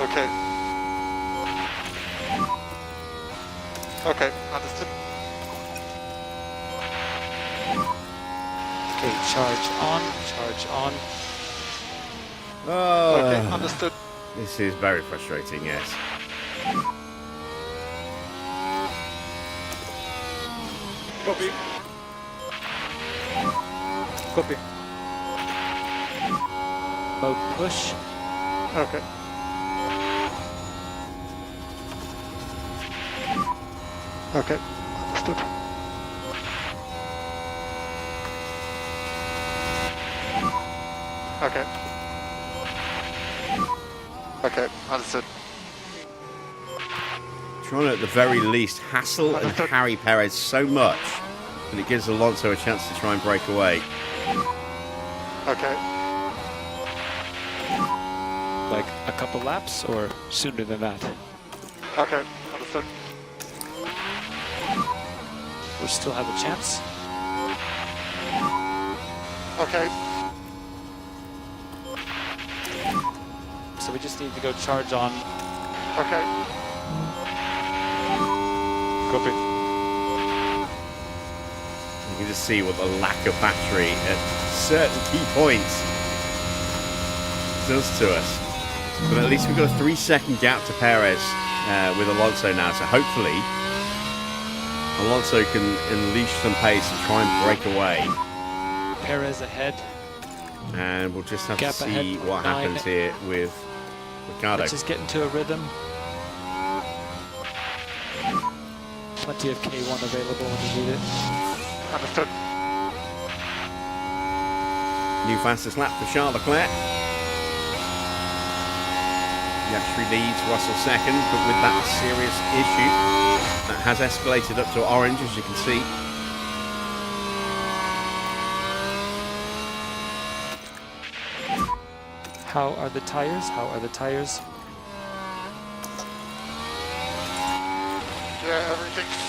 okay. Okay, understood. Okay, charge on, charge on. Oh, Okay, understood. this is very frustrating, yes. Copy. Copy. Low push. Okay. Okay, understood. Okay. Okay, understood. Trying to, at the very least, hassle and harry Perez so much that it gives Alonso a chance to try and break away. Okay. Like a couple laps or sooner than that? Okay, understood. We still have a chance. Okay. So we just need to go charge on. Okay. Copy. You can just see what the lack of battery at certain key points does to us. But at least we've got a 3-second gap to Perez with Alonso now, so hopefully Alonso can unleash some pace and try and break away. Perez ahead. And we'll just have Gap to see ahead, what 9. happens here with Ricardo. Let's just get into a rhythm. Plenty of K1 available when you need it. Understood. New fastest lap for Charles Leclerc. Yashri leads, Russell second, but with that serious issue that has escalated up to orange, as you can see. How are the tires? How are the tires? Yeah, everything's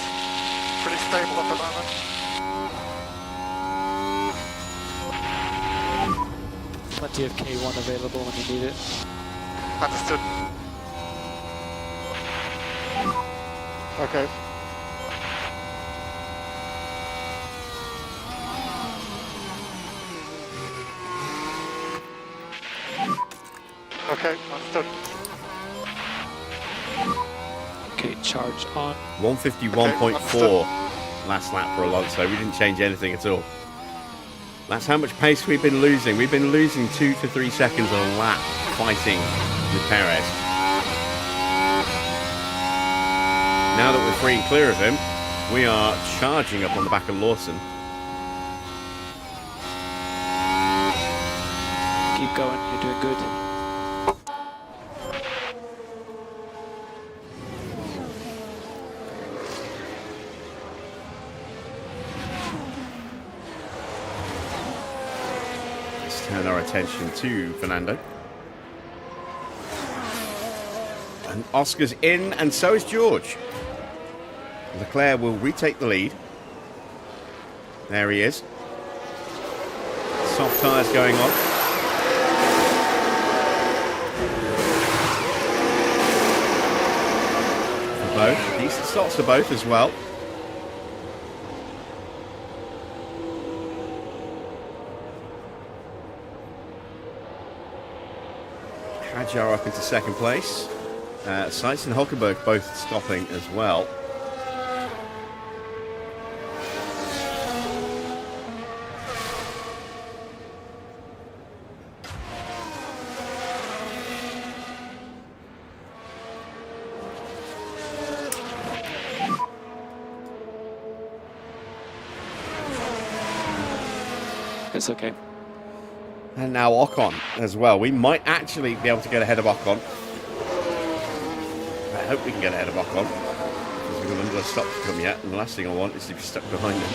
pretty stable at the moment. Plenty of K1 available when you need it. Understood. Okay. Okay, understood. Okay, charge on. 151.4 last lap for Alonso. We didn't change anything at all. That's how much pace we've been losing. We've been losing 2 to 3 seconds on a lap fighting with Perez. Now that we're free and clear of him, we are charging up on the back of Lawson. Keep going, you're doing good. Let's turn our attention to Fernando. And Oscar's in, and so is George. Leclerc will retake the lead. There he is. Soft tyres going on. For both. Decent slots for both as well. Hadjar up into second place. Seitz and Hulkenberg both stopping as well. It's okay. And now Ocon as well. We might actually be able to get ahead of Ocon. I hope we can get ahead of Ocon. Because we've got another stop to come yet. And the last thing I want is to be stuck behind him.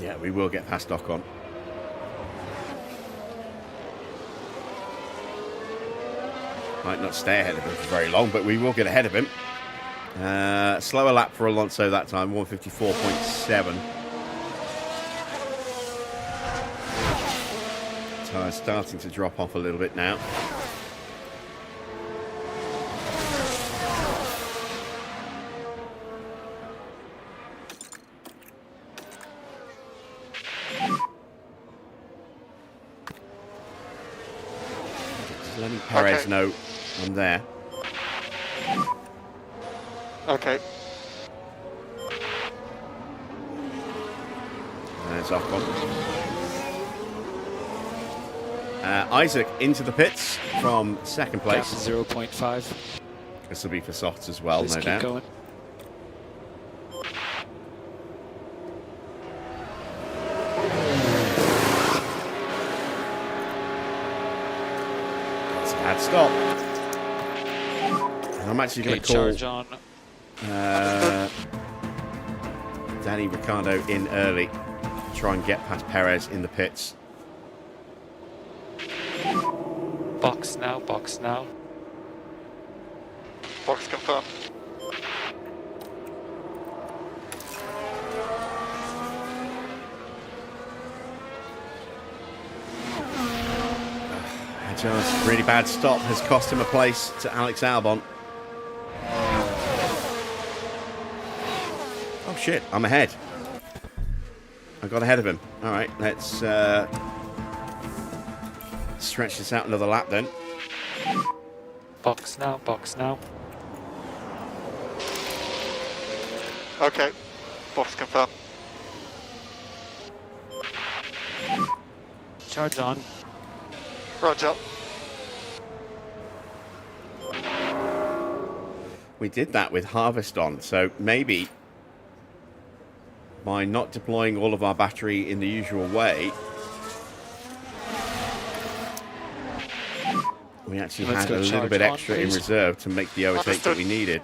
Yeah, we will get past Ocon. Might not stay ahead of him for very long, but we will get ahead of him. Slower lap for Alonso that time, 154.7. Tyres starting to drop off a little bit now. Just letting Perez know I'm there. Okay. There's Ocon. Isaac into the pits from second Gap place. 0.5. This will be for softs as well, Just no keep doubt. going. That's a bad stop. And I'm actually going Okay, to call charge on. Danny Ricciardo in early. Try and get past Perez in the pits. Box now, box now. Box confirmed. Just really bad stop has cost him a place to Alex Albon. Oh shit, I'm ahead. I got ahead of him. All right, let's stretch this out another lap then. Box now, box now. Okay. Box confirmed. Charge on. Roger. We did that with Harvest on, so maybe by not deploying all of our battery in the usual way, we actually Let's had go a little charge bit on, extra in please. reserve to make the overtake that Understood. we needed.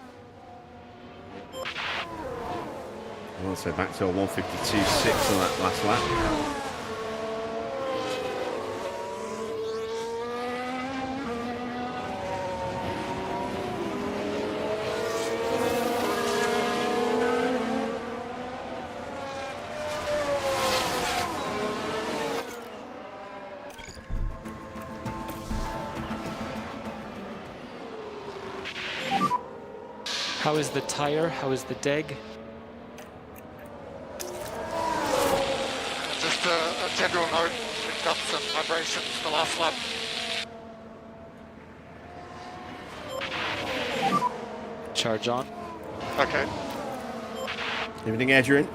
Also back to a 152.6 on that last lap. How is the tire? How is the deg? Just a general note. Picked up some vibrations the last lap. Charge on. Okay. Everything, Adrian?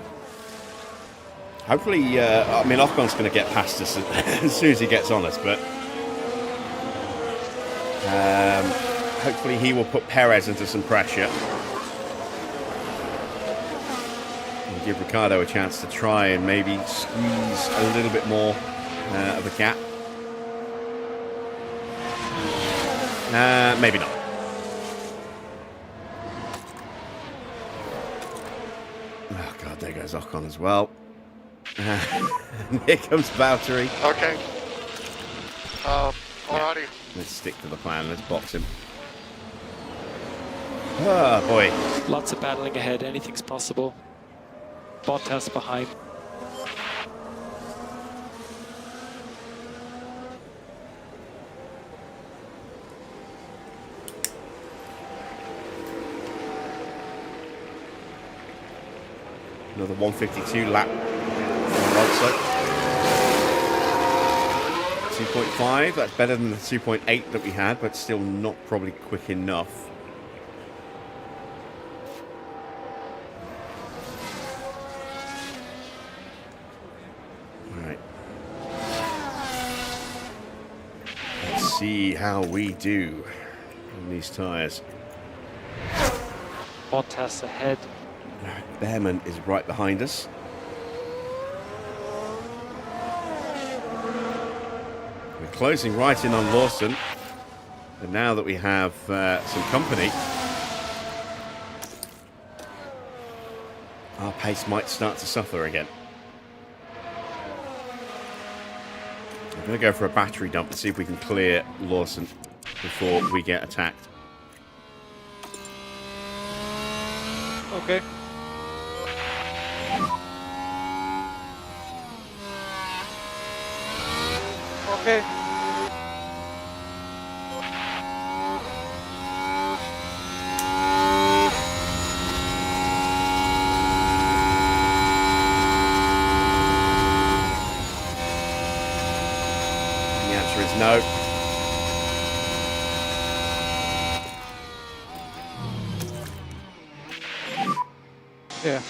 Hopefully, I mean, Ocon's going to get past us as soon as he gets on us, but hopefully he will put Perez into some pressure. And give Ricciardo a chance to try and maybe squeeze a little bit more of a gap. Maybe not. Oh god, there goes Ocon as well. Here comes Valtteri. Okay. Alrighty. Let's stick to the plan. Let's box him. Oh boy. Lots of battling ahead. Anything's possible. Bottas behind. Another 152 lap for Alonso. 2.5, that's better than the 2.8 that we had, but still not probably quick enough. Alright. Let's see how we do on these tyres. Bottas ahead. Behrman is right behind us. We're closing right in on Lawson. And now that we have some company, our pace might start to suffer again. I'm going to go for a battery dump and see if we can clear Lawson before we get attacked. Okay. Okay. The answer is no. Yeah.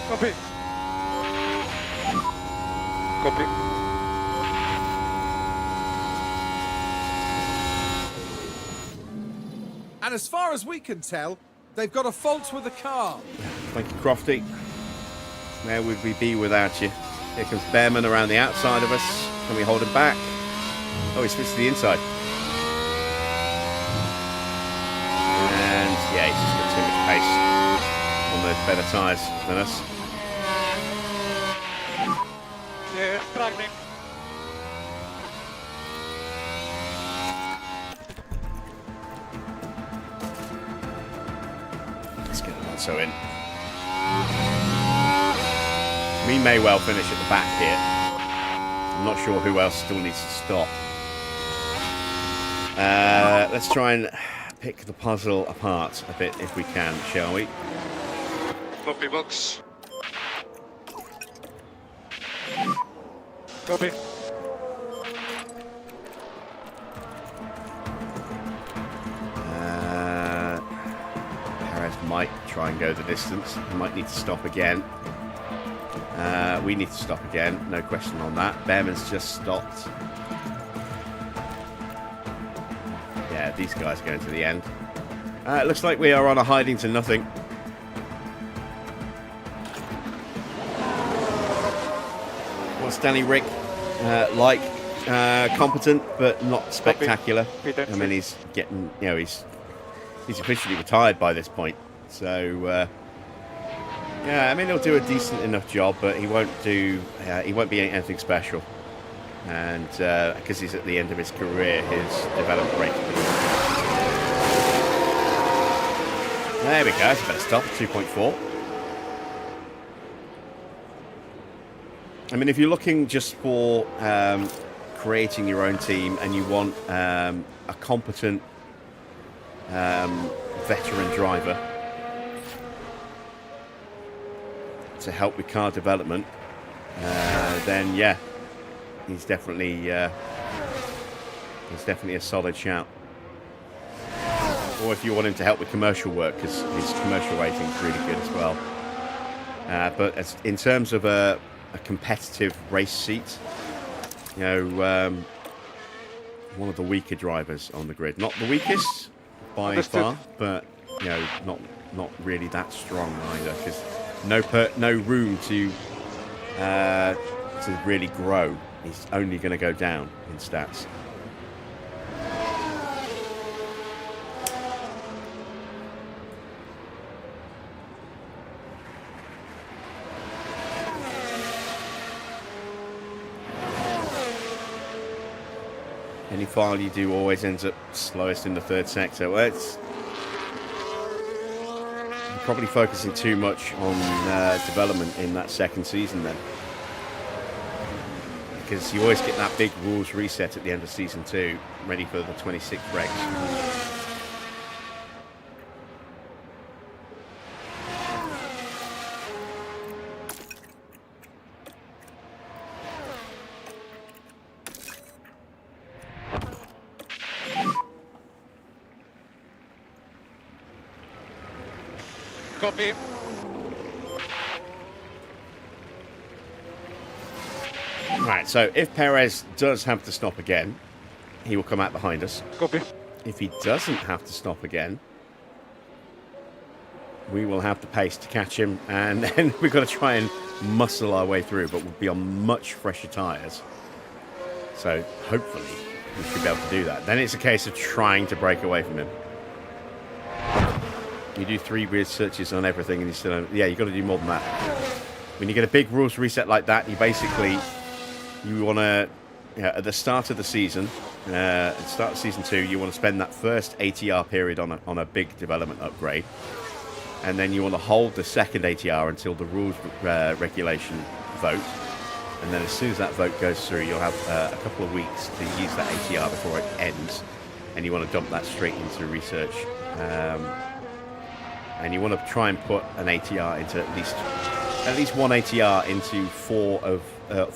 Copy. Copy. And as far as we can tell, they've got a fault with the car. Thank you, Crofty. Where would we be without you? Here comes Behrman around the outside of us. Can we hold him back? Oh, he switched to the inside. And yeah, he's just got too much pace on those better tyres than us. Yeah, struggling. Let's get Alonso in. We may well finish at the back here. I'm not sure who else still needs to stop. Let's try and pick the puzzle apart a bit if we can, shall we? Copy box. Copy. Perez might try and go the distance. He might need to stop again. We need to stop again, no question on that. Behrman's just stopped. Yeah, these guys are going to the end. It looks like we are on a hiding to nothing. What's Danny Rick like? Competent, but not spectacular. I mean, he's getting, you know, he's officially retired by this point. So, yeah, I mean, he'll do a decent enough job, but he won't be anything special. And because he's at the end of his career, his development rate. There we go. It's a better stop. 2.4. I mean, if you're looking just for creating your own team and you want a competent veteran driver to help with car development, then yeah, he's definitely a solid shout. Or if you want him to help with commercial work, because his commercial rating is really good as well. But in terms of a competitive race seat, you know, one of the weaker drivers on the grid. Not the weakest by far, but you know, not really that strong either. Because no room to really grow. He's only going to go down in stats. Any file you do always ends up slowest in the third sector. Well, it's probably focusing too much on development in that second season then. Because you always get that big rules reset at the end of season 2, ready for the 26th regs. Copy. Right, so if Perez does have to stop again, he will come out behind us. Copy. If he doesn't have to stop again, we will have the pace to catch him, and then we've got to try and muscle our way through, but we'll be on much fresher tyres. So hopefully we should be able to do that. Then it's a case of trying to break away from him. You do 3 researches on everything, and you still don't... Yeah, you've got to do more than that. When you get a big rules reset like that, you basically... You want to... at the start of the season, at the start of Season 2, you want to spend that first ATR period on a big development upgrade. And then you want to hold the second ATR until the rules regulation vote. And then as soon as that vote goes through, you'll have a couple of weeks to use that ATR before it ends. And you want to dump that straight into research. And you want to try and put an ATR into at least one ATR into four of the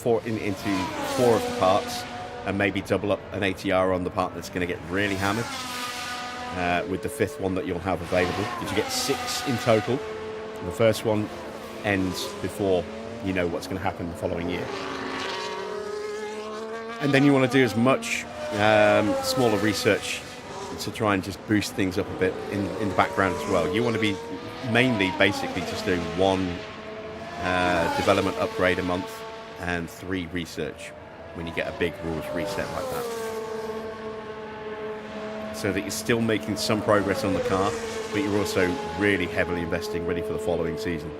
parts, and maybe double up an ATR on the part that's going to get really hammered. With the 5th one that you'll have available, because you get 6 in total. And the first one ends before you know what's going to happen the following year. And then you want to do as much smaller research to try and just boost things up a bit in the background as well. You want to be mainly basically just doing 1 development upgrade a month and 3 research when you get a big rules reset like that. So that you're still making some progress on the car, but you're also really heavily investing ready for the following season.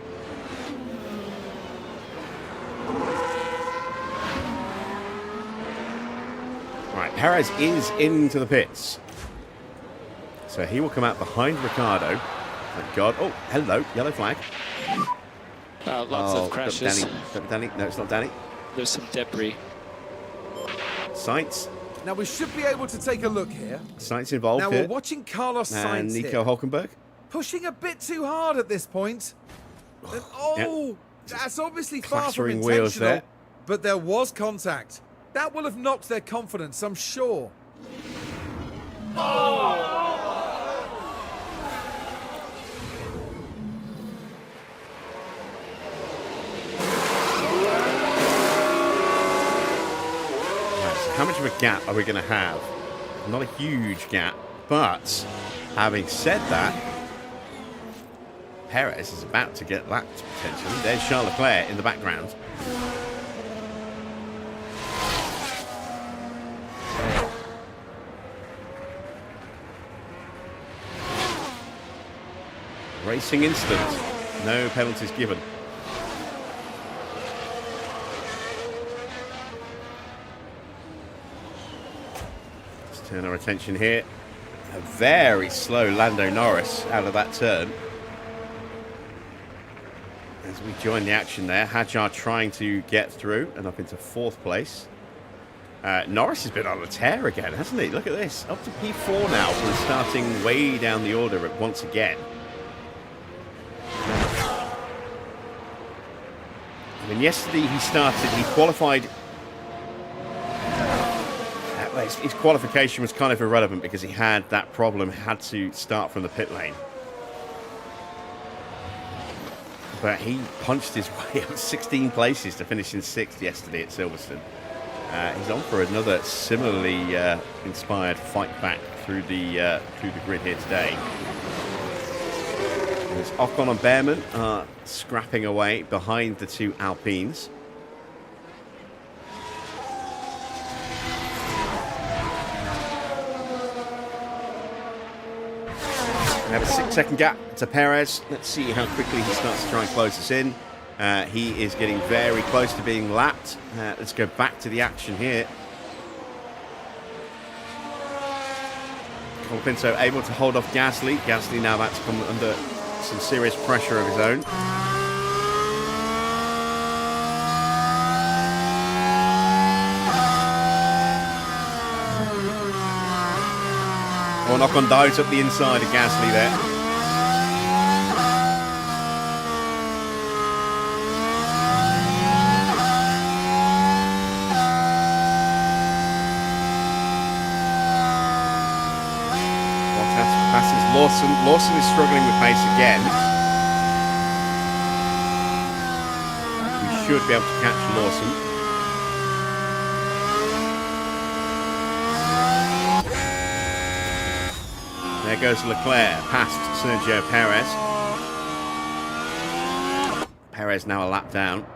Right, Perez is into the pits. So he will come out behind Ricciardo. Thank God. Oh, hello, yellow flag. Lots of crashes. Danny. No, it's not Danny. There's some debris. Sainz. Now we should be able to take a look here. Sainz involved Now here. we're watching Carlos And Sainz Nico here. Hulkenberg. Pushing a bit too hard at this point. And, that's obviously far from Clattering intentional. wheels there. But there was contact. That will have knocked their confidence, I'm sure. How much of a gap are we going to have? Not a huge gap, but having said that, Perez is about to get lapped potentially. There's Charles Leclerc in the background. Racing instant. No penalties given. Turn our attention here. A very slow Lando Norris out of that turn. As we join the action there, Hadjar trying to get through and up into 4th place. Norris has been on a tear again, hasn't he? Look at this. Up to P4 now from starting way down the order once again. I mean, yesterday he qualified. His qualification was kind of irrelevant because he had that problem, had to start from the pit lane. But he punched his way up 16 places to finish in 6th yesterday at Silverstone. He's on for another similarly inspired fight back through the grid here today. There's Ocon and Behrman are scrapping away behind the 2 Alpines. We have a 6-second gap to Perez. Let's see how quickly he starts to try and close us in. He is getting very close to being lapped. Let's go back to the action here. Colapinto able to hold off Gasly. Gasly now about to come under some serious pressure of his own. Oh, Ocon dives up the inside of Gasly there. Bottas passes Lawson. Lawson is struggling with pace again. should be able to catch Lawson. There goes Leclerc past Sergio Perez. Perez now a lap down.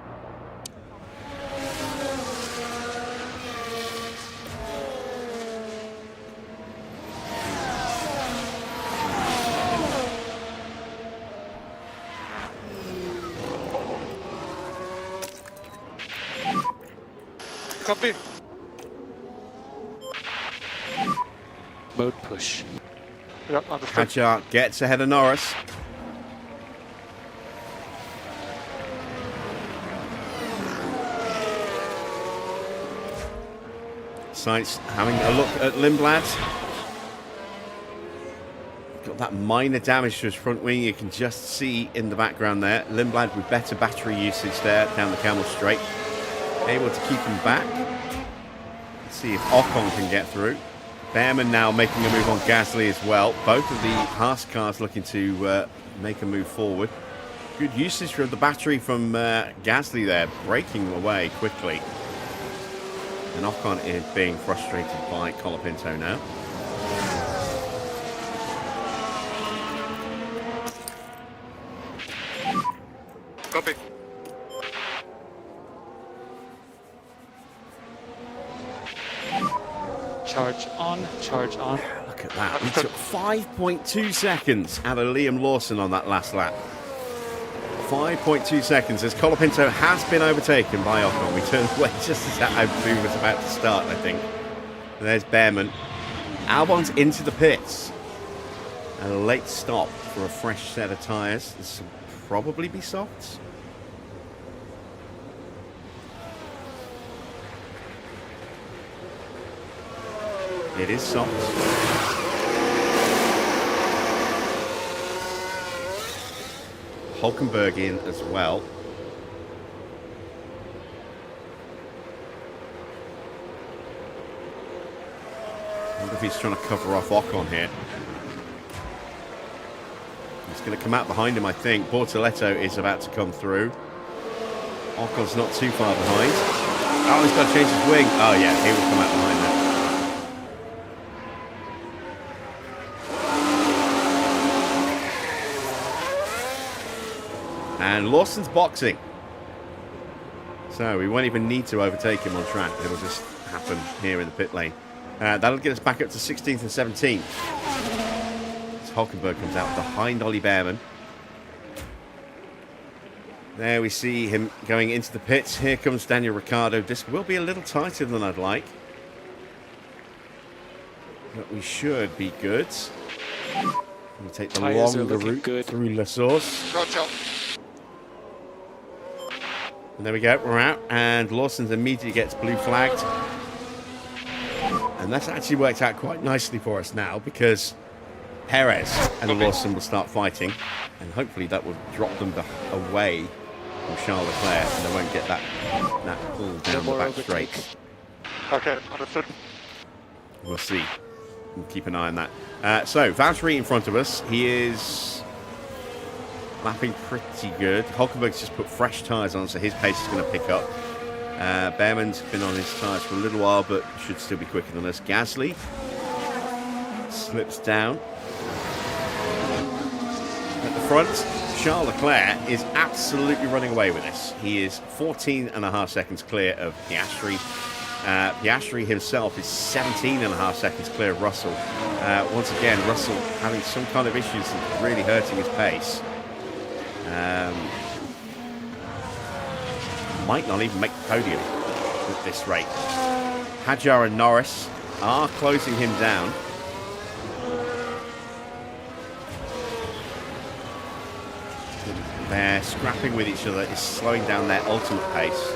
Copy. Mode push. Yeah, understood. Hadjar gets ahead of Norris. Sainz having a look at Lindblad. Got that minor damage to his front wing. You can just see in the background there. Lindblad with better battery usage there down the Camel Straight. Able to keep him back. Let's see if Ocon can get through. Behrman now making a move on Gasly as well. Both of the Haas cars looking to make a move forward. Good usage of the battery from Gasly there, breaking away quickly. And Ocon is being frustrated by Colapinto now. Copy. Charge on, charge on. Look at that. We took 5.2 seconds out of Liam Lawson on that last lap. 5.2 seconds as Colapinto has been overtaken by Ocon. We turned away just as that move was about to start, I think. And there's Behrman. Albon's into the pits. And a late stop for a fresh set of tyres. This will probably be softs. It is soft. Hulkenberg in as well. I wonder if he's trying to cover off Ocon here. He's going to come out behind him, I think. Bortoletto is about to come through. Ocon's not too far behind. Oh, he's got to change his wing. Oh, yeah, he will come out behind that. And Lawson's boxing. So we won't even need to overtake him on track. It'll just happen here in the pit lane. That'll get us back up to 16th and 17th. As Hulkenberg comes out behind Ollie Behrman. There we see him going into the pits. Here comes Daniel Ricciardo. This will be a little tighter than I'd like. But we should be good. We'll take the Tyres are longer looking route good. through La Source. Gotcha. And there we go, we're out, and Lawson's immediately gets blue flagged. And that's actually worked out quite nicely for us now, because Perez and Lawson will start fighting, and hopefully that will drop them away from Charles Leclerc, and they won't get that pull down the back straight. Okay, understood. We'll see. We'll keep an eye on that. So, Valtteri in front of us. He is lapping pretty good. Hulkenberg's just put fresh tyres on, so his pace is going to pick up. Behrman's been on his tyres for a little while, but should still be quicker than us. Gasly slips down. At the front, Charles Leclerc is absolutely running away with this. He is 14.5 seconds clear of Piastri. Piastri himself is 17.5 seconds clear of Russell. Once again, Russell having some kind of issues and really hurting his pace. Might not even make the podium at this rate. Hadjar and Norris are closing him down. They're scrapping with each other. It's slowing down their ultimate pace.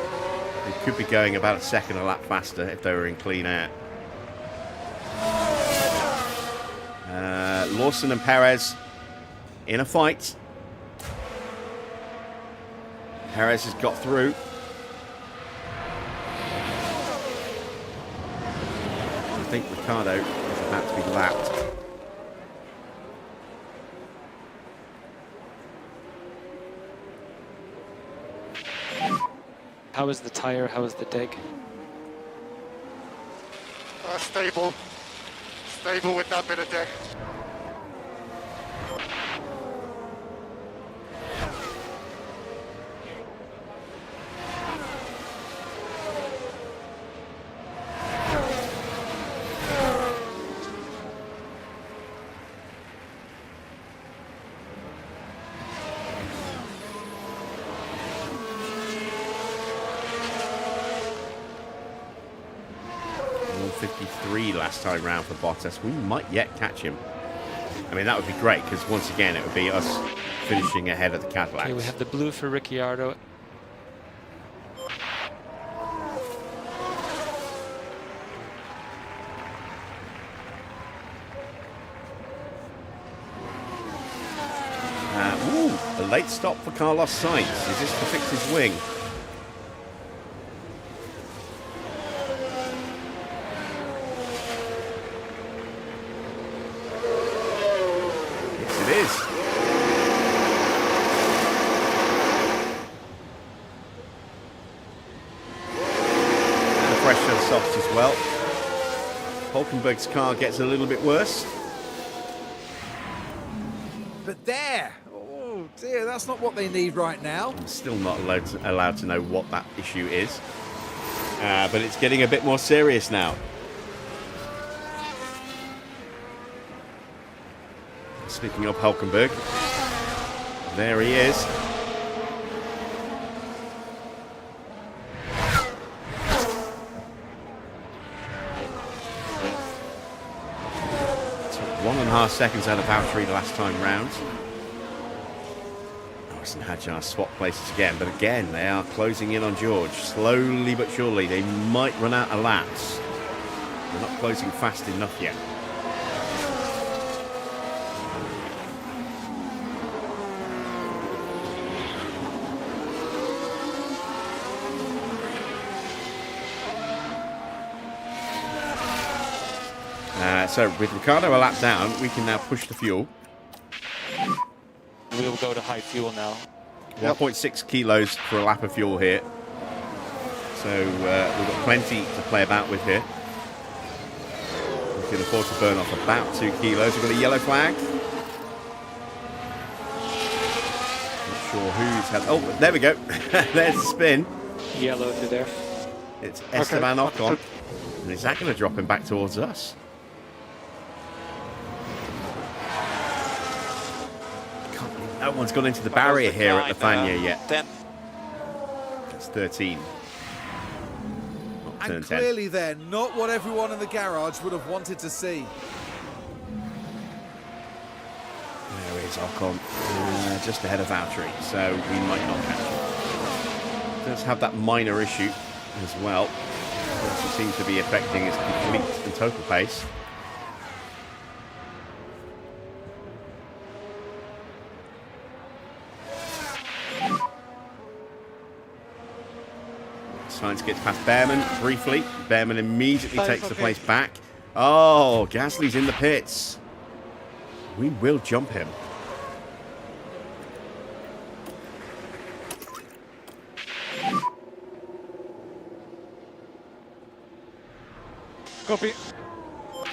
They could be going about a second a lap faster if they were in clean air. Lawson and Perez in a fight. Perez has got through. I think Ricciardo is about to be lapped. How is the tire? How is the dig? Stable. Stable with that bit of deck. Last time round for Bottas. We might yet catch him. I mean, that would be great because once again it would be us finishing ahead of the Cadillacs. Okay, we have the blue for Ricciardo. A late stop for Carlos Sainz. Is this to fix his wing? As well. Hulkenberg's car gets a little bit worse. But there! Oh dear, that's not what they need right now. I'm still not allowed to know what that issue is. But it's getting a bit more serious now. Speaking of Hulkenberg, there he is. Took 1.5 seconds out of Valtteri the last time round. Norris and Hadjar swap places again, but again they are closing in on George. Slowly but surely, they might run out of laps. They're not closing fast enough yet. So with Ricciardo a lap down, we can now push the fuel. We'll go to high fuel now. 1.6 kilos for a lap of fuel here. So we've got plenty to play about with here. We can afford to burn off about 2 kilos. We've got a yellow flag. Not sure who's had... Oh, there we go. There's the spin. Yellow through there. It's Esteban Ocon. And is that going to drop him back towards us? No one's gone into the barrier here at the Fania yet. 10. That's 13. Not And 10. clearly then, not what everyone in the garage would have wanted to see. There is Ocon, just ahead of Valtteri, so we might not catch him. Does have that minor issue as well, which seems to be affecting his complete and total pace. Sainz gets past Behrman briefly. Behrman immediately takes the place back. Oh, Gasly's in the pits. We will jump him. Copy.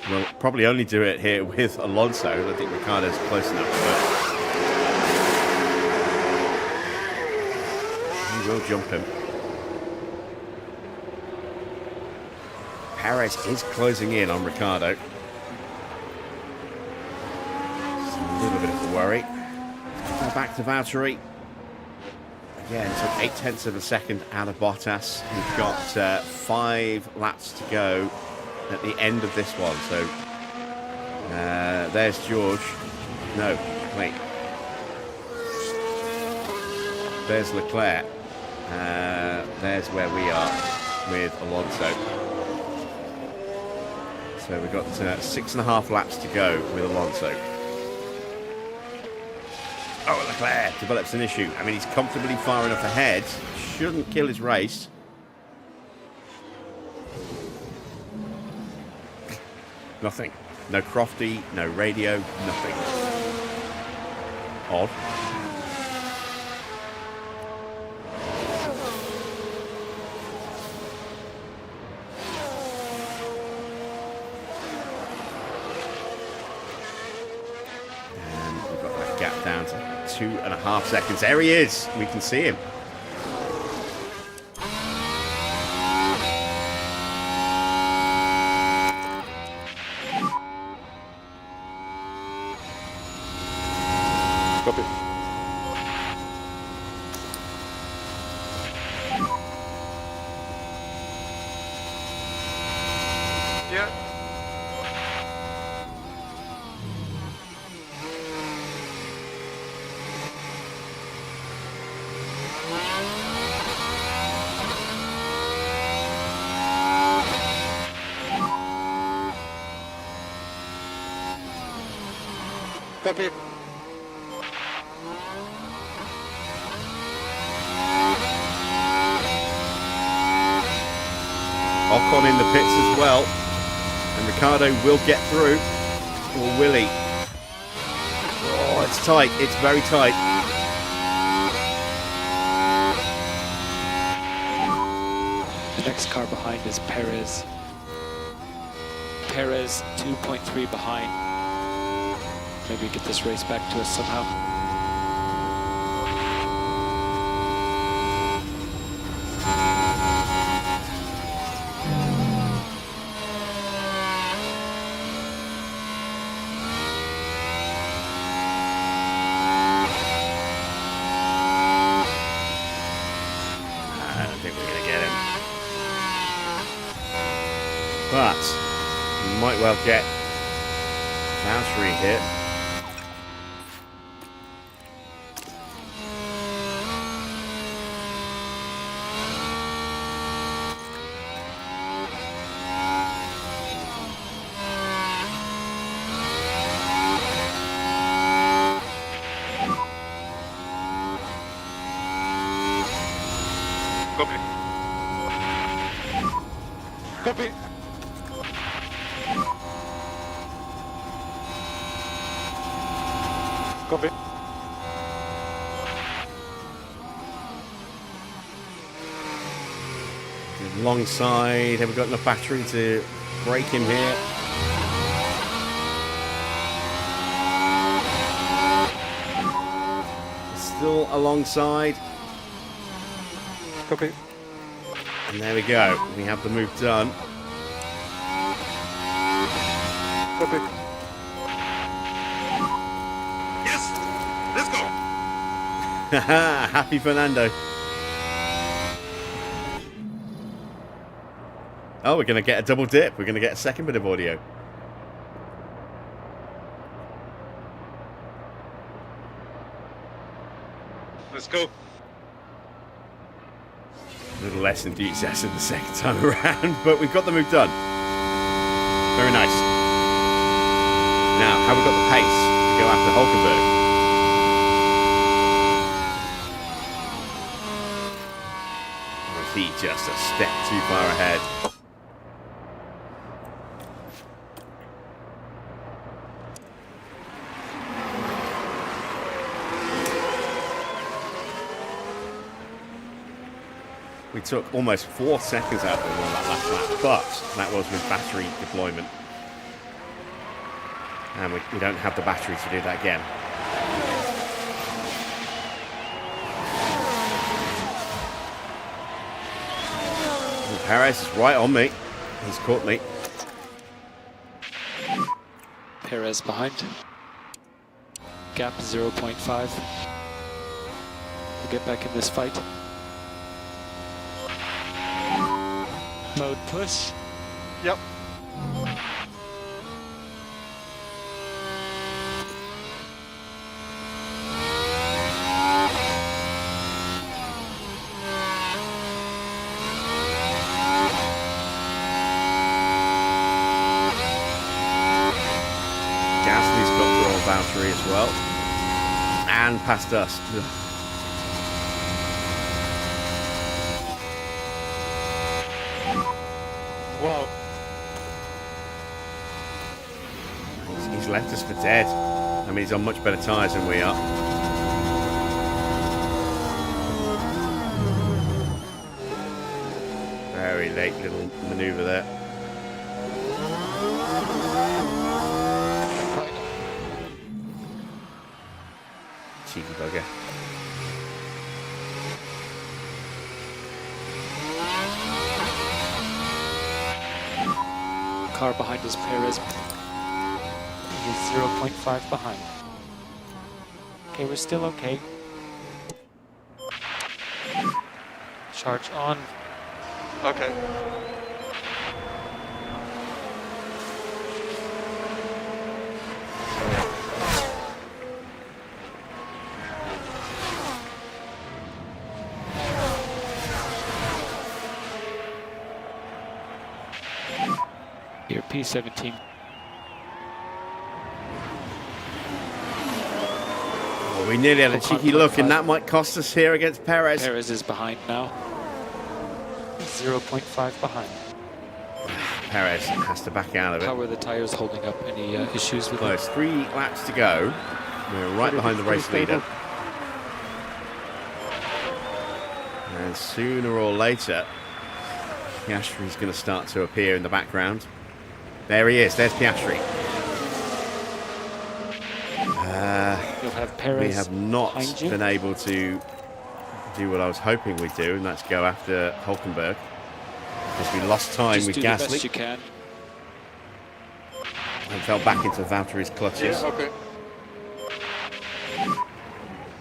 We'll probably only do it here with Alonso. I think Ricciardo's close enough. But we will jump him. Perez is closing in on Ricciardo. It's a little bit of a worry. Now back to Valtteri. Again, took 0.8 of a second out of Bottas. We've got 5 laps to go at the end of this one. So there's George. No, wait. There's Leclerc. There's where we are with Alonso. So we've got 6.5 laps to go with Alonso. Oh, Leclerc develops an issue. I mean, he's comfortably far enough ahead. Shouldn't kill his race. Nothing. No Crofty, no radio, nothing. Odd. 2.5 seconds. There he is. We can see him. Copy. Yeah. Copy. Ocon in the pits as well. And Ricardo will get through. Or will he? Oh, it's tight. It's very tight. The next car behind is Perez. Perez 2.3 behind. Maybe get this race back to us somehow. I don't think we're going to get him. But we might well get Valtteri here. Copy. Copy. Copy. Long side. Have we got enough battery to break him here? Still alongside. Copy. And there we go. We have the move done. Copy. Yes. Let's go. Happy Fernando. Oh, we're going to get a double dip. We're going to get a second bit of audio. Let's go. A little less enthusiasm the second time around, but we've got the move done. Very nice. Now, have we got the pace to go after Hulkenberg? Or is he just a step too far ahead? We took almost 4 seconds out of him on that last lap, but that was with battery deployment. And we don't have the battery to do that again. And Perez is right on me. He's caught me. Perez behind. Gap 0.5. We'll get back in this fight. Mode push. Yep. Gasly's got the roll Valtteri as well. And past us. Ugh. Wow. He's left us for dead. I mean, he's on much better tyres than we are. Very late little manoeuvre there. Cheeky bugger. Car behind is Perez. He's 0.5 behind. Okay, we're still okay. Charge on. Okay. Here, P17. Well, we nearly had a cheeky look, and that might cost us here against Perez. Perez is behind now. 0.5 behind. Perez has to back out of it. How are the tires holding up? Any issues with Well, it? there's 3 laps to go. We're right behind the race leader. And sooner or later, Piastri's going to start to appear in the background. There he is. There's Piastri. You'll have Perez. We have not behind you. been able to do what I was hoping we'd do, and that's go after Hulkenberg. Because we lost time Just with do the best Gasly you can. and fell back into Valtteri's clutches. Yeah, okay.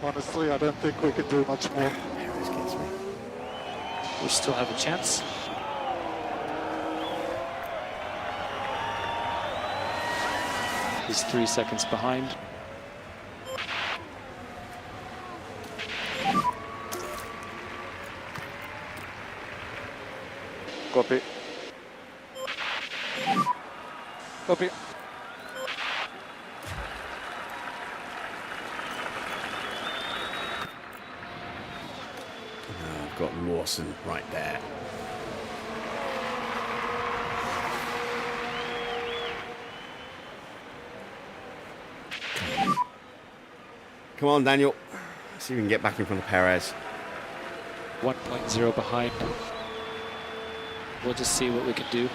Honestly, I don't think we could do much more. Perez gets me. We still have a chance. He's 3 seconds behind. Copy. Copy. I've got Lawson right there. Come on, Daniel. See if we can get back in front of Perez. 1.0 behind. We'll just see what we can do.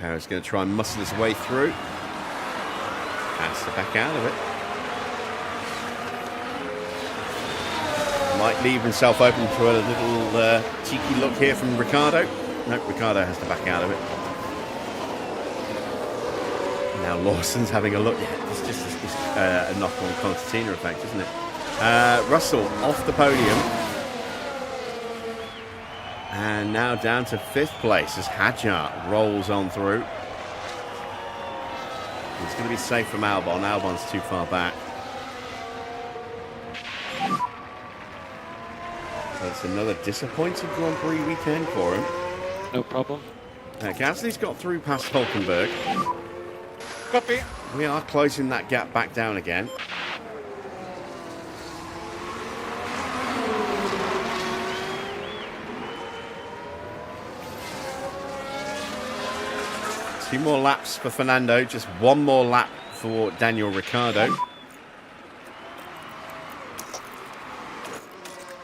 Perez going to try and muscle his way through. Has to back out of it. Might leave himself open for a little cheeky look here from Ricciardo. No, Ricciardo has to back out of it. Now Lawson's having a look. Yeah, it's just a knock-on concertina effect, isn't it? Russell off the podium. And now down to 5th place as Hadjar rolls on through. It's going to be safe from Albon. Albon's too far back. So it's another disappointing Grand Prix weekend for him. No problem. Gasly's got through past Hulkenberg. Copy. We are closing that gap back down again. Two more laps for Fernando, just one more lap for Daniel Ricciardo.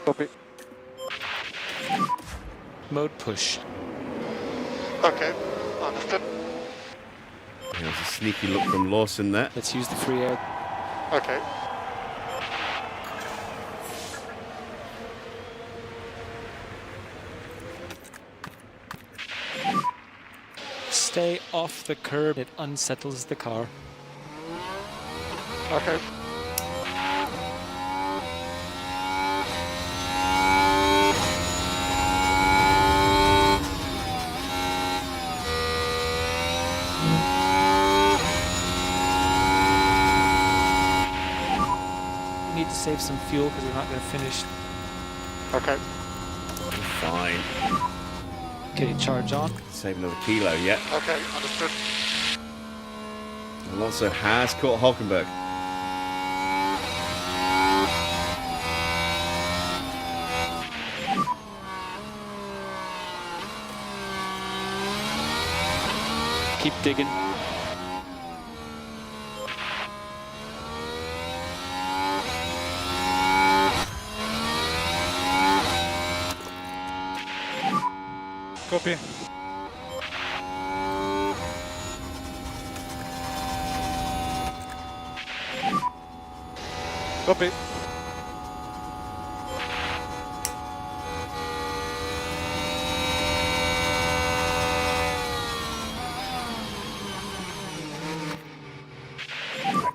Copy. Mode push. Okay, understood. There's a sneaky look from Lawson there. Let's use the free air. Okay. Stay off the curb. It unsettles the car. Okay. We need to save some fuel because we're not going to finish. Okay. Fine. Okay, charge on. Save another kilo yet. Okay, understood. Alonso has caught Hulkenberg. Keep digging. Copy. Copy.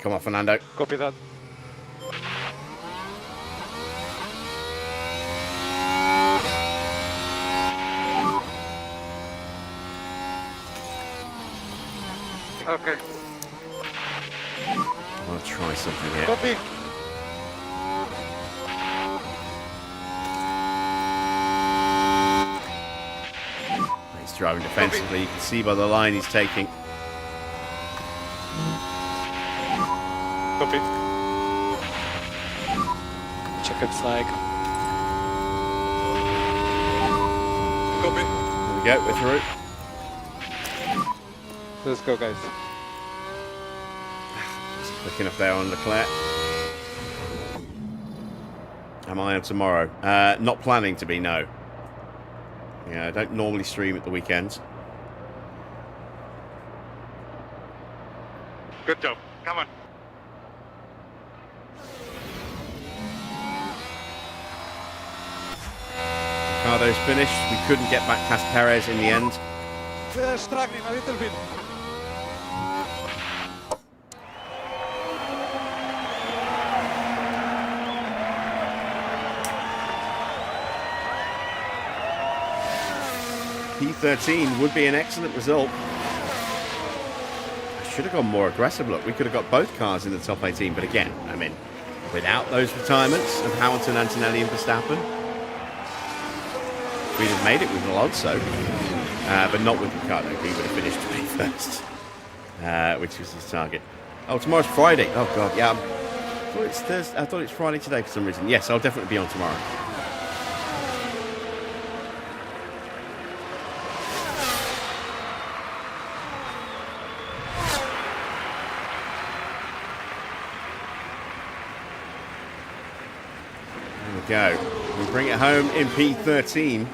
Come on, Fernando. Copy that. Okay. I want to try something here. Copy. He's driving defensively. You can see by the line he's taking. Copy. Checkered flag. Copy. There we go, we're through. Let's go, guys. Just quick enough there on Leclerc. Am I on tomorrow? Not planning to be, no. Yeah, I don't normally stream at the weekends. Good job. Come on. Ricardo's finished. We couldn't get back past Perez in the end. They're struggling a little bit. P13 would be an excellent result. I should have gone more aggressive. Look, we could have got both cars in the top 18, but again, I mean, without those retirements of Hamilton, Antonelli and Verstappen, we'd have made it with Alonso, but not with Ricardo. He would have finished 21st, which was his target. Oh, tomorrow's Friday. Oh, God, yeah. I thought it's Thursday. I thought it's Friday today for some reason. Yes, I'll definitely be on tomorrow. Go. We bring it home in P13.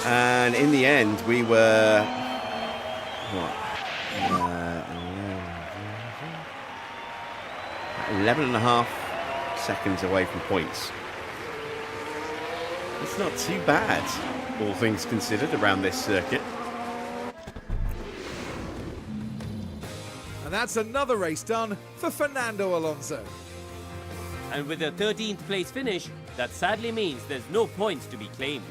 And in the end, we were... What? 11 and a half seconds away from points. It's not too bad, all things considered, around this circuit. And that's another race done for Fernando Alonso. And with a 13th place finish, that sadly means there's no points to be claimed.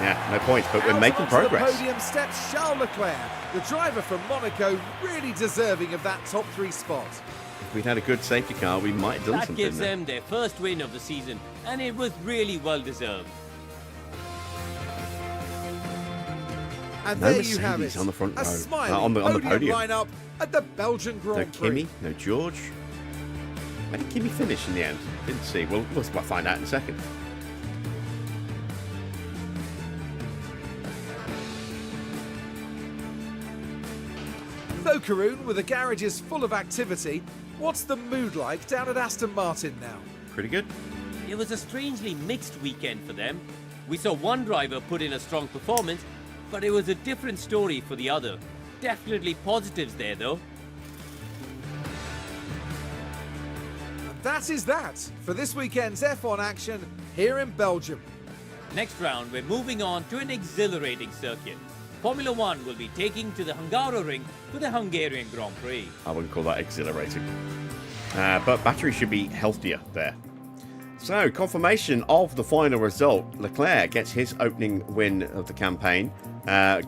Yeah, no points, but we're Out making onto progress. The podium steps Charles Leclerc, the driver from Monaco, really deserving of that top 3 spot. If we'd had a good safety car, we might have done That something gives there. them their first win of the season, and it was really well deserved. And No there you have Mercedes it, on the front a row. smiling On the podium. lineup at the Belgian No Grand Prix. Kimi, no George. Where did Kimi finish in the end? Didn't see. We'll find out in a second. Though Karun, with the garages full of activity, what's the mood like down at Aston Martin now? Pretty good. It was a strangely mixed weekend for them. We saw one driver put in a strong performance, but it was a different story for the other. Definitely positives there, though. And that is that for this weekend's F1 action here in Belgium. Next round, we're moving on to an exhilarating circuit. Formula One will be taking to the Hungaroring for the Hungarian Grand Prix. I wouldn't call that exhilarating. But battery should be healthier there. So, confirmation of the final result. Leclerc gets his opening win of the campaign.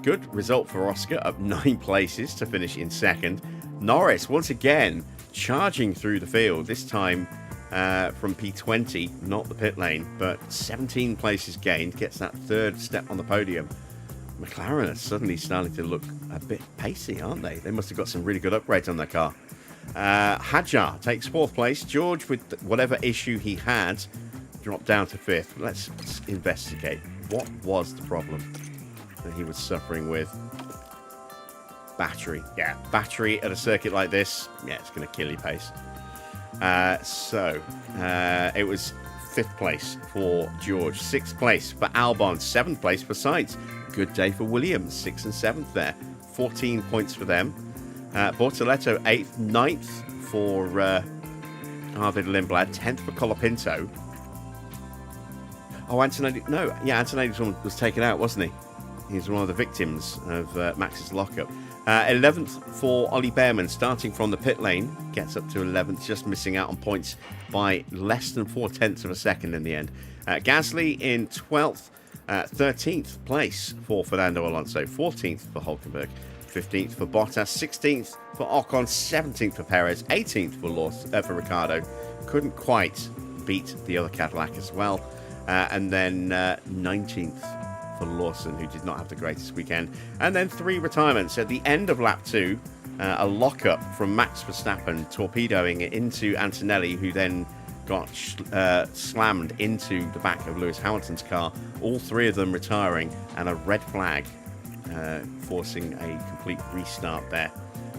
Good result for Oscar, up 9 places to finish in second. Norris, once again, charging through the field, this time from P20, not the pit lane, but 17 places gained, gets that 3rd step on the podium. McLaren are suddenly starting to look a bit pacey, aren't they? They must have got some really good upgrades on their car. Hadjar takes 4th place. George, with whatever issue he had, dropped down to 5th. Let's investigate. What was the problem that he was suffering with? Battery. Yeah, battery at a circuit like this, yeah, it's going to kill your pace. It was 5th place for George. 6th place for Albon. 7th place for Sainz. Good day for Williams. 6th and 7th there. 14 points for them. Bortoletto 8th. 9th for Arvid Lindblad. 10th for Colapinto. Oh, Antonelli. No, yeah, Antonelli was taken out, wasn't he? He was one of the victims of Max's lockup. 11th for Ollie Behrman, starting from the pit lane. Gets up to 11th, just missing out on points by less than 0.4 of a second in the end. Gasly in 12th. 13th place for Fernando Alonso. 14th for Hulkenberg. 15th for Bottas. 16th for Ocon. 17th for Perez. 18th for Ricciardo. Couldn't quite beat the other Cadillac as well. And then 19th for Lawson, who did not have the greatest weekend. And then 3 retirements. At the end of lap 2, a lockup from Max Verstappen, torpedoing it into Antonelli, who then got slammed into the back of Lewis Hamilton's car. All 3 of them retiring, and a red flag forcing a complete restart there.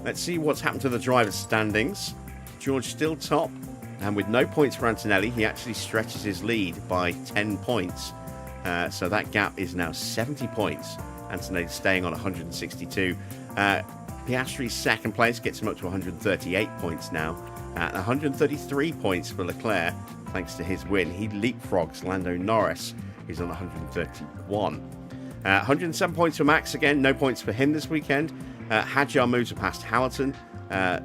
Let's see what's happened to the drivers' standings. George still top, and with no points for Antonelli, he actually stretches his lead by 10 points. So that gap is now 70 points. Antonelli staying on 162. Piastri's 2nd place gets him up to 138 points now. 133 points for Leclerc, thanks to his win. He leapfrogs Lando Norris, who's on 131. 107 points for Max again. No points for him this weekend. Hadjar moves past Hamilton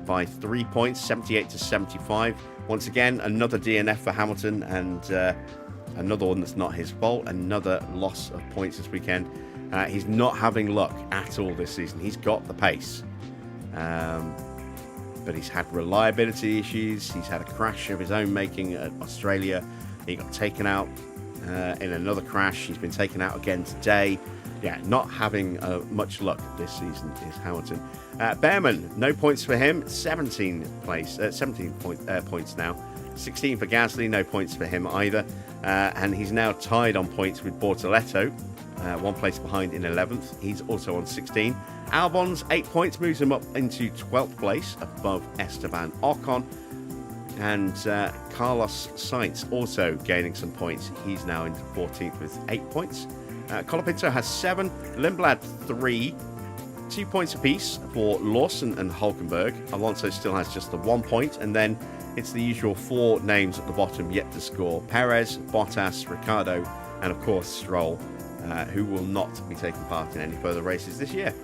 by 3 points, 78 to 75. Once again, another DNF for Hamilton, and another one that's not his fault. Another loss of points this weekend. He's not having luck at all this season. He's got the pace, but he's had reliability issues. He's had a crash of his own making at Australia. He got taken out in another crash. He's been taken out again today. Yeah, not having much luck this season is Hamilton. Behrman, no points for him. 17 points now. 16 for Gasly, no points for him either. And he's now tied on points with Bortoletto, 1 place behind in 11th. He's also on 16. Albon's 8 points moves him up into 12th place above Esteban Ocon. And Carlos Sainz also gaining some points. He's now into 14th with 8 points. Colapinto has 7, Lindblad 3, 2 points apiece for Lawson and Hulkenberg. Alonso still has just the 1 point, and then it's the usual 4 names at the bottom yet to score: Perez, Bottas, Ricciardo, and of course Stroll, who will not be taking part in any further races this year.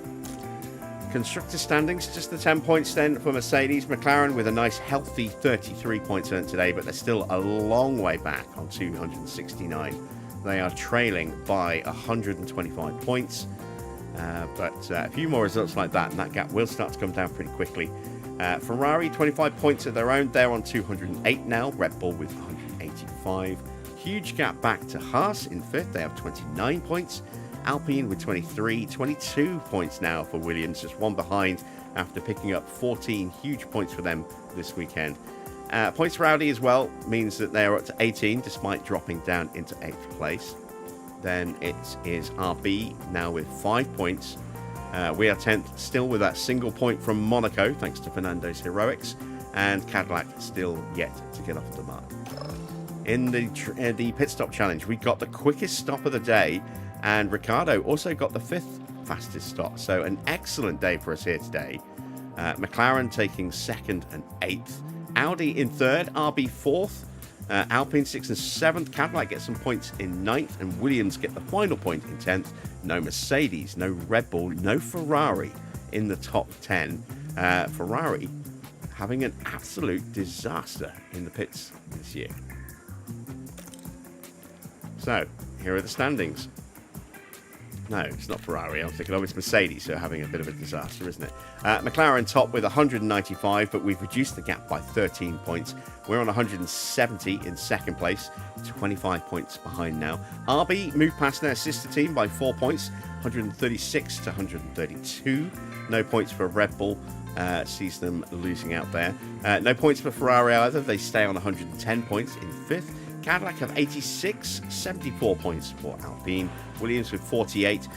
Constructor standings, just the 10 points then for Mercedes. McLaren with a nice healthy 33 points earned today, but they're still a long way back on 269. They are trailing by 125 points, but a few more results like that, and that gap will start to come down pretty quickly. Ferrari, 25 points of their own. They're on 208 now. Red Bull with 185. Huge gap back to Haas in 5th. They have 29 points. Alpine with 23. 22 points now for Williams, just 1 behind after picking up 14 huge points for them this weekend. Points for Audi as well means that they are up to 18 despite dropping down into 8th place. Then it is RB now with 5 points. We are 10th, still with that single point from Monaco, thanks to Fernando's heroics, and Cadillac still yet to get off the mark. In the pit stop challenge, we got the quickest stop of the day, and Ricciardo also got the 5th fastest stop. So an excellent day for us here today. McLaren taking 2nd and 8th. Audi in 3rd, RB 4th. Alpine 6th and 7th. Cadillac gets some points in 9th, and Williams get the final point in 10th. No Mercedes, no Red Bull, no Ferrari in the top 10. Ferrari having an absolute disaster in the pits this year. So, here are the standings. No, it's not Ferrari. I was thinking, it's Mercedes who are having a bit of a disaster, isn't it? McLaren top with 195, but we've reduced the gap by 13 points. We're on 170 in 2nd place, 25 points behind now. RB moved past their sister team by 4 points, 136 to 132. No points for Red Bull. Sees them losing out there. No points for Ferrari either. They stay on 110 points in 5th. Cadillac have 86, 74 points for Alpine. Williams with 48.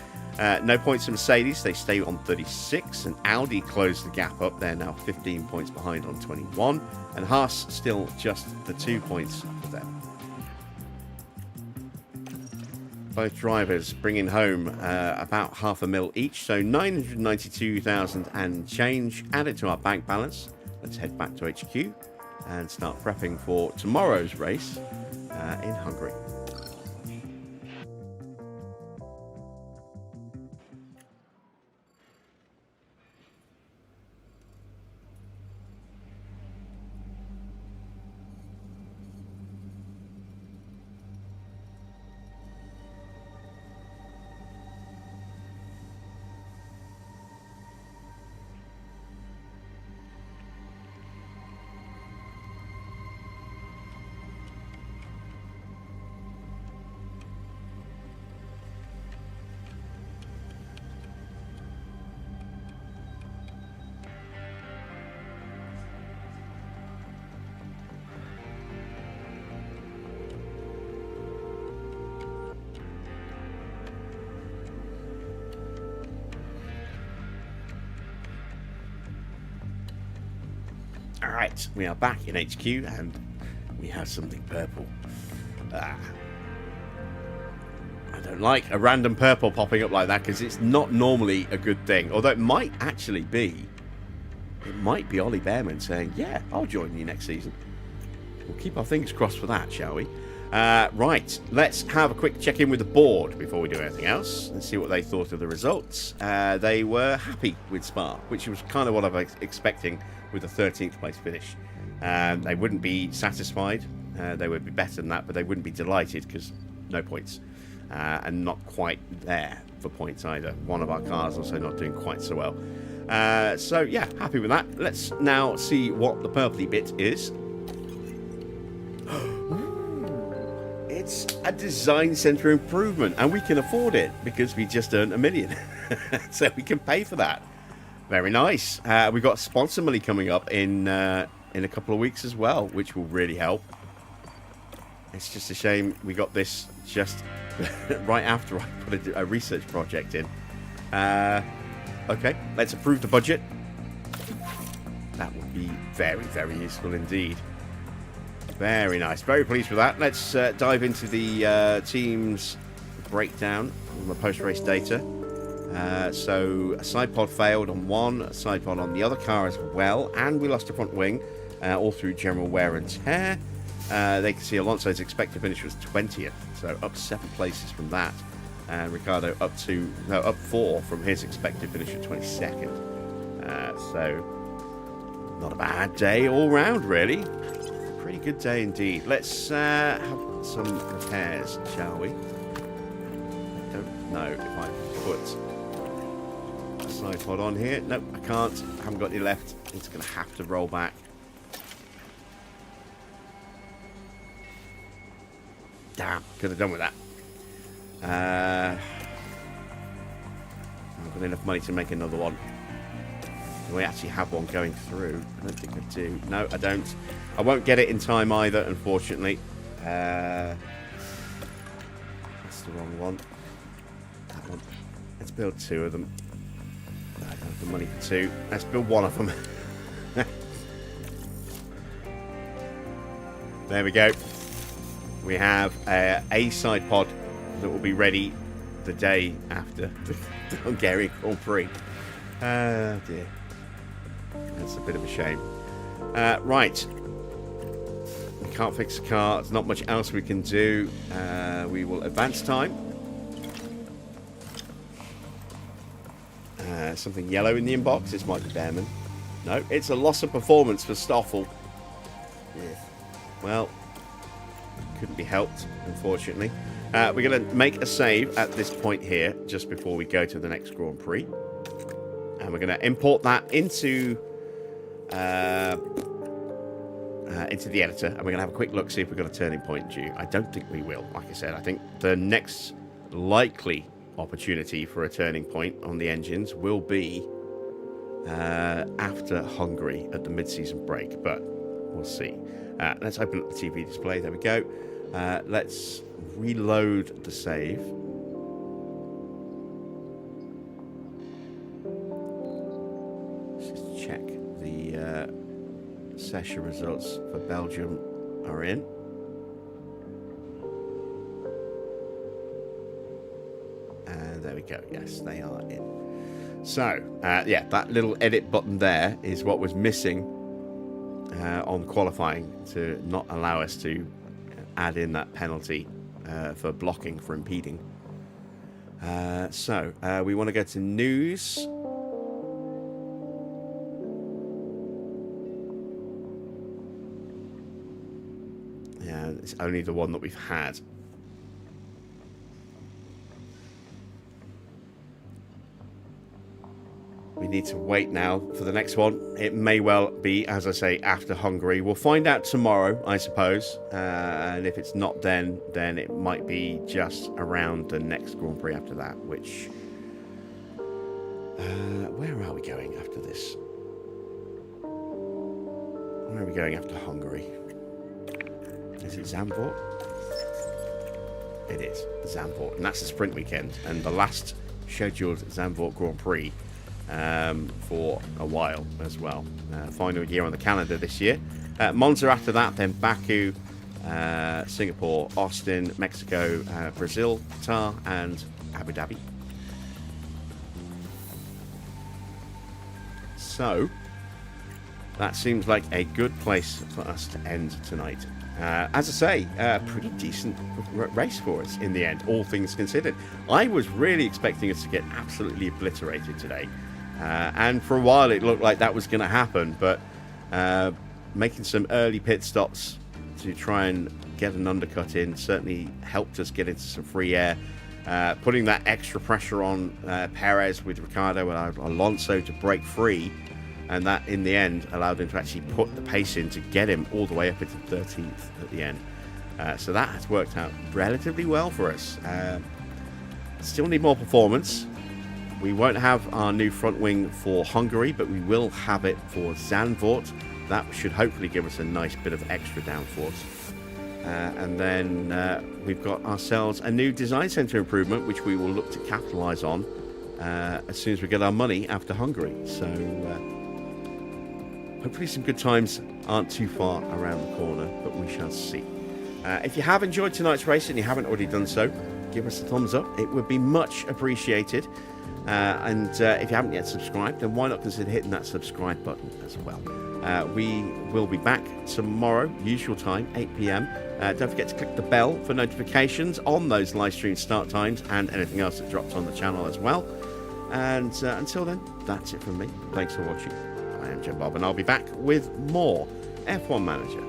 No points for Mercedes. They stay on 36. And Audi closed the gap up. They're now 15 points behind on 21. And Haas still just the 2 points for them. both drivers bringing home about $500,000 each, so 992,000 and change added to our bank balance. Let's head back to HQ and start prepping for tomorrow's race in Hungary. Alright, we are back in HQ and we have something purple. I don't like a random purple popping up like that because it's not normally a good thing. Although it might actually be. It might be Ollie Behrman saying, yeah, I'll join you next season. We'll keep our fingers crossed for that, shall we? Right, let's have a quick check-in with the board before we do anything else and see what they thought of the results. They were happy with Spa, which was kind of what I was expecting with the 13th place finish. They wouldn't be satisfied. They would be better than that, but they wouldn't be delighted because no points. And not quite there for points either. One of our cars also not doing quite so well. So, yeah, happy with that. Let's now see what the purpley bit is. It's a design centre improvement, and we can afford it because we just earned $1 million. So we can pay for that. Very nice. We've got sponsor money coming up in a couple of weeks as well, which will really help. It's just a shame we got this just right after I put a research project in. Okay, let's approve the budget. That would be very, very useful indeed. Very nice. Very pleased with that. Let's dive into the team's breakdown on the post-race data. So a side pod failed on one, a side pod on the other car as well, and we lost a front wing, all through general wear and tear. They can see Alonso's expected finish was 20th, so up 7 places from that, and Ricciardo up 4 from his expected finish of 22nd. So not a bad day all round, really. Pretty good day indeed. Let's have some repairs, shall we? I don't know if I put a side pod on here. Nope, I can't. I haven't got any left. It's going to have to roll back. Damn, could have done with that. I've got enough money to make another one. Do we actually have one going through? I don't think I do. No, I don't. I won't get it in time either, unfortunately. That's the wrong one. That one. Let's build 2 of them. I don't have the money for 2. Let's build 1 of them. There we go. We have a side pod that will be ready the day after the Hungarian Grand Prix. Oh dear. That's a bit of a shame. Right. We can't fix the car. There's not much else we can do. We will advance time. Something yellow in the inbox. This might be Behrman. No, it's a loss of performance for Stoffel. Yeah. Well, couldn't be helped, unfortunately. We're going to make a save at this point here, just before we go to the next Grand Prix. And we're going to import that into the editor. And we're going to have a quick look, see if we've got a turning point due. I don't think we will. Like I said, I think the next likely opportunity for a turning point on the engines will be after Hungary at the mid-season break. But we'll see. Let's open up the TV display. There we go. Let's reload the save. Let's just check the session results for Belgium are in. go. Yes, they are in. So, yeah, that little edit button there is what was missing on qualifying to not allow us to add in that penalty for blocking, for impeding. So, we want to go to news. Yeah, it's only the one that we've had. We need to wait now for the next one. It may well be, as I say, after Hungary. We'll find out tomorrow, I suppose. And if it's not then it might be just around the next Grand Prix after that, which... where are we going after this? Where are we going after Hungary? Is it Zandvoort? It is Zandvoort, and that's the sprint weekend. And the last scheduled Zandvoort Grand Prix for a while as well. Final year on the calendar this year. Monza after that, then Baku, Singapore, Austin, Mexico, Brazil, Qatar, and Abu Dhabi. So, that seems like a good place for us to end tonight. As I say, a pretty decent race for us in the end, all things considered. I was really expecting us to get absolutely obliterated today. And for a while it looked like that was going to happen, but making some early pit stops to try and get an undercut in certainly helped us get into some free air. Putting that extra pressure on Perez with Ricciardo and Alonso to break free, and that in the end allowed him to actually put the pace in to get him all the way up into 13th at the end. So that has worked out relatively well for us. Still need more performance. We won't have our new front wing for Hungary, but we will have it for Zandvoort. That should hopefully give us a nice bit of extra downforce. And then we've got ourselves a new design centre improvement, which we will look to capitalise on as soon as we get our money after Hungary. So hopefully some good times aren't too far around the corner, but we shall see. If you have enjoyed tonight's race and you haven't already done so, give us a thumbs up. It would be much appreciated. And if you haven't yet subscribed, then why not consider hitting that subscribe button as well. We will be back tomorrow, usual time, 8 p.m. Don't forget to click the bell for notifications on those live stream start times and anything else that drops on the channel as well. And until then, that's it from me. Thanks for watching. I am Jim Bob, and I'll be back with more F1 Manager.